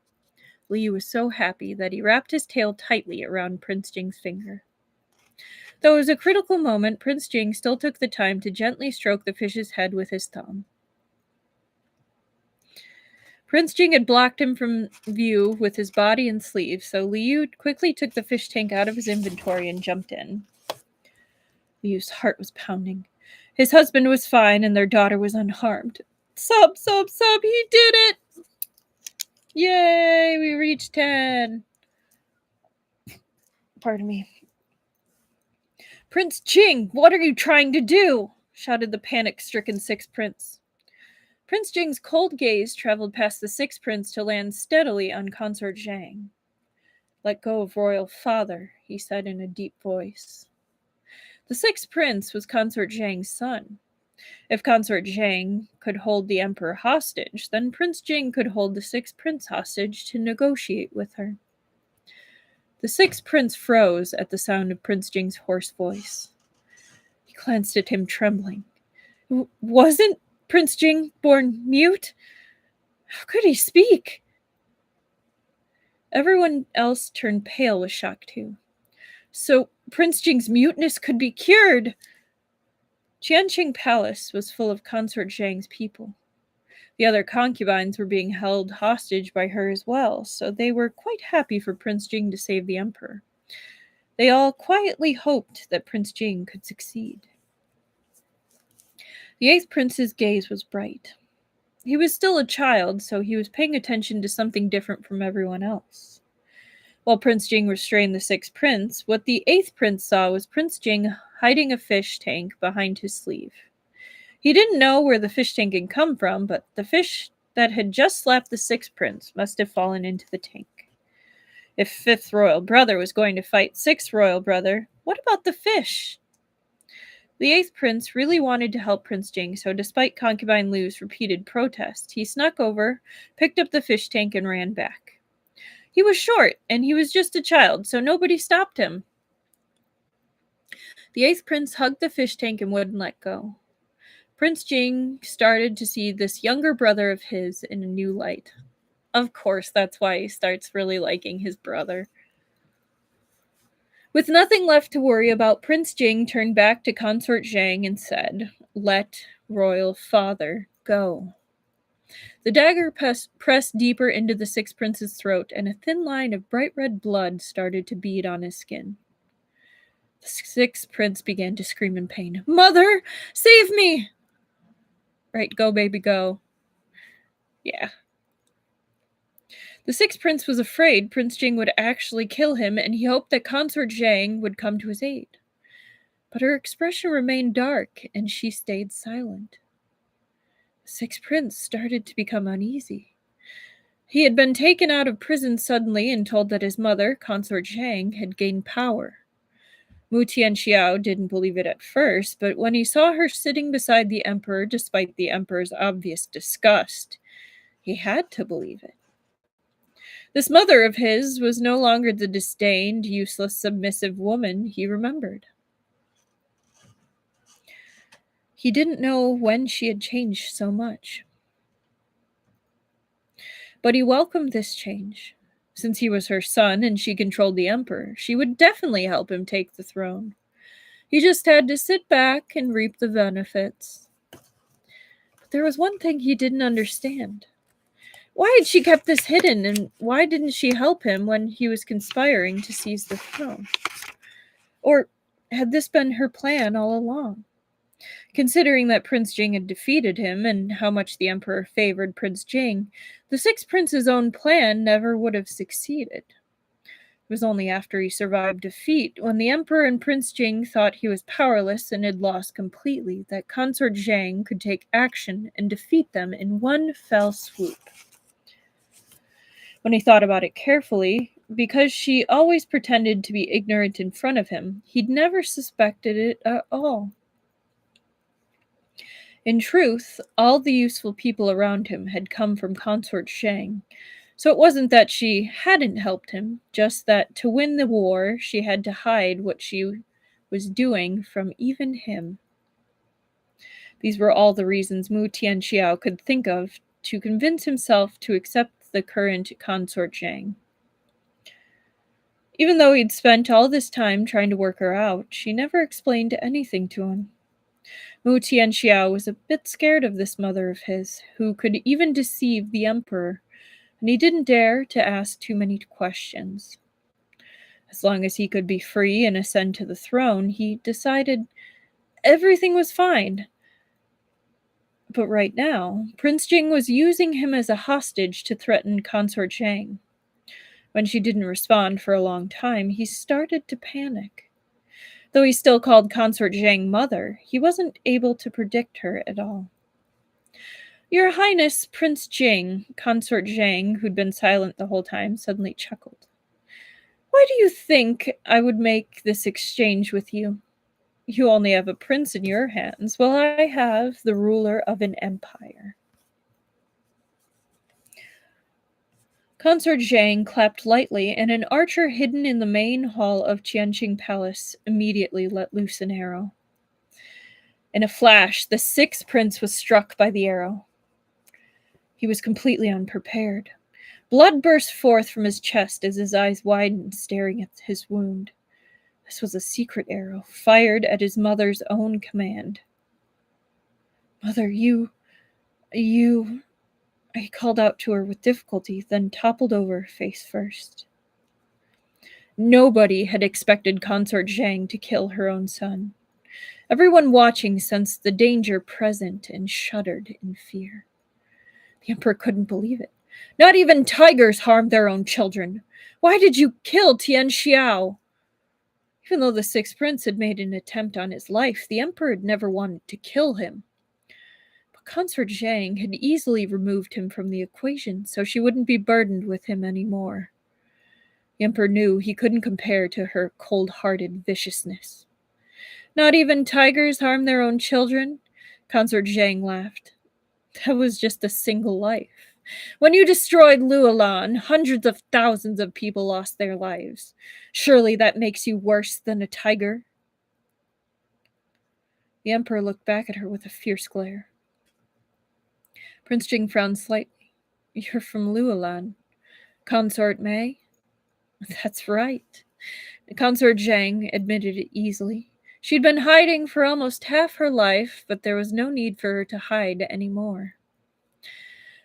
Liu was so happy that he wrapped his tail tightly around Prince Jing's finger. Though it was a critical moment, Prince Jing still took the time to gently stroke the fish's head with his thumb. Prince Jing had blocked him from view with his body and sleeve, so Liu quickly took the fish tank out of his inventory and jumped in. Liu's heart was pounding. His husband was fine and their daughter was unharmed. Sub, he did it! Yay, we reached 10. Pardon me. Prince Jing, what are you trying to do? Shouted the panic-stricken sixth prince. Prince Jing's cold gaze traveled past the sixth prince to land steadily on Consort Zhang. Let go of royal father, he said in a deep voice. The sixth prince was Consort Zhang's son. If Consort Zhang could hold the emperor hostage, then Prince Jing could hold the sixth prince hostage to negotiate with her. The sixth prince froze at the sound of Prince Jing's hoarse voice. He glanced at him, trembling. Wasn't Prince Jing born mute? How could he speak? Everyone else turned pale with shock too. So Prince Jing's muteness could be cured. Qianqing Palace was full of Consort Zhang's people. The other concubines were being held hostage by her as well, so they were quite happy for Prince Jing to save the emperor. They all quietly hoped that Prince Jing could succeed. The eighth prince's gaze was bright. He was still a child, so he was paying attention to something different from everyone else. While Prince Jing restrained the sixth prince, what the eighth prince saw was Prince Jing hiding a fish tank behind his sleeve. He didn't know where the fish tank had come from, but the fish that had just slapped the sixth prince must have fallen into the tank. If fifth royal brother was going to fight sixth royal brother, what about the fish? The eighth prince really wanted to help Prince Jing, so despite Concubine Lu's repeated protest, he snuck over, picked up the fish tank, and ran back. He was short, and he was just a child, so nobody stopped him. The eighth prince hugged the fish tank and wouldn't let go. Prince Jing started to see this younger brother of his in a new light. Of course, that's why he starts really liking his brother. With nothing left to worry about, Prince Jing turned back to Consort Zhang and said, "Let royal father go." The dagger pressed deeper into the sixth prince's throat, and a thin line of bright red blood started to bead on his skin. The sixth prince began to scream in pain. "Mother, save me!" Right, go, baby, go. Yeah. The sixth prince was afraid Prince Jing would actually kill him, and he hoped that Consort Zhang would come to his aid. But her expression remained dark, and she stayed silent. The sixth prince started to become uneasy. He had been taken out of prison suddenly and told that his mother, Consort Zhang, had gained power. Mu Tianxiao didn't believe it at first, but when he saw her sitting beside the emperor despite the emperor's obvious disgust, he had to believe it. This mother of his was no longer the disdained, useless, submissive woman he remembered. He didn't know when she had changed so much. But he welcomed this change. Since he was her son and she controlled the emperor, she would definitely help him take the throne. He just had to sit back and reap the benefits. But there was one thing he didn't understand. Why had she kept this hidden, and why didn't she help him when he was conspiring to seize the throne? Or had this been her plan all along? Considering that Prince Jing had defeated him and how much the emperor favored Prince Jing, the sixth prince's own plan never would have succeeded. It was only after he survived defeat, when the emperor and Prince Jing thought he was powerless and had lost completely, that Consort Zhang could take action and defeat them in one fell swoop. When he thought about it carefully, because she always pretended to be ignorant in front of him, he'd never suspected it at all. In truth, all the useful people around him had come from Consort Zhang, so it wasn't that she hadn't helped him, just that to win the war, she had to hide what she was doing from even him. These were all the reasons Mu Tianxiao could think of to convince himself to accept the current Consort Zhang. Even though he'd spent all this time trying to work her out, she never explained anything to him. Mu Tianxiao was a bit scared of this mother of his, who could even deceive the emperor, and he didn't dare to ask too many questions. As long as he could be free and ascend to the throne, he decided everything was fine. But right now, Prince Jing was using him as a hostage to threaten Consort Zhang. When she didn't respond for a long time, he started to panic. Though he still called Consort Zhang mother, he wasn't able to predict her at all. Your Highness, Prince Jing, Consort Zhang, who'd been silent the whole time, suddenly chuckled. Why do you think I would make this exchange with you? You only have a prince in your hands, while I have the ruler of an empire. Consort Zhang clapped lightly, and an archer hidden in the main hall of Qianqing Palace immediately let loose an arrow. In a flash, the sixth prince was struck by the arrow. He was completely unprepared. Blood burst forth from his chest as his eyes widened, staring at his wound. This was a secret arrow, fired at his mother's own command. Mother, you... He called out to her with difficulty, then toppled over face first. Nobody had expected Consort Zhang to kill her own son. Everyone watching sensed the danger present and shuddered in fear. The Emperor couldn't believe it. Not even tigers harm their own children. Why did you kill Tian Xiao? Even though the sixth prince had made an attempt on his life, the Emperor had never wanted to kill him. Consort Zhang had easily removed him from the equation, so she wouldn't be burdened with him anymore. The Emperor knew he couldn't compare to her cold-hearted viciousness. Not even tigers harm their own children? Consort Zhang laughed. That was just a single life. When you destroyed Luolan, hundreds of thousands of people lost their lives. Surely that makes you worse than a tiger? The Emperor looked back at her with a fierce glare. Prince Jing frowned slightly. You're from Luolan. Consort Mei? That's right. Consort Zhang admitted it easily. She'd been hiding for almost half her life, but there was no need for her to hide anymore.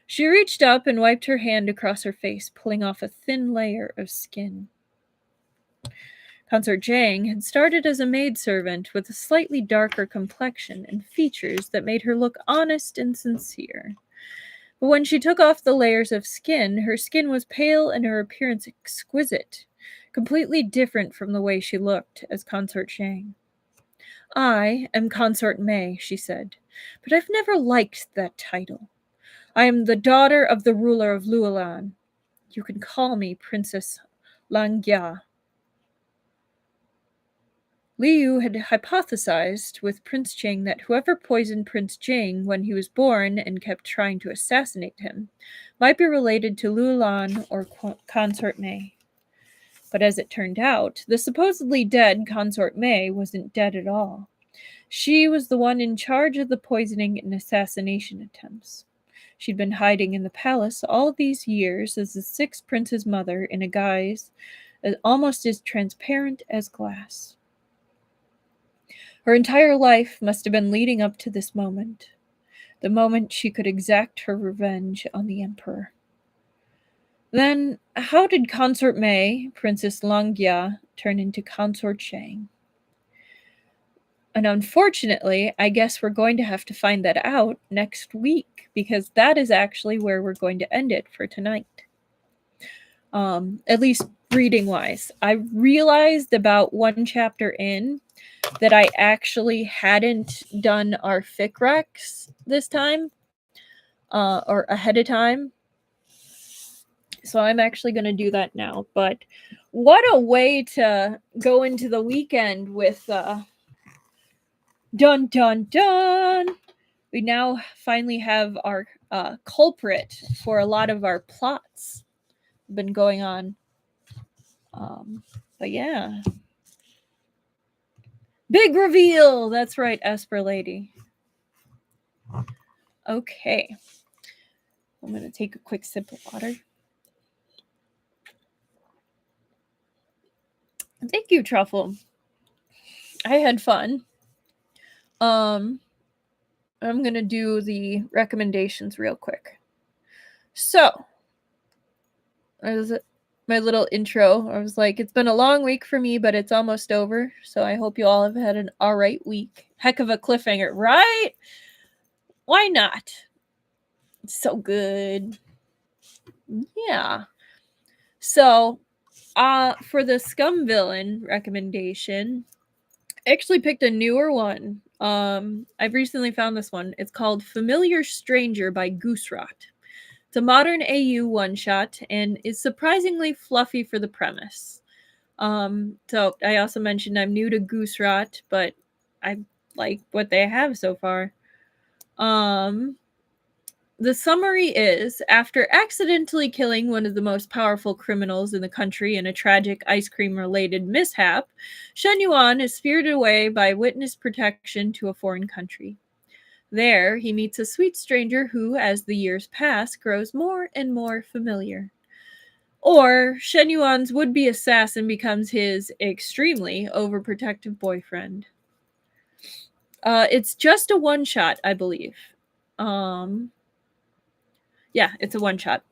She reached up and wiped her hand across her face, pulling off a thin layer of skin. Consort Zhang had started as a maidservant with a slightly darker complexion and features that made her look honest and sincere. But when she took off the layers of skin, her skin was pale and her appearance exquisite, completely different from the way she looked as Consort Zhang. I am Consort Mei, she said, but I've never liked that title. I am the daughter of the ruler of Luolan. You can call me Princess Langjia. Liu had hypothesized with Prince Jing that whoever poisoned Prince Jing when he was born and kept trying to assassinate him might be related to Luolan or Consort Mei. But as it turned out, the supposedly dead Consort Mei wasn't dead at all. She was the one in charge of the poisoning and assassination attempts. She'd been hiding in the palace all these years as the sixth prince's mother in a guise almost as transparent as glass. Her entire life must have been leading up to this moment, the moment she could exact her revenge on the Emperor. Then, how did Consort Mei, Princess Langjia, turn into Consort Zhang? And unfortunately, I guess we're going to have to find that out next week, because that is actually where we're going to end it for tonight. At least reading-wise. I realized about one chapter in that I actually hadn't done our fic recs this time, or ahead of time. So I'm actually going to do that now. But what a way to go into the weekend with dun dun dun. We now finally have our culprit for a lot of our plots been going on. But yeah. Big reveal! That's right, Esper Lady. Okay. I'm going to take a quick sip of water. Thank you, Truffle. I had fun. I'm going to do the recommendations real quick. So, my little intro. I was like, it's been a long week for me, but it's almost over. So I hope you all have had an all right week. Heck of a cliffhanger, right? why not? It's so good. Yeah. So, for the scum villain recommendation, I actually picked a newer one. I've recently found this one. It's called Familiar Stranger by Gooserot. It's a modern AU one-shot and is surprisingly fluffy for the premise. So I also mentioned I'm new to Gooserot, but I like what they have so far. The summary is, after accidentally killing one of the most powerful criminals in the country in a tragic ice cream-related mishap, Shen Yuan is spirited away by witness protection to a foreign country. There, he meets a sweet stranger who, as the years pass, grows more and more familiar. Or, Shen Yuan's would-be assassin becomes his extremely overprotective boyfriend. It's just a one-shot, I believe. Yeah, it's a one-shot.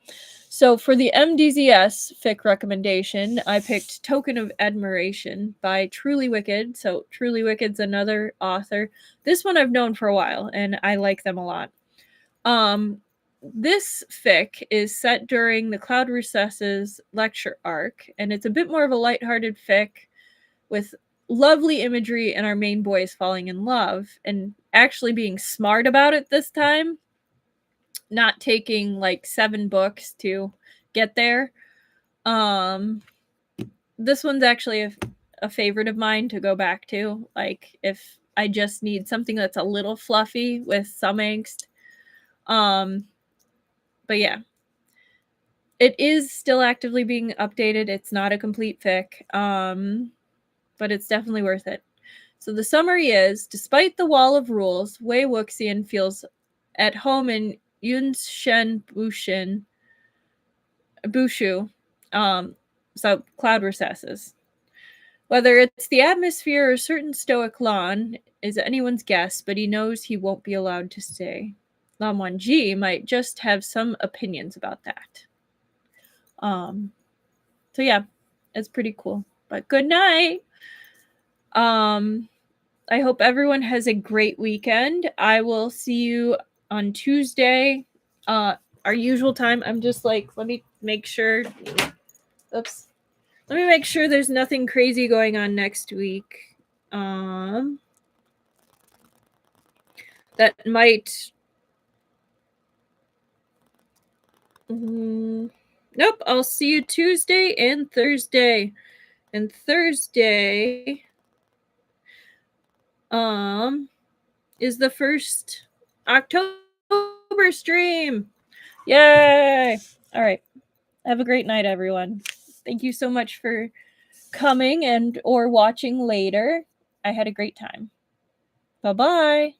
So for the MDZS fic recommendation, I picked Token of Admiration by Truly Wicked. So Truly Wicked's another author. This one I've known for a while, and I like them a lot. This fic is set during the Cloud Recesses lecture arc, and it's a bit more of a lighthearted fic with lovely imagery and our main boys falling in love and actually being smart about it this time. Not taking like 7 books to get there. This one's actually a favorite of mine to go back to. Like if I just need something that's a little fluffy with some angst. But yeah. It is still actively being updated. It's not a complete fic. But it's definitely worth it. So the summary is, despite the wall of rules, Wei Wuxian feels at home in Yunshen Bushu, so Cloud Recesses. Whether it's the atmosphere or a certain stoic lawn is anyone's guess, but he knows he won't be allowed to stay. Lan Wangji might just have some opinions about that. So yeah, it's pretty cool. But good night. I hope everyone has a great weekend. I will see you on Tuesday. Our usual time. I'm just like, let me make sure. Oops. Let me make sure there's nothing crazy going on next week. That might. Nope. I'll see you Tuesday and Thursday. And Thursday is the first October stream. Yay! All right. Have a great night, everyone. Thank you so much for coming and or watching later. I had a great time. Bye-bye.